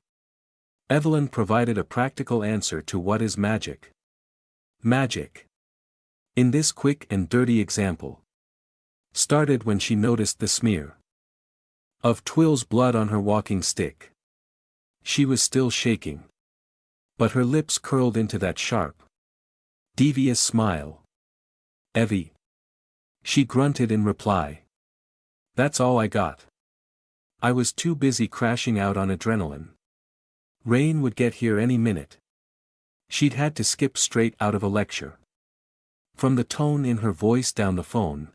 Evelyn provided a practical answer to what is magic. Magic. In this quick and dirty example. Started when she noticed the smear of Twill's blood on her walking stick. She was still shaking. But her lips curled into that sharp, devious smile. Evie. She grunted in reply. That's all I got. I was too busy crashing out on adrenaline. Rain would get here any minute. She'd had to skip straight out of a lecture. From the tone in her voice down the phone,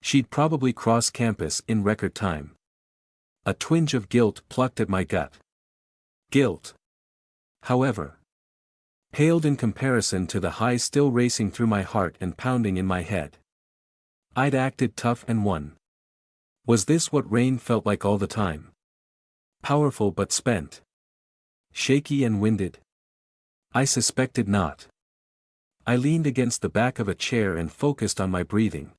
she'd probably cross campus in record time. A twinge of guilt plucked at my gut. Guilt, however, paled in comparison to the high still racing through my heart and pounding in my head. I'd acted tough and won. Was this what Rain felt like all the time? Powerful but spent. Shaky and winded. I suspected not. I leaned against the back of a chair and focused on my breathing.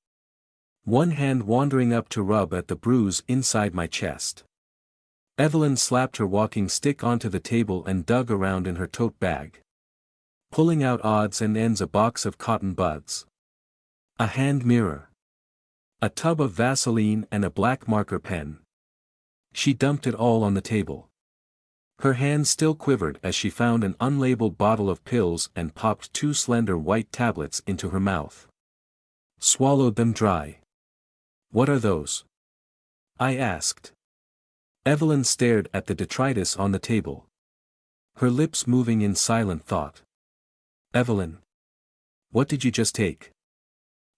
One hand wandering up to rub at the bruise inside my chest. Evelyn slapped her walking stick onto the table and dug around in her tote bag, pulling out odds and ends, a box of cotton buds, a hand mirror, a tub of Vaseline and a black marker pen. She dumped it all on the table. Her hand still quivered as she found an unlabeled bottle of pills and popped 2 slender white tablets into her mouth. Swallowed them dry. "What are those?" I asked. Evelyn stared at the detritus on the table, her lips moving in silent thought. "Evelyn, what did you just take?"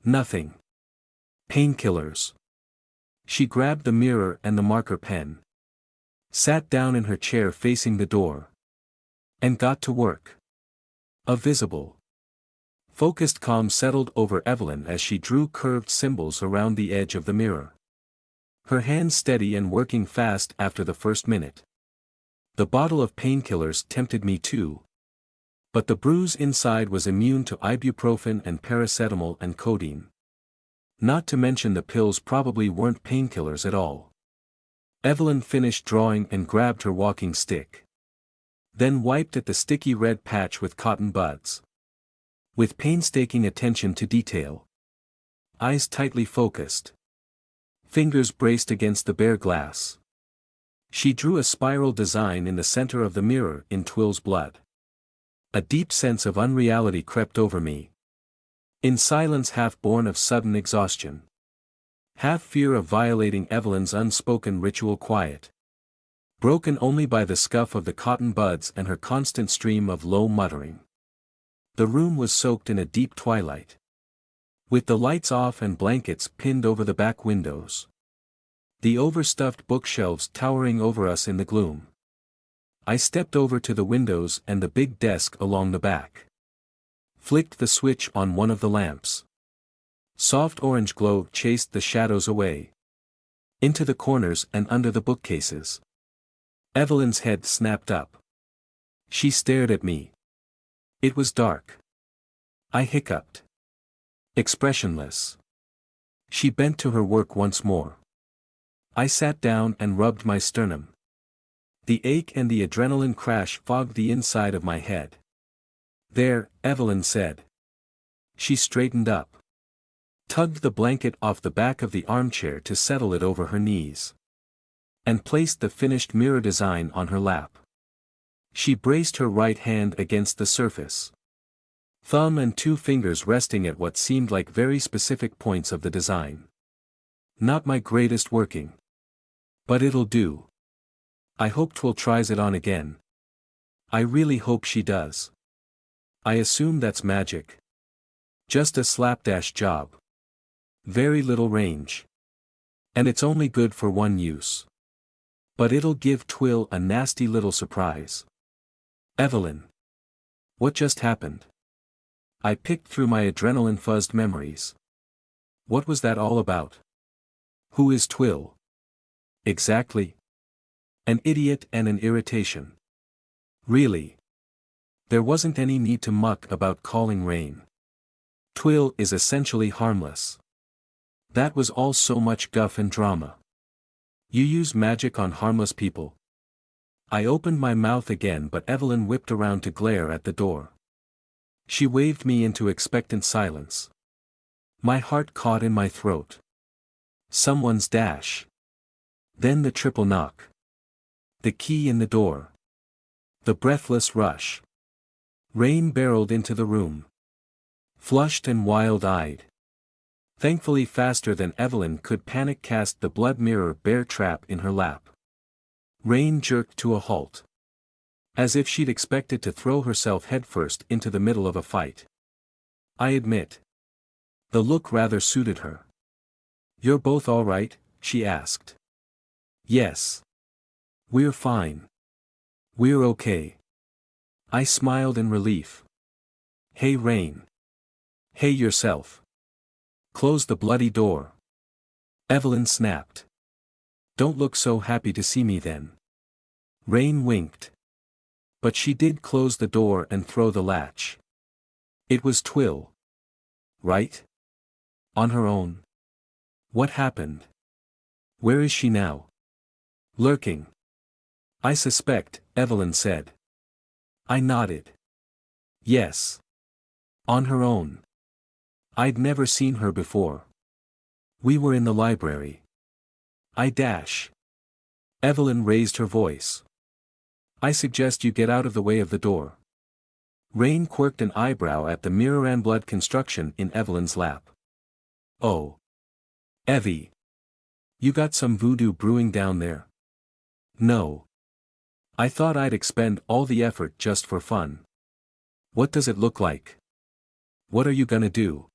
"Nothing. Painkillers." She grabbed the mirror and the marker pen, sat down in her chair facing the door, and got to work. A visible, focused calm settled over Evelyn as she drew curved symbols around the edge of the mirror. Her hands steady and working fast after the first minute. The bottle of painkillers tempted me too, but the bruise inside was immune to ibuprofen and paracetamol and codeine. Not to mention the pills probably weren't painkillers at all. Evelyn finished drawing and grabbed her walking stick, then wiped at the sticky red patch with cotton buds. With painstaking attention to detail. Eyes tightly focused. Fingers braced against the bare glass. She drew a spiral design in the center of the mirror in Twill's blood. A deep sense of unreality crept over me. In silence half born of sudden exhaustion. Half fear of violating Evelyn's unspoken ritual quiet. Broken only by the scuff of the cotton buds and her constant stream of low muttering. The room was soaked in a deep twilight, with the lights off and blankets pinned over the back windows. The overstuffed bookshelves towering over us in the gloom. I stepped over to the windows and the big desk along the back. Flicked the switch on one of the lamps. Soft orange glow chased the shadows away. Into the corners and under the bookcases. Evelyn's head snapped up. She stared at me. It was dark. I hiccuped. Expressionless. She bent to her work once more. I sat down and rubbed my sternum. The ache and the adrenaline crash fogged the inside of my head. "There," Evelyn said. She straightened up. Tugged the blanket off the back of the armchair to settle it over her knees. And placed the finished mirror design on her lap. She braced her right hand against the surface. Thumb and 2 fingers resting at what seemed like very specific points of the design. "Not my greatest working. But it'll do. I hope Twill tries it on again. I really hope she does. I assume that's magic. Just a slapdash job. Very little range. And it's only good for one use. But it'll give Twill a nasty little surprise." "Evelyn. What just happened?" I picked through my adrenaline-fuzzed memories. What was that all about? Who is Twill? Exactly. An idiot and an irritation. Really. There wasn't any need to muck about calling Rain. Twill is essentially harmless. That was all so much guff and drama. You use magic on harmless people. I opened my mouth again, but Evelyn whipped around to glare at the door. She waved me into expectant silence. My heart caught in my throat. Someone's dash. Then the triple knock. The key in the door. The breathless rush. Rain barreled into the room. Flushed and wild-eyed. Thankfully faster than Evelyn could panic cast the blood mirror bear trap in her lap. Rain jerked to a halt. As if she'd expected to throw herself headfirst into the middle of a fight. I admit. The look rather suited her. "You're both all right?" she asked. "Yes. We're fine. We're okay." I smiled in relief. "Hey Rain. Hey yourself. Close the bloody door." Evelyn snapped. "Don't look so happy to see me then." Rain winked. But she did close the door and throw the latch. It was Twill. Right? On her own. What happened? Where is she now? Lurking. I suspect, Evelyn said. I nodded. Yes. On her own. I'd never seen her before. We were in the library. Evelyn raised her voice. I suggest you get out of the way of the door. Rain quirked an eyebrow at the mirror and blood construction in Evelyn's lap. Oh. Evie. You got some voodoo brewing down there? No. I thought I'd expend all the effort just for fun. What does it look like? What are you gonna do?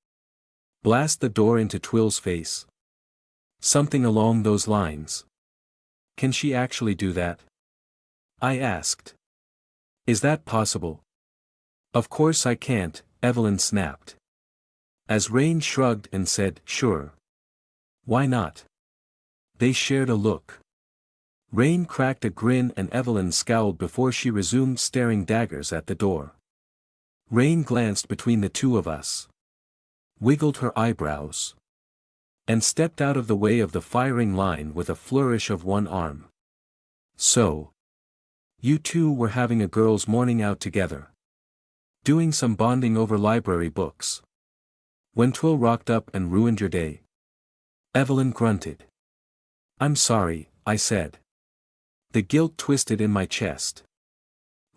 Blast the door into Twill's face? Something along those lines. Can she actually do that? I asked. Is that possible? Of course I can't, Evelyn snapped. As Rain shrugged and said, sure. Why not? They shared a look. Rain cracked a grin and Evelyn scowled before she resumed staring daggers at the door. Rain glanced between the two of us. Wiggled her eyebrows. And stepped out of the way of the firing line with a flourish of one arm. So. You two were having a girls' morning out together. Doing some bonding over library books. When Twill rocked up and ruined your day. Evelyn grunted. I'm sorry, I said. The guilt twisted in my chest.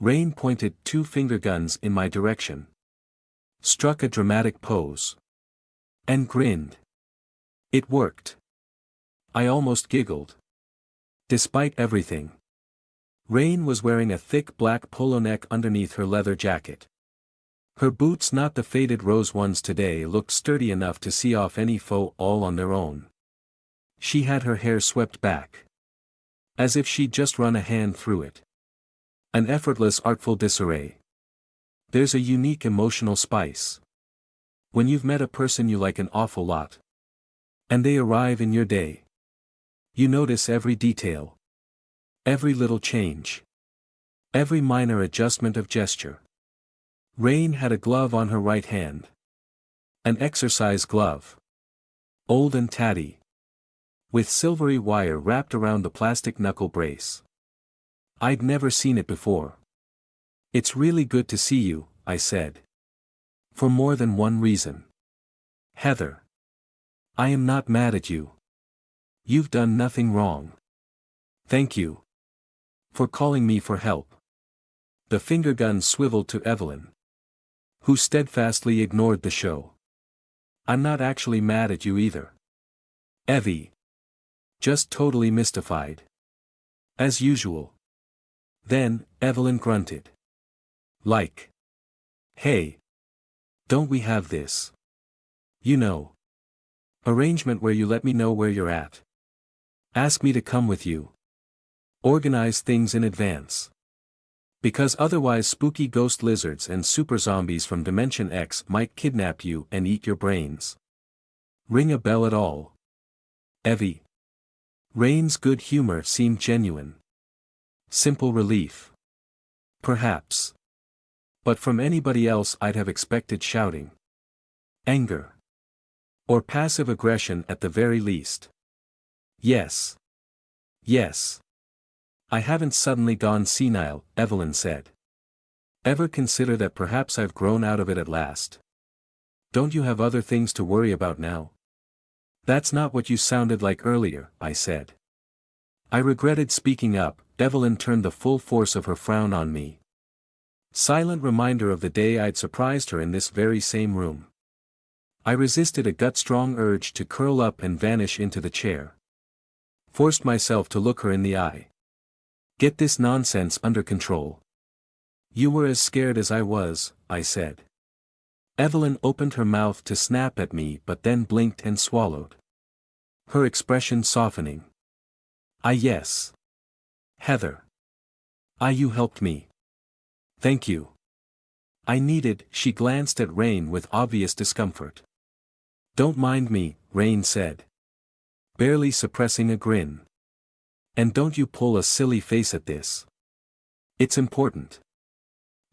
Rain pointed 2 finger guns in my direction. Struck a dramatic pose. And grinned. It worked. I almost giggled. Despite everything. Rain was wearing a thick black polo neck underneath her leather jacket. Her boots, not the faded rose ones today, looked sturdy enough to see off any foe all on their own. She had her hair swept back. As if she'd just run a hand through it. An effortless, artful disarray. There's a unique emotional spice. When you've met a person you like an awful lot. And they arrive in your day. You notice every detail. Every little change. Every minor adjustment of gesture. Rain had a glove on her right hand. An exercise glove. Old and tatty. With silvery wire wrapped around the plastic knuckle brace. I'd never seen it before. It's really good to see you, I said. For more than one reason. Heather. I am not mad at you. You've done nothing wrong. Thank you. For calling me for help. The finger gun swiveled to Evelyn. Who steadfastly ignored the show. I'm not actually mad at you either. Evie. Just totally mystified. As usual. Then, Evelyn grunted. Like. Hey. Don't we have this? You know. Arrangement where you let me know where you're at. Ask me to come with you. Organize things in advance. Because otherwise spooky ghost lizards and super zombies from Dimension X might kidnap you and eat your brains. Ring a bell at all? Evie. Rain's good humor seemed genuine. Simple relief. Perhaps. But from anybody else I'd have expected shouting. Anger. Or passive aggression at the very least. Yes. Yes. I haven't suddenly gone senile, Evelyn said. Ever consider that perhaps I've grown out of it at last? Don't you have other things to worry about now? That's not what you sounded like earlier, I said. I regretted speaking up. Evelyn turned the full force of her frown on me. Silent reminder of the day I'd surprised her in this very same room. I resisted a gut-strong urge to curl up and vanish into the chair. Forced myself to look her in the eye. Get this nonsense under control. You were as scared as I was, I said. Evelyn opened her mouth to snap at me but then blinked and swallowed. Her expression softening. Yes. Heather. You helped me. Thank you. I needed. She glanced at Rain with obvious discomfort. Don't mind me, Rain said. Barely suppressing a grin. And don't you pull a silly face at this. It's important.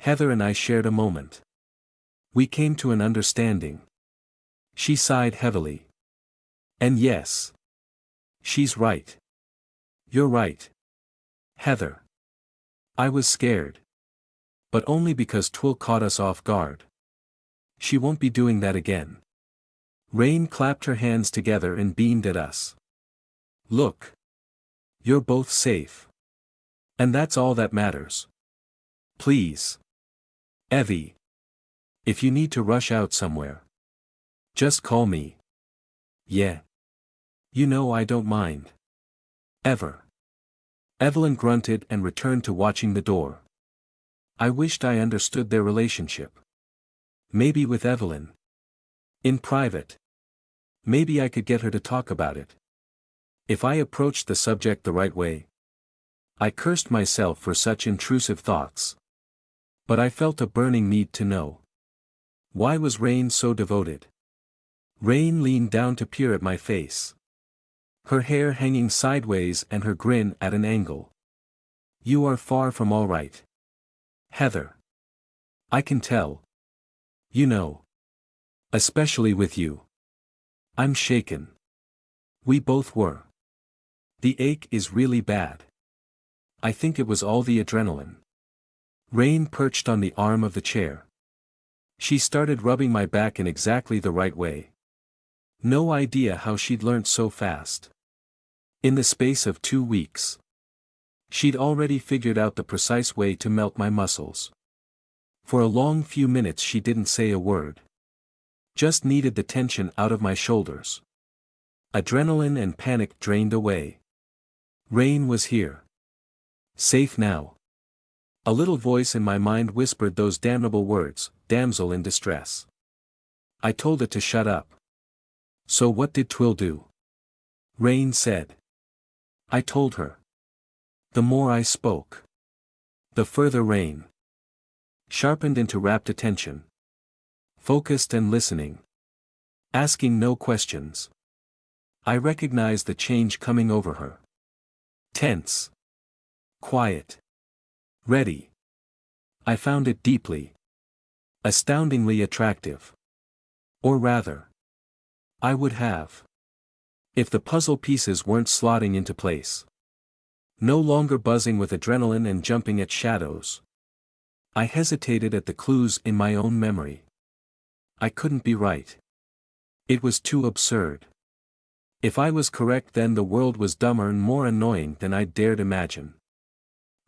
Heather and I shared a moment. We came to an understanding. She sighed heavily. And yes. She's right. You're right. Heather. I was scared. But only because Twill caught us off guard. She won't be doing that again. Rain clapped her hands together and beamed at us. Look. You're both safe. And that's all that matters. Please. Evie. If you need to rush out somewhere. Just call me. Yeah. You know I don't mind. Ever. Evelyn grunted and returned to watching the door. I wished I understood their relationship. Maybe with Evelyn. In private. Maybe I could get her to talk about it. If I approached the subject the right way. I cursed myself for such intrusive thoughts. But I felt a burning need to know. Why was Rain so devoted? Rain leaned down to peer at my face. Her hair hanging sideways and her grin at an angle. You are far from all right. Heather. I can tell. You know. Especially with you. I'm shaken. We both were. The ache is really bad. I think it was all the adrenaline. Rain perched on the arm of the chair. She started rubbing my back in exactly the right way. No idea how she'd learnt so fast. In the space of 2 weeks. She'd already figured out the precise way to melt my muscles. For a long few minutes she didn't say a word. Just needed the tension out of my shoulders. Adrenaline and panic drained away. Rain was here. Safe now. A little voice in my mind whispered those damnable words, damsel in distress. I told it to shut up. So what did Twill do? Rain said. I told her. The more I spoke. The further Rain. Sharpened into rapt attention. Focused and listening. Asking no questions. I recognized the change coming over her. Tense. Quiet. Ready. I found it deeply. Astoundingly attractive. Or rather. I would have. If the puzzle pieces weren't slotting into place. No longer buzzing with adrenaline and jumping at shadows. I hesitated at the clues in my own memory. I couldn't be right. It was too absurd. If I was correct then the world was dumber and more annoying than I'd dared imagine.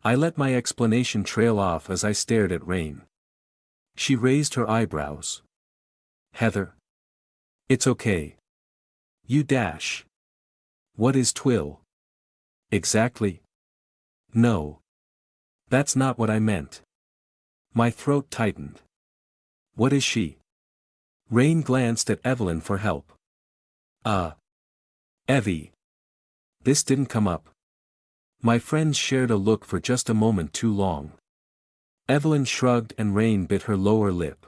I let my explanation trail off as I stared at Rain. She raised her eyebrows. Heather. It's okay. You dash. What is Twill? Exactly. No. That's not what I meant. My throat tightened. What is she? Rain glanced at Evelyn for help. Evie. This didn't come up. My friends shared a look for just a moment too long. Evelyn shrugged and Rain bit her lower lip.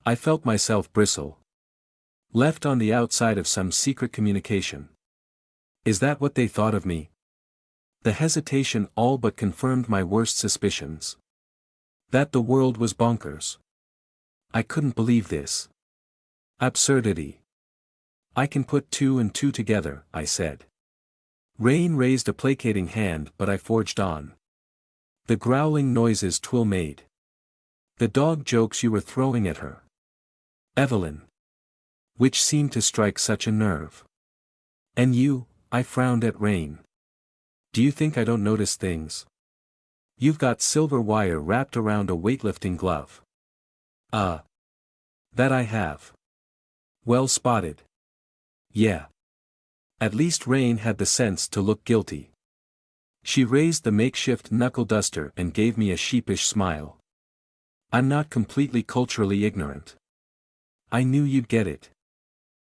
I felt myself bristle. Left on the outside of some secret communication. Is that what they thought of me? The hesitation all but confirmed my worst suspicions. That the world was bonkers. I couldn't believe this. Absurdity. I can put 2 and 2 together, I said. Rain raised a placating hand but I forged on. The growling noises Twill made. The dog jokes you were throwing at her. Evelyn. Which seemed to strike such a nerve. And you, I frowned at Rain. Do you think I don't notice things? You've got silver wire wrapped around a weightlifting glove. That I have. Well spotted. Yeah. At least Rain had the sense to look guilty. She raised the makeshift knuckle duster and gave me a sheepish smile. I'm not completely culturally ignorant. I knew you'd get it.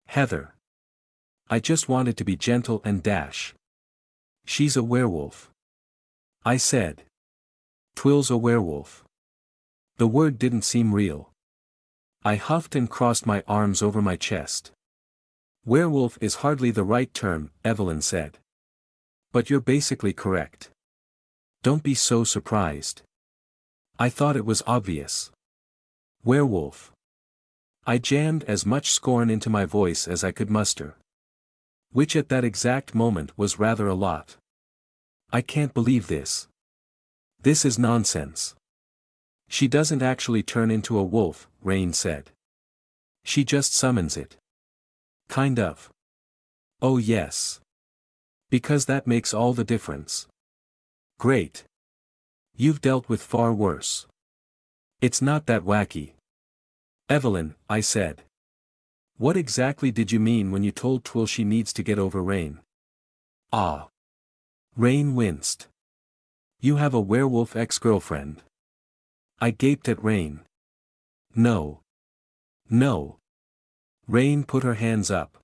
Heather. I just wanted to be gentle and dash. She's a werewolf. I said. Twill's a werewolf. The word didn't seem real. I huffed and crossed my arms over my chest. Werewolf is hardly the right term, Evelyn said. But you're basically correct. Don't be so surprised. I thought it was obvious. Werewolf. I jammed as much scorn into my voice as I could muster. Which at that exact moment was rather a lot. I can't believe this. This is nonsense. She doesn't actually turn into a wolf, Rain said. She just summons it. Kind of. Oh yes. Because that makes all the difference. Great. You've dealt with far worse. It's not that wacky. Evelyn, I said. What exactly did you mean when you told Twill she needs to get over Rain? Ah. Rain winced. You have a werewolf ex-girlfriend. I gaped at Rain. No. No. Rain put her hands up.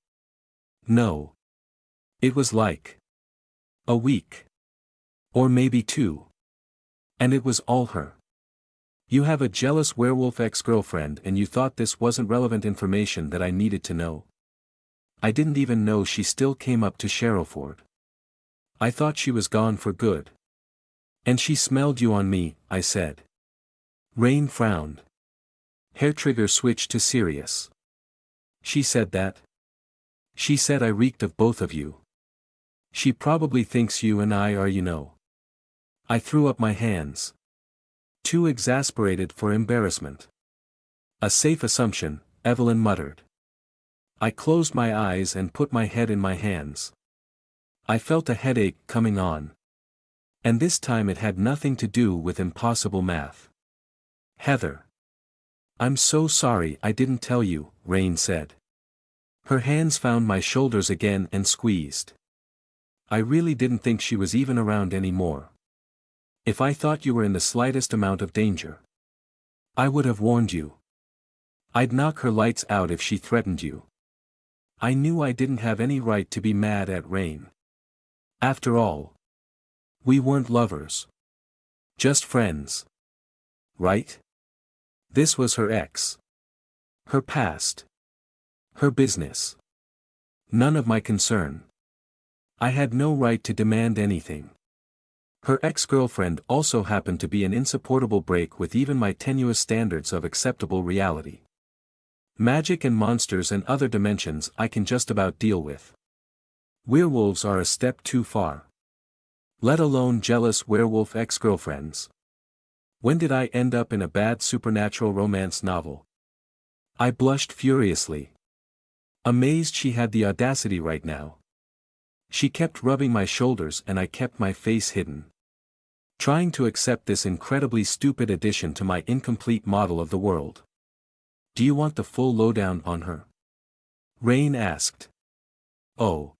No. It was like a week. Or maybe 2. And it was all her. You have a jealous werewolf ex-girlfriend and you thought this wasn't relevant information that I needed to know. I didn't even know she still came up to Sharrowford. I thought she was gone for good. And she smelled you on me, I said. Rain frowned. Hair trigger switched to serious. She said that? She said I reeked of both of you. She probably thinks you and I are, you know. I threw up my hands. Too exasperated for embarrassment. A safe assumption, Evelyn muttered. I closed my eyes and put my head in my hands. I felt a headache coming on. And this time it had nothing to do with impossible math. Heather. I'm so sorry I didn't tell you, Rain said. Her hands found my shoulders again and squeezed. I really didn't think she was even around anymore. If I thought you were in the slightest amount of danger, I would have warned you. I'd knock her lights out if she threatened you. I knew I didn't have any right to be mad at Rain. After all, we weren't lovers. Just friends. Right? This was her ex. Her past. Her business. None of my concern. I had no right to demand anything. Her ex-girlfriend also happened to be an insupportable break with even my tenuous standards of acceptable reality. Magic and monsters and other dimensions I can just about deal with. Werewolves are a step too far. Let alone jealous werewolf ex-girlfriends. When did I end up in a bad supernatural romance novel? I blushed furiously. Amazed she had the audacity right now. She kept rubbing my shoulders and I kept my face hidden. Trying to accept this incredibly stupid addition to my incomplete model of the world. Do you want the full lowdown on her? Rain asked. Oh.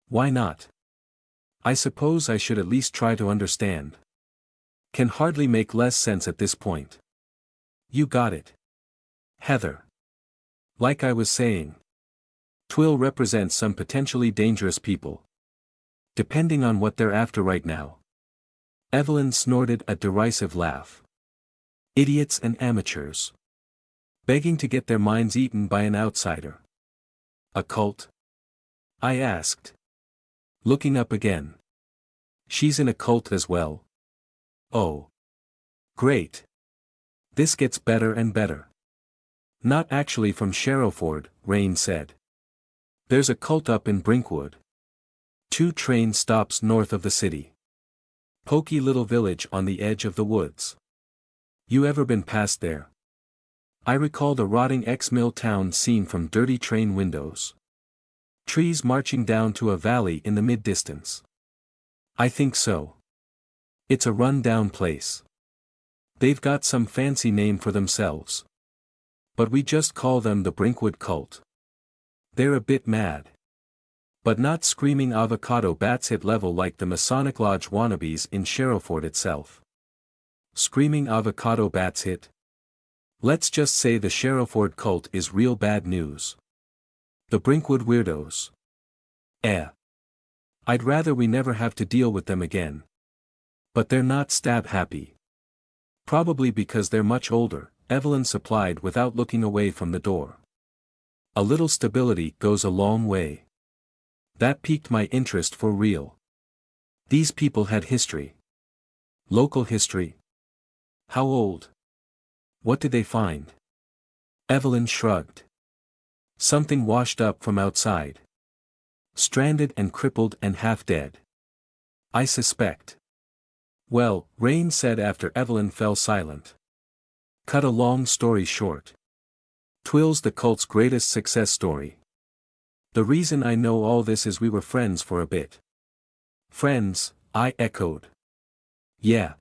Why not? I suppose I should at least try to understand. Can hardly make less sense at this point. You got it. Heather. Like I was saying. Twill represents some potentially dangerous people. Depending on what they're after right now. Evelyn snorted a derisive laugh. Idiots and amateurs. Begging to get their minds eaten by an outsider. A cult? I asked. Looking up again. She's in a cult as well. Oh. Great. This gets better and better. Not actually from Sharrowford, Rain said. There's a cult up in Brinkwood. 2 train stops north of the city. Poky little village on the edge of the woods. You ever been past there? I recalled a rotting ex-mill town scene from dirty train windows. Trees marching down to a valley in the mid-distance. I think so. It's a run-down place. They've got some fancy name for themselves. But we just call them the Brinkwood Cult. They're a bit mad. But not screaming avocado bats hit level like the Masonic Lodge wannabes in Sharrowford itself. Screaming avocado bats hit? Let's just say the Sharrowford cult is real bad news. The Brinkwood weirdos. I'd rather we never have to deal with them again. But they're not stab happy. Probably because they're much older, Evelyn supplied without looking away from the door. A little stability goes a long way. That piqued my interest for real. These people had history. Local history. How old? What did they find? Evelyn shrugged. Something washed up from outside. Stranded and crippled and half dead. I suspect. Well, Rain said after Evelyn fell silent. Cut a long story short. Twill's the cult's greatest success story. The reason I know all this is we were friends for a bit. Friends, I echoed. Yeah.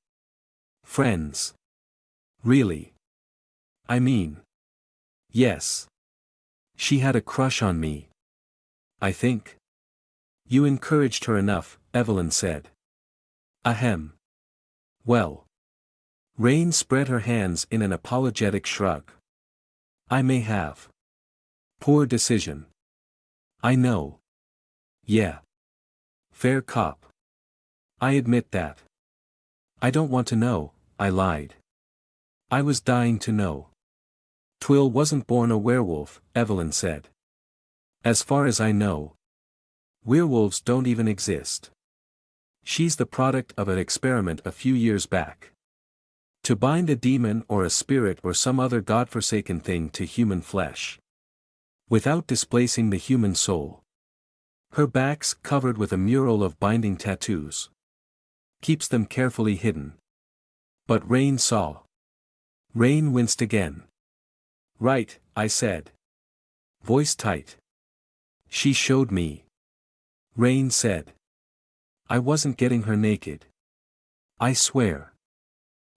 Friends. Really? I mean. Yes. She had a crush on me. I think. You encouraged her enough, Evelyn said. Ahem. Well. Rain spread her hands in an apologetic shrug. I may have. Poor decision. I know. Yeah. Fair cop. I admit that. I don't want to know, I lied. I was dying to know. Twill wasn't born a werewolf, Evelyn said. As far as I know. Werewolves don't even exist. She's the product of an experiment a few years back. To bind a demon or a spirit or some other godforsaken thing to human flesh. Without displacing the human soul. Her back's covered with a mural of binding tattoos. Keeps them carefully hidden. But Rain saw. Rain winced again. Right, I said. Voice tight. She showed me. Rain said. I wasn't getting her naked. I swear.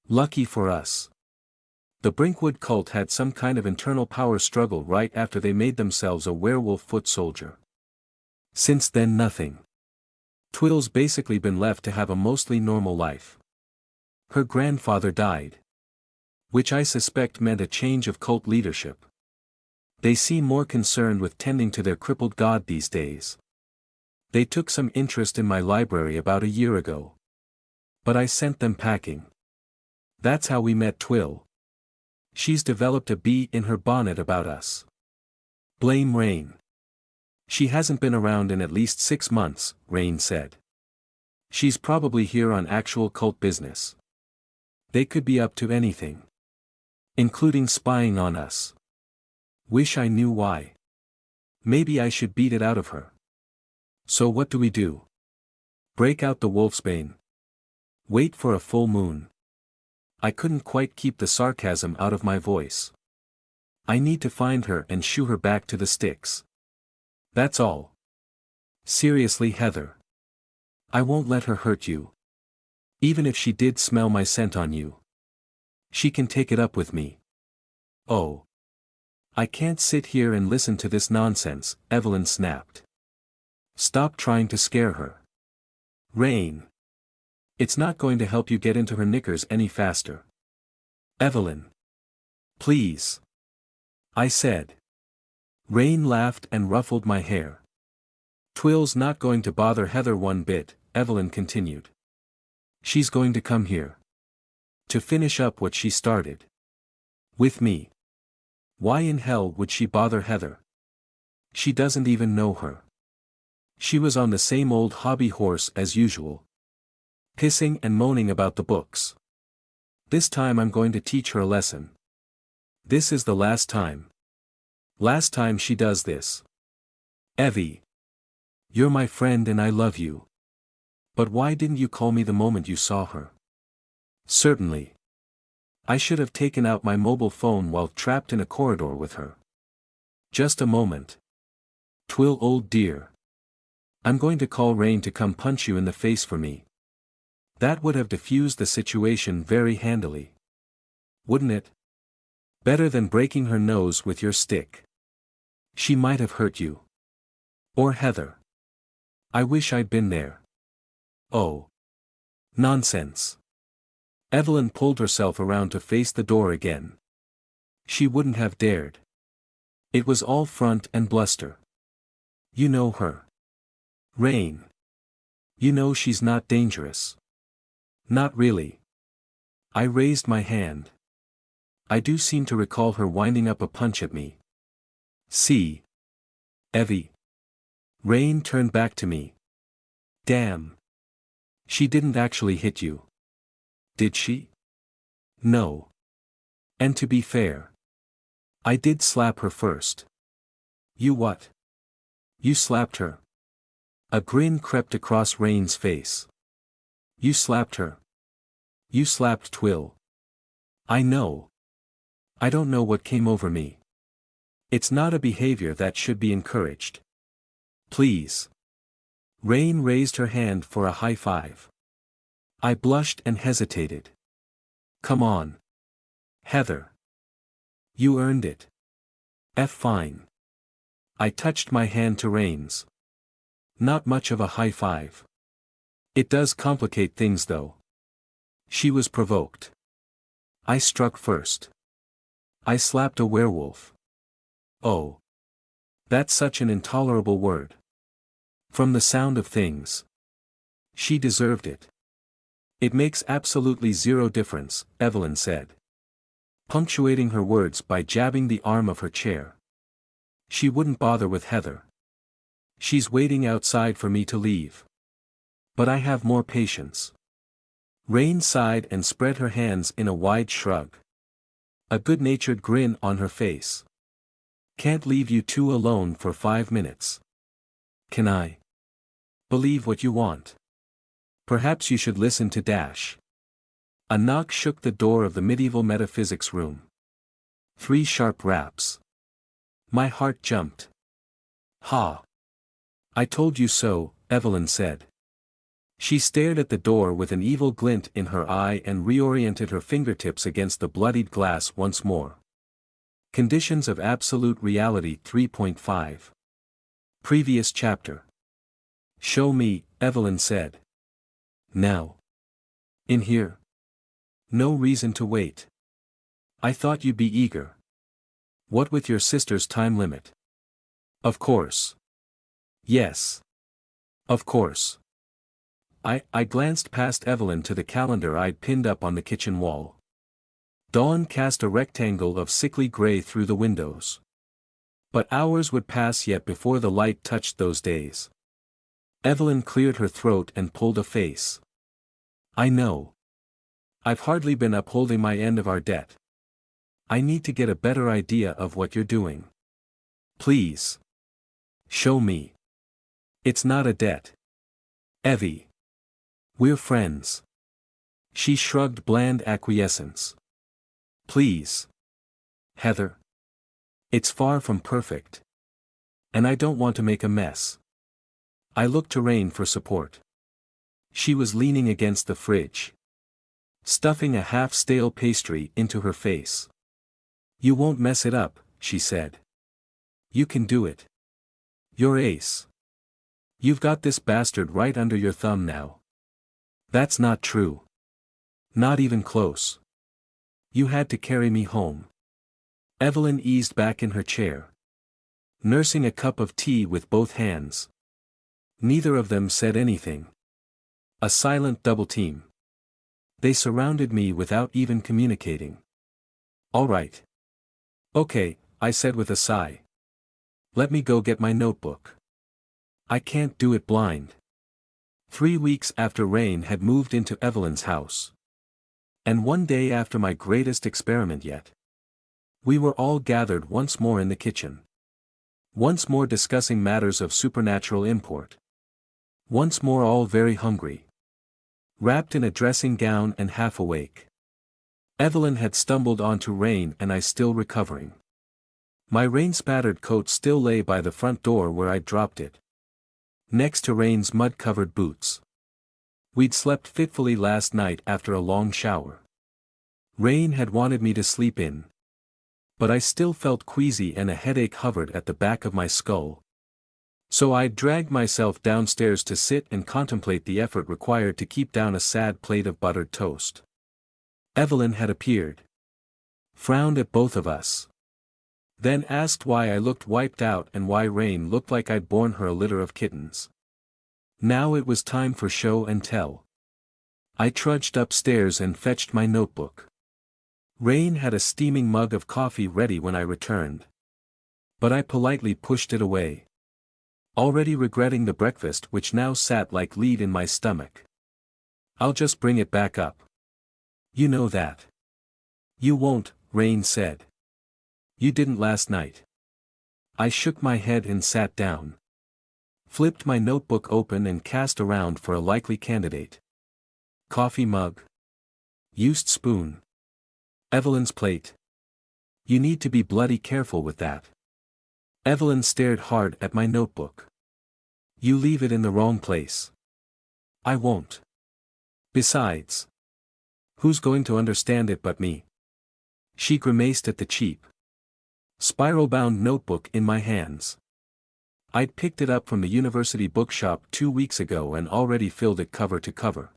Lucky for us. The Brinkwood cult had some kind of internal power struggle right after they made themselves a werewolf foot soldier. Since then nothing. Twill's basically been left to have a mostly normal life. Her grandfather died. Which I suspect meant a change of cult leadership. They seem more concerned with tending to their crippled god these days. They took some interest in my library about a year ago. But I sent them packing. That's how we met Twill. She's developed a bee in her bonnet about us. Blame Rain. She hasn't been around in at least 6 months, Rain said. She's probably here on actual cult business. They could be up to anything. Including spying on us. Wish I knew why. Maybe I should beat it out of her. So what do we do? Break out the wolfsbane. Wait for a full moon. I couldn't quite keep the sarcasm out of my voice. I need to find her and shoo her back to the sticks. That's all. Seriously, Heather. I won't let her hurt you. Even if she did smell my scent on you. She can take it up with me. Oh. I can't sit here and listen to this nonsense, Evelyn snapped. Stop trying to scare her. Rain. It's not going to help you get into her knickers any faster. Evelyn. Please. I said. Rain laughed and ruffled my hair. Twill's not going to bother Heather one bit, Evelyn continued. She's going to come here. To finish up what she started. With me. Why in hell would she bother Heather? She doesn't even know her. She was on the same old hobby horse as usual. Pissing and moaning about the books. This time I'm going to teach her a lesson. This is the last time. Last time she does this. Evie. You're my friend and I love you. But why didn't you call me the moment you saw her? Certainly. I should have taken out my mobile phone while trapped in a corridor with her. Just a moment. Twill, old dear. I'm going to call Rain to come punch you in the face for me. That would have diffused the situation very handily. Wouldn't it? Better than breaking her nose with your stick. She might have hurt you. Or Heather. I wish I'd been there. Oh. Nonsense. Evelyn pulled herself around to face the door again. She wouldn't have dared. It was all front and bluster. You know her. Rain. You know she's not dangerous. Not really. I raised my hand. I do seem to recall her winding up a punch at me. See? Evie. Rain turned back to me. Damn. She didn't actually hit you. Did she? No. And to be fair, I did slap her first. You what? You slapped her. A grin crept across Rain's face. You slapped her. You slapped Twill. I know. I don't know what came over me. It's not a behavior that should be encouraged. Please. Rain raised her hand for a high five. I blushed and hesitated. Come on. Heather. You earned it. Fine. I touched my hand to Rain's. Not much of a high five. It does complicate things though. She was provoked. I struck first. I slapped a werewolf. Oh. That's such an intolerable word. From the sound of things. She deserved it. It makes absolutely zero difference, Evelyn said. Punctuating her words by jabbing the arm of her chair. She wouldn't bother with Heather. She's waiting outside for me to leave. But I have more patience. Rain sighed and spread her hands in a wide shrug. A good-natured grin on her face. Can't leave you two alone for 5 minutes. Can I? Believe what you want. Perhaps you should listen to Dash. A knock shook the door of the medieval metaphysics room. 3 sharp raps. My heart jumped. Ha! I told you so, Evelyn said. She stared at the door with an evil glint in her eye and reoriented her fingertips against the bloodied glass once more. Conditions of Absolute Reality 3.5. Previous chapter. Show me, Evelyn said. Now. In here. No reason to wait. I thought you'd be eager. What with your sister's time limit? Of course. Yes. Of course. I glanced past Evelyn to the calendar I'd pinned up on the kitchen wall. Dawn cast a rectangle of sickly gray through the windows. But hours would pass yet before the light touched those days. Evelyn cleared her throat and pulled a face. I know. I've hardly been upholding my end of our debt. I need to get a better idea of what you're doing. Please. Show me. It's not a debt. Evie. We're friends. She shrugged bland acquiescence. Please. Heather. It's far from perfect. And I don't want to make a mess. I looked to Rain for support. She was leaning against the fridge. Stuffing a half-stale pastry into her face. You won't mess it up, she said. You can do it. You're ace. You've got this bastard right under your thumb now. That's not true. Not even close. You had to carry me home. Evelyn eased back in her chair. Nursing a cup of tea with both hands. Neither of them said anything. A silent double team. They surrounded me without even communicating. All right. Okay, I said with a sigh. Let me go get my notebook. I can't do it blind. 3 weeks after Rain had moved into Evelyn's house. And 1 day after my greatest experiment yet. We were all gathered once more in the kitchen. Once more discussing matters of supernatural import. Once more all very hungry. Wrapped in a dressing gown and half awake. Evelyn had stumbled onto Rain and I still recovering. My rain-spattered coat still lay by the front door where I'd dropped it. Next to Rain's mud-covered boots. We'd slept fitfully last night after a long shower. Rain had wanted me to sleep in. But I still felt queasy and a headache hovered at the back of my skull. So I'd dragged myself downstairs to sit and contemplate the effort required to keep down a sad plate of buttered toast. Evelyn had appeared. Frowned at both of us. Then asked why I looked wiped out and why Rain looked like I'd borne her a litter of kittens. Now it was time for show and tell. I trudged upstairs and fetched my notebook. Rain had a steaming mug of coffee ready when I returned. But I politely pushed it away. Already regretting the breakfast which now sat like lead in my stomach. I'll just bring it back up. You know that. You won't, Rain said. You didn't last night. I shook my head and sat down. Flipped my notebook open and cast around for a likely candidate. Coffee mug. Used spoon. Evelyn's plate. You need to be bloody careful with that. Evelyn stared hard at my notebook. You leave it in the wrong place. I won't. Besides, who's going to understand it but me? She grimaced at the cheap, spiral-bound notebook in my hands. I'd picked it up from the university bookshop 2 weeks ago and already filled it cover to cover,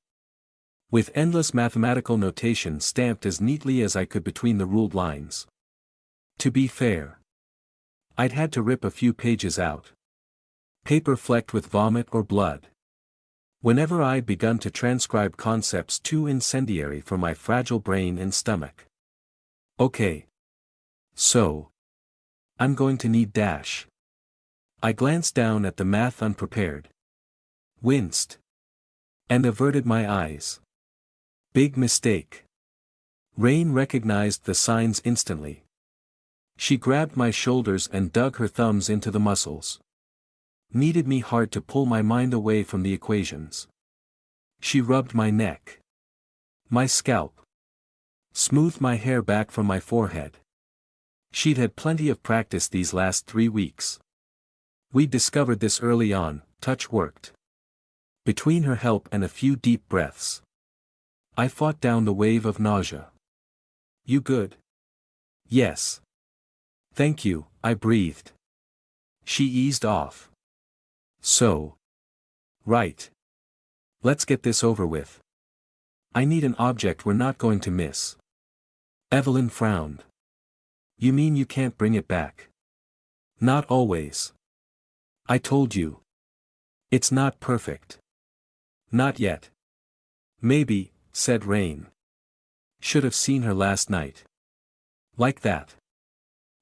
with endless mathematical notation stamped as neatly as I could between the ruled lines. To be fair, I'd had to rip a few pages out. Paper flecked with vomit or blood. Whenever I'd begun to transcribe concepts too incendiary for my fragile brain and stomach. Okay. So, I'm going to need dash. I glanced down at the math unprepared. Winced. And averted my eyes. Big mistake. Rain recognized the signs instantly. She grabbed my shoulders and dug her thumbs into the muscles. Needed me hard to pull my mind away from the equations. She rubbed my neck. My scalp. Smoothed my hair back from my forehead. She'd had plenty of practice these last 3 weeks. We discovered this early on, touch worked. Between her help and a few deep breaths, I fought down the wave of nausea. You good? Yes. Thank you, I breathed. She eased off. So. Right. Let's get this over with. I need an object we're not going to miss. Evelyn frowned. You mean you can't bring it back? Not always. I told you. It's not perfect. Not yet. Maybe, said Rain. Should have seen her last night. Like that.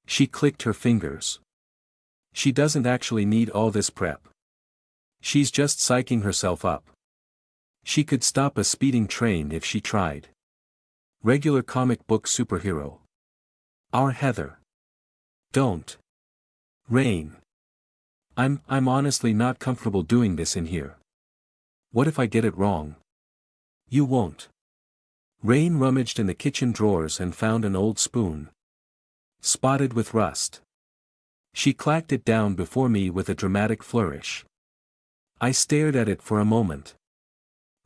She clicked her fingers. She doesn't actually need all this prep. She's just psyching herself up. She could stop a speeding train if she tried. Regular comic book superhero. Our Heather. Don't. Rain. I'm honestly not comfortable doing this in here. What if I get it wrong? You won't. Rain rummaged in the kitchen drawers and found an old spoon. Spotted with rust. She clacked it down before me with a dramatic flourish. I stared at it for a moment.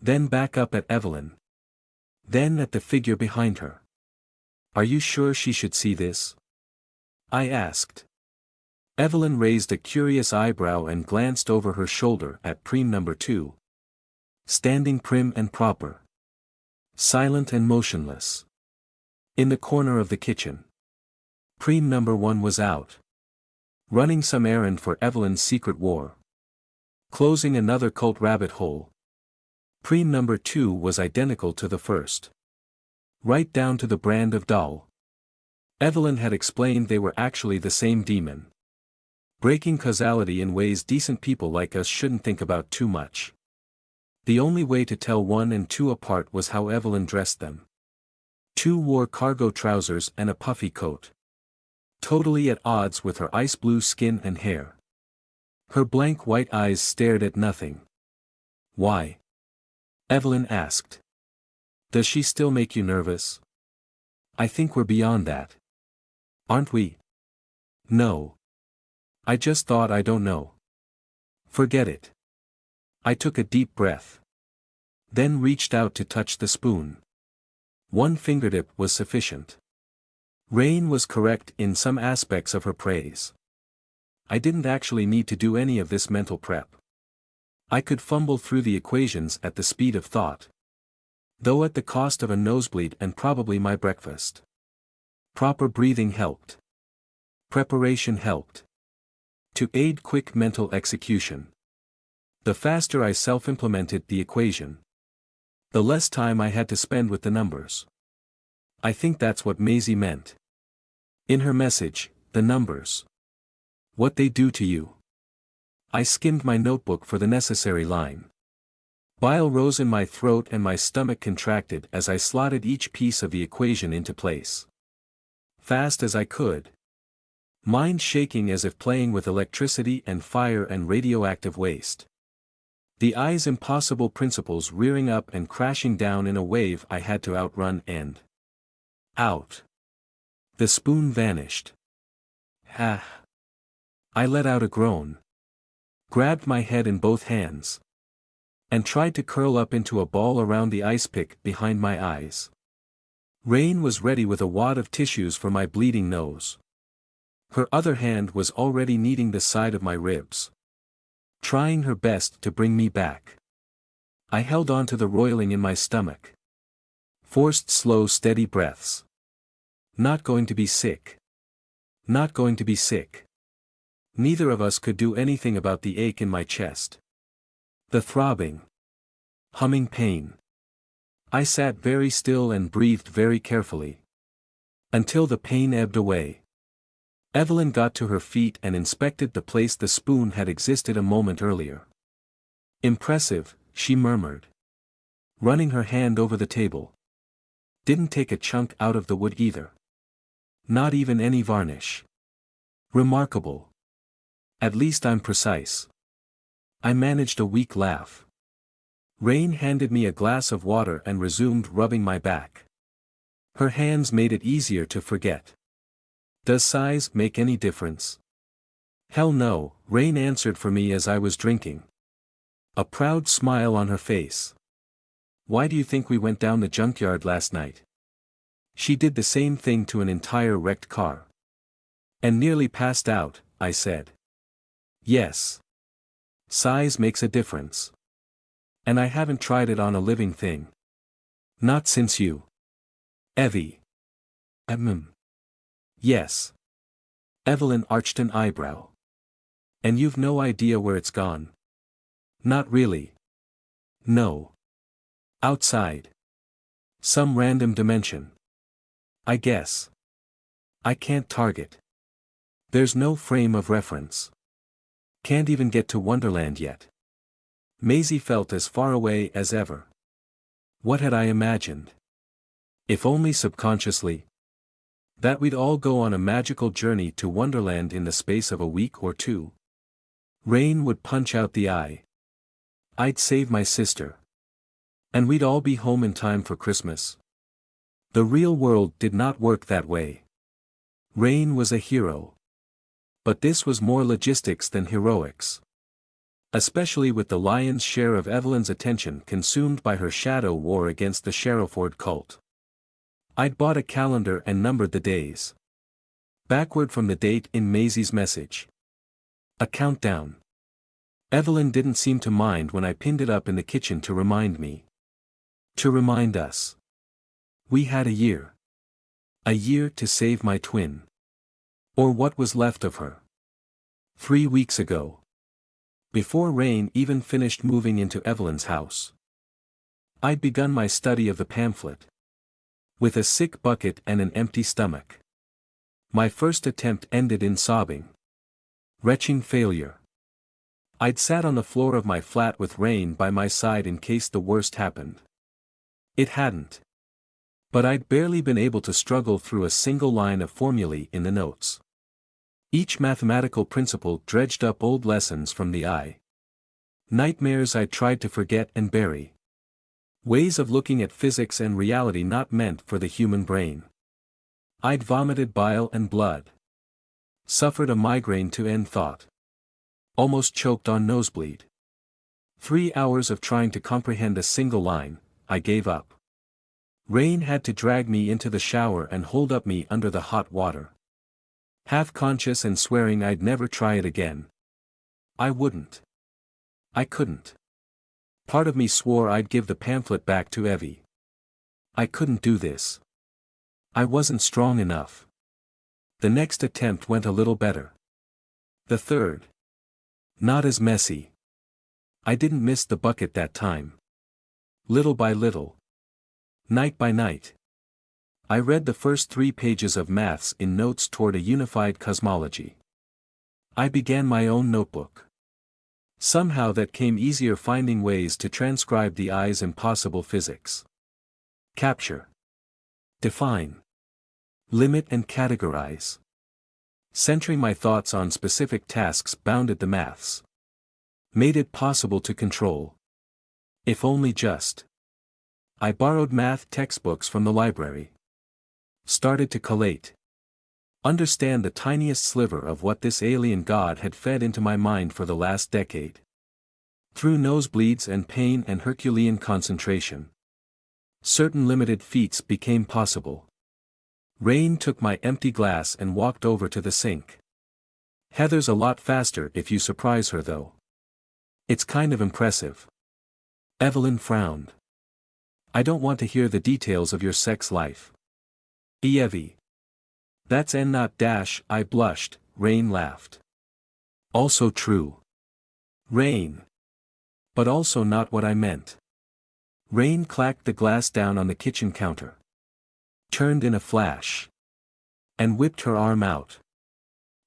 Then back up at Evelyn. Then at the figure behind her. Are you sure she should see this? I asked. Evelyn raised a curious eyebrow and glanced over her shoulder at preem number 2. Standing prim and proper. Silent and motionless. In the corner of the kitchen. Preem number 1 was out. Running some errand for Evelyn's secret war. Closing another cult rabbit hole. Preem number 2 was identical to the first. Right down to the brand of doll. Evelyn had explained they were actually the same demon. Breaking causality in ways decent people like us shouldn't think about too much. The only way to tell 1 and 2 apart was how Evelyn dressed them. 2 wore cargo trousers and a puffy coat. Totally at odds with her ice blue skin and hair. Her blank white eyes stared at nothing. Why? Evelyn asked. Does she still make you nervous? I think we're beyond that. Aren't we? No. I just thought I don't know. Forget it. I took a deep breath. Then reached out to touch the spoon. 1 fingertip was sufficient. Rain was correct in some aspects of her praise. I didn't actually need to do any of this mental prep. I could fumble through the equations at the speed of thought. Though at the cost of a nosebleed and probably my breakfast. Proper breathing helped. Preparation helped. To aid quick mental execution. The faster I self-implemented the equation, the less time I had to spend with the numbers. I think that's what Maisie meant. In her message, the numbers. What they do to you. I skimmed my notebook for the necessary line. Bile rose in my throat and my stomach contracted as I slotted each piece of the equation into place. Fast as I could. Mind shaking as if playing with electricity and fire and radioactive waste. The eye's impossible principles rearing up and crashing down in a wave I had to outrun and out. The spoon vanished. Ah. I let out a groan. Grabbed my head in both hands. And tried to curl up into a ball around the ice pick behind my eyes. Rain was ready with a wad of tissues for my bleeding nose. Her other hand was already kneading the side of my ribs. Trying her best to bring me back. I held on to the roiling in my stomach. Forced slow steady breaths. Not going to be sick. Not going to be sick. Neither of us could do anything about the ache in my chest. The throbbing. Humming pain. I sat very still and breathed very carefully. Until the pain ebbed away. Evelyn got to her feet and inspected the place the spoon had existed a moment earlier. Impressive, she murmured. Running her hand over the table. Didn't take a chunk out of the wood either. Not even any varnish. Remarkable. At least I'm precise. I managed a weak laugh. Rain handed me a glass of water and resumed rubbing my back. Her hands made it easier to forget. Does size make any difference? Hell no, Rain answered for me as I was drinking. A proud smile on her face. Why do you think we went down the junkyard last night? She did the same thing to an entire wrecked car. And nearly passed out, I said. Yes. Size makes a difference. And I haven't tried it on a living thing. Not since you. Evie. Yes. Evelyn arched an eyebrow. And you've no idea where it's gone? Not really. No. Outside. Some random dimension. I guess. I can't target. There's no frame of reference. Can't even get to Wonderland yet. Maisie felt as far away as ever. What had I imagined? If only subconsciously. That we'd all go on a magical journey to Wonderland in the space of a week or two. Rain would punch out the eye. I'd save my sister. And we'd all be home in time for Christmas. The real world did not work that way. Rain was a hero. But this was more logistics than heroics. Especially with the lion's share of Evelyn's attention consumed by her shadow war against the Sharrowford cult. I'd bought a calendar and numbered the days. Backward from the date in Maisie's message. A countdown. Evelyn didn't seem to mind when I pinned it up in the kitchen to remind me. To remind us. We had a year. A year to save my twin. Or what was left of her. 3 weeks ago. Before Rain even finished moving into Evelyn's house. I'd begun my study of the pamphlet. With a sick bucket and an empty stomach. My first attempt ended in sobbing. Retching failure. I'd sat on the floor of my flat with Rain by my side in case the worst happened. It hadn't. But I'd barely been able to struggle through a single line of formulae in the notes. Each mathematical principle dredged up old lessons from the eye. Nightmares I tried to forget and bury. Ways of looking at physics and reality not meant for the human brain. I'd vomited bile and blood. Suffered a migraine to end thought. Almost choked on nosebleed. 3 hours of trying to comprehend a single line, I gave up. Rain had to drag me into the shower and hold up me under the hot water. Half conscious and swearing I'd never try it again. I wouldn't. I couldn't. Part of me swore I'd give the pamphlet back to Evie. I couldn't do this. I wasn't strong enough. The next attempt went a little better. The third. Not as messy. I didn't miss the bucket that time. Little by little. Night by night. I read the first 3 pages of maths in notes toward a unified cosmology. I began my own notebook. Somehow that came easier, finding ways to transcribe the eye's impossible physics. Capture. Define. Limit and categorize. Centering my thoughts on specific tasks bounded the maths. Made it possible to control. If only just. I borrowed math textbooks from the library. Started to collate. Understand the tiniest sliver of what this alien god had fed into my mind for the last decade. Through nosebleeds and pain and Herculean concentration. Certain limited feats became possible. Rain took my empty glass and walked over to the sink. Heather's a lot faster if you surprise her though. It's kind of impressive. Evelyn frowned. I don't want to hear the details of your sex life. Evie. That's N not dash, I blushed. Rain laughed. Also true. Rain. But also not what I meant. Rain clacked the glass down on the kitchen counter. Turned in a flash. And whipped her arm out.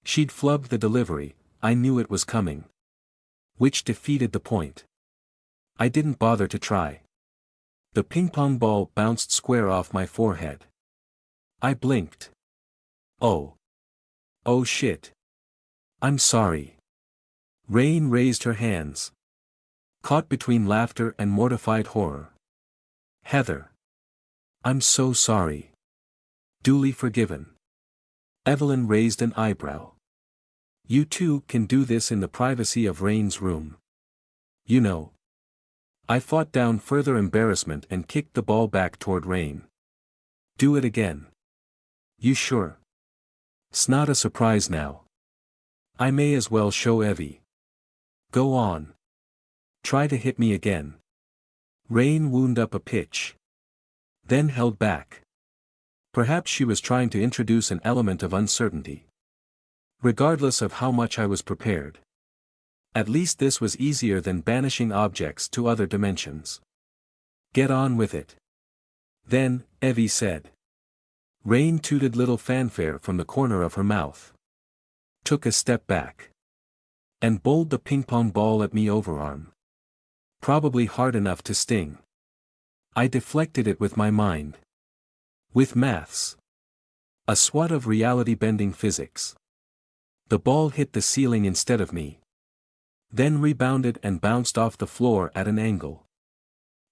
She'd flubbed the delivery, I knew it was coming. Which defeated the point. I didn't bother to try. The ping-pong ball bounced square off my forehead. I blinked. Oh. Oh shit. I'm sorry. Rain raised her hands. Caught between laughter and mortified horror. Heather. I'm so sorry. Duly forgiven. Evelyn raised an eyebrow. You two can do this in the privacy of Rain's room. You know. I fought down further embarrassment and kicked the ball back toward Rain. Do it again. You sure? 'S not a surprise now. I may as well show Evie. Go on. Try to hit me again. Rain wound up a pitch. Then held back. Perhaps she was trying to introduce an element of uncertainty. Regardless of how much I was prepared. At least this was easier than banishing objects to other dimensions. Get on with it. Then, Evie said. Rain tooted little fanfare from the corner of her mouth. Took a step back. And bowled the ping-pong ball at me overarm. Probably hard enough to sting. I deflected it with my mind. With maths. A swat of reality-bending physics. The ball hit the ceiling instead of me. Then rebounded and bounced off the floor at an angle.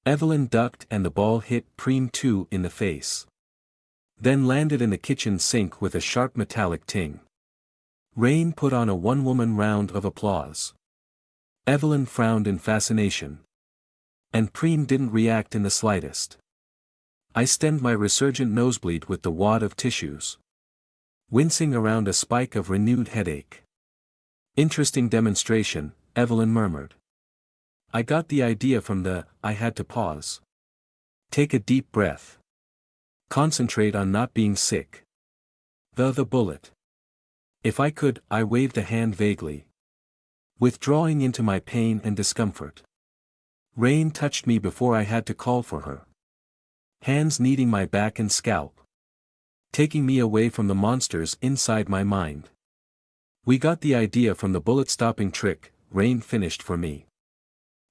Evelyn ducked and the ball hit Preem 2 in the face. Then landed in the kitchen sink with a sharp metallic ting. Rain put on a one-woman round of applause. Evelyn frowned in fascination. And Preem didn't react in the slightest. I stemmed my resurgent nosebleed with the wad of tissues. Wincing around a spike of renewed headache. Interesting demonstration, Evelyn murmured. I got the idea from I had to pause. Take a deep breath. Concentrate on not being sick. The bullet. If I could, I waved a hand vaguely. Withdrawing into my pain and discomfort. Rain touched me before I had to call for her. Hands kneading my back and scalp. Taking me away from the monsters inside my mind. We got the idea from the bullet-stopping trick, Rain finished for me.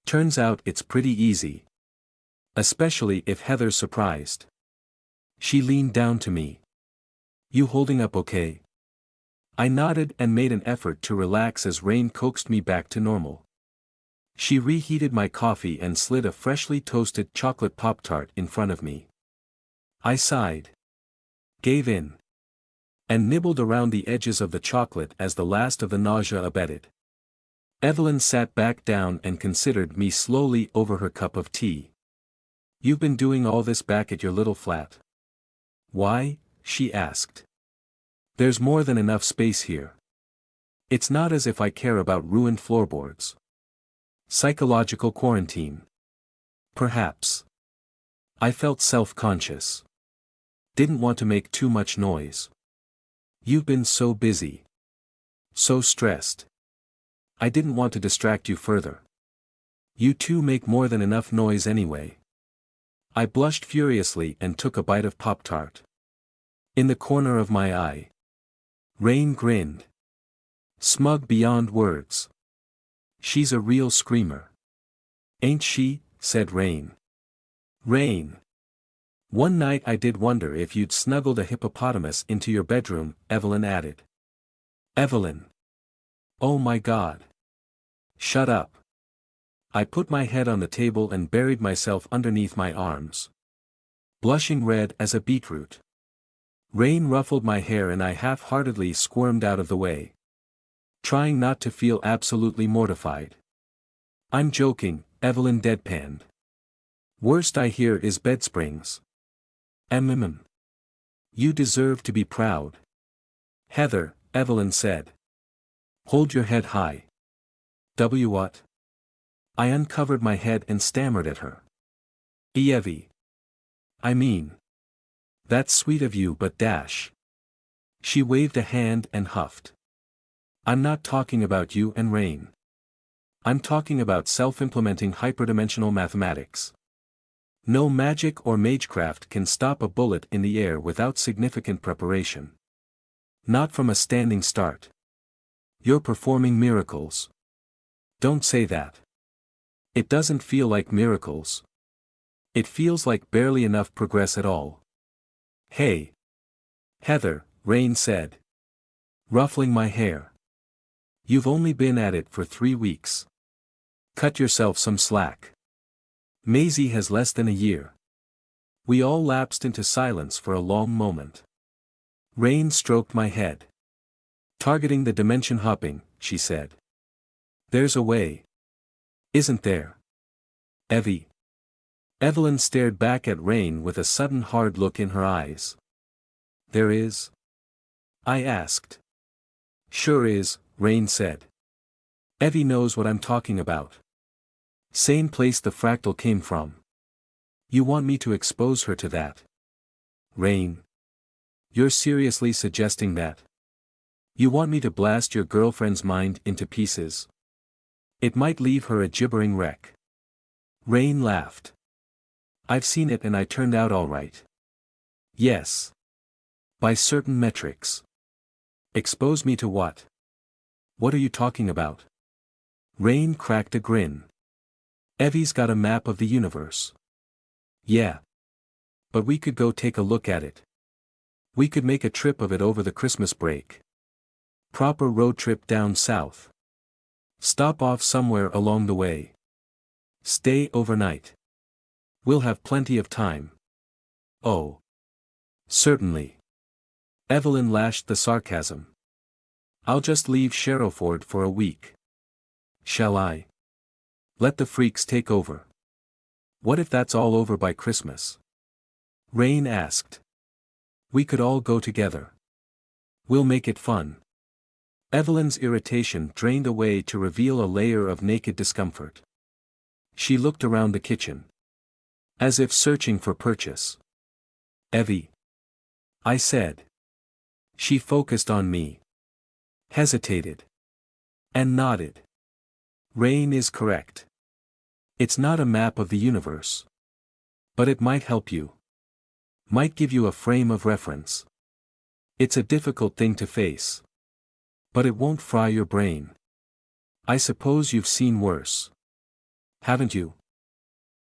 Turns out it's pretty easy. Especially if Heather's surprised. She leaned down to me. You holding up okay? I nodded and made an effort to relax as Rain coaxed me back to normal. She reheated my coffee and slid a freshly toasted chocolate Pop-Tart in front of me. I sighed. Gave in. And nibbled around the edges of the chocolate as the last of the nausea abated. Evelyn sat back down and considered me slowly over her cup of tea. You've been doing all this back at your little flat. Why? She asked. There's more than enough space here. It's not as if I care about ruined floorboards. Psychological quarantine. Perhaps. I felt self-conscious. Didn't want to make too much noise. You've been so busy. So stressed. I didn't want to distract you further. You two make more than enough noise anyway. I blushed furiously and took a bite of Pop-Tart. In the corner of my eye. Rain grinned. Smug beyond words. She's a real screamer. Ain't she? Said Rain. Rain. One night I did wonder if you'd snuggled a hippopotamus into your bedroom, Evelyn added. Evelyn. Oh my God. Shut up. I put my head on the table and buried myself underneath my arms. Blushing red as a beetroot. Rain ruffled my hair and I half-heartedly squirmed out of the way. Trying not to feel absolutely mortified. I'm joking, Evelyn deadpanned. Worst I hear is bed springs. You deserve to be proud. Heather, Evelyn said. Hold your head high. What? I uncovered my head and stammered at her. Evie. I mean. That's sweet of you but dash. She waved a hand and huffed. I'm not talking about you and Rain. I'm talking about self-implementing hyperdimensional mathematics. No magic or magecraft can stop a bullet in the air without significant preparation. Not from a standing start. You're performing miracles. Don't say that. It doesn't feel like miracles. It feels like barely enough progress at all. Hey. Heather, Rain said. Ruffling my hair. You've only been at it for 3 weeks. Cut yourself some slack. Maisie has less than a year. We all lapsed into silence for a long moment. Rain stroked my head. Targeting the dimension hopping, she said. There's a way. Isn't there? Evie. Evelyn stared back at Rain with a sudden hard look in her eyes. There is? I asked. Sure is, Rain said. Evie knows what I'm talking about. Same place the fractal came from. You want me to expose her to that? Rain. You're seriously suggesting that? You want me to blast your girlfriend's mind into pieces? It might leave her a gibbering wreck. Rain laughed. I've seen it and I turned out all right. Yes. By certain metrics. Expose me to what? What are you talking about? Rain cracked a grin. Evie's got a map of the universe. Yeah. But we could go take a look at it. We could make a trip of it over the Christmas break. Proper road trip down south. Stop off somewhere along the way. Stay overnight. We'll have plenty of time. Oh. Certainly. Evelyn lashed the sarcasm. I'll just leave Sharrowford for a week. Shall I? Let the freaks take over. What if that's all over by Christmas? Rain asked. We could all go together. We'll make it fun. Evelyn's irritation drained away to reveal a layer of naked discomfort. She looked around the kitchen. As if searching for purchase. Evie. I said. She focused on me. Hesitated. And nodded. Rain is correct. It's not a map of the universe. But it might help you. Might give you a frame of reference. It's a difficult thing to face. But it won't fry your brain. I suppose you've seen worse. Haven't you?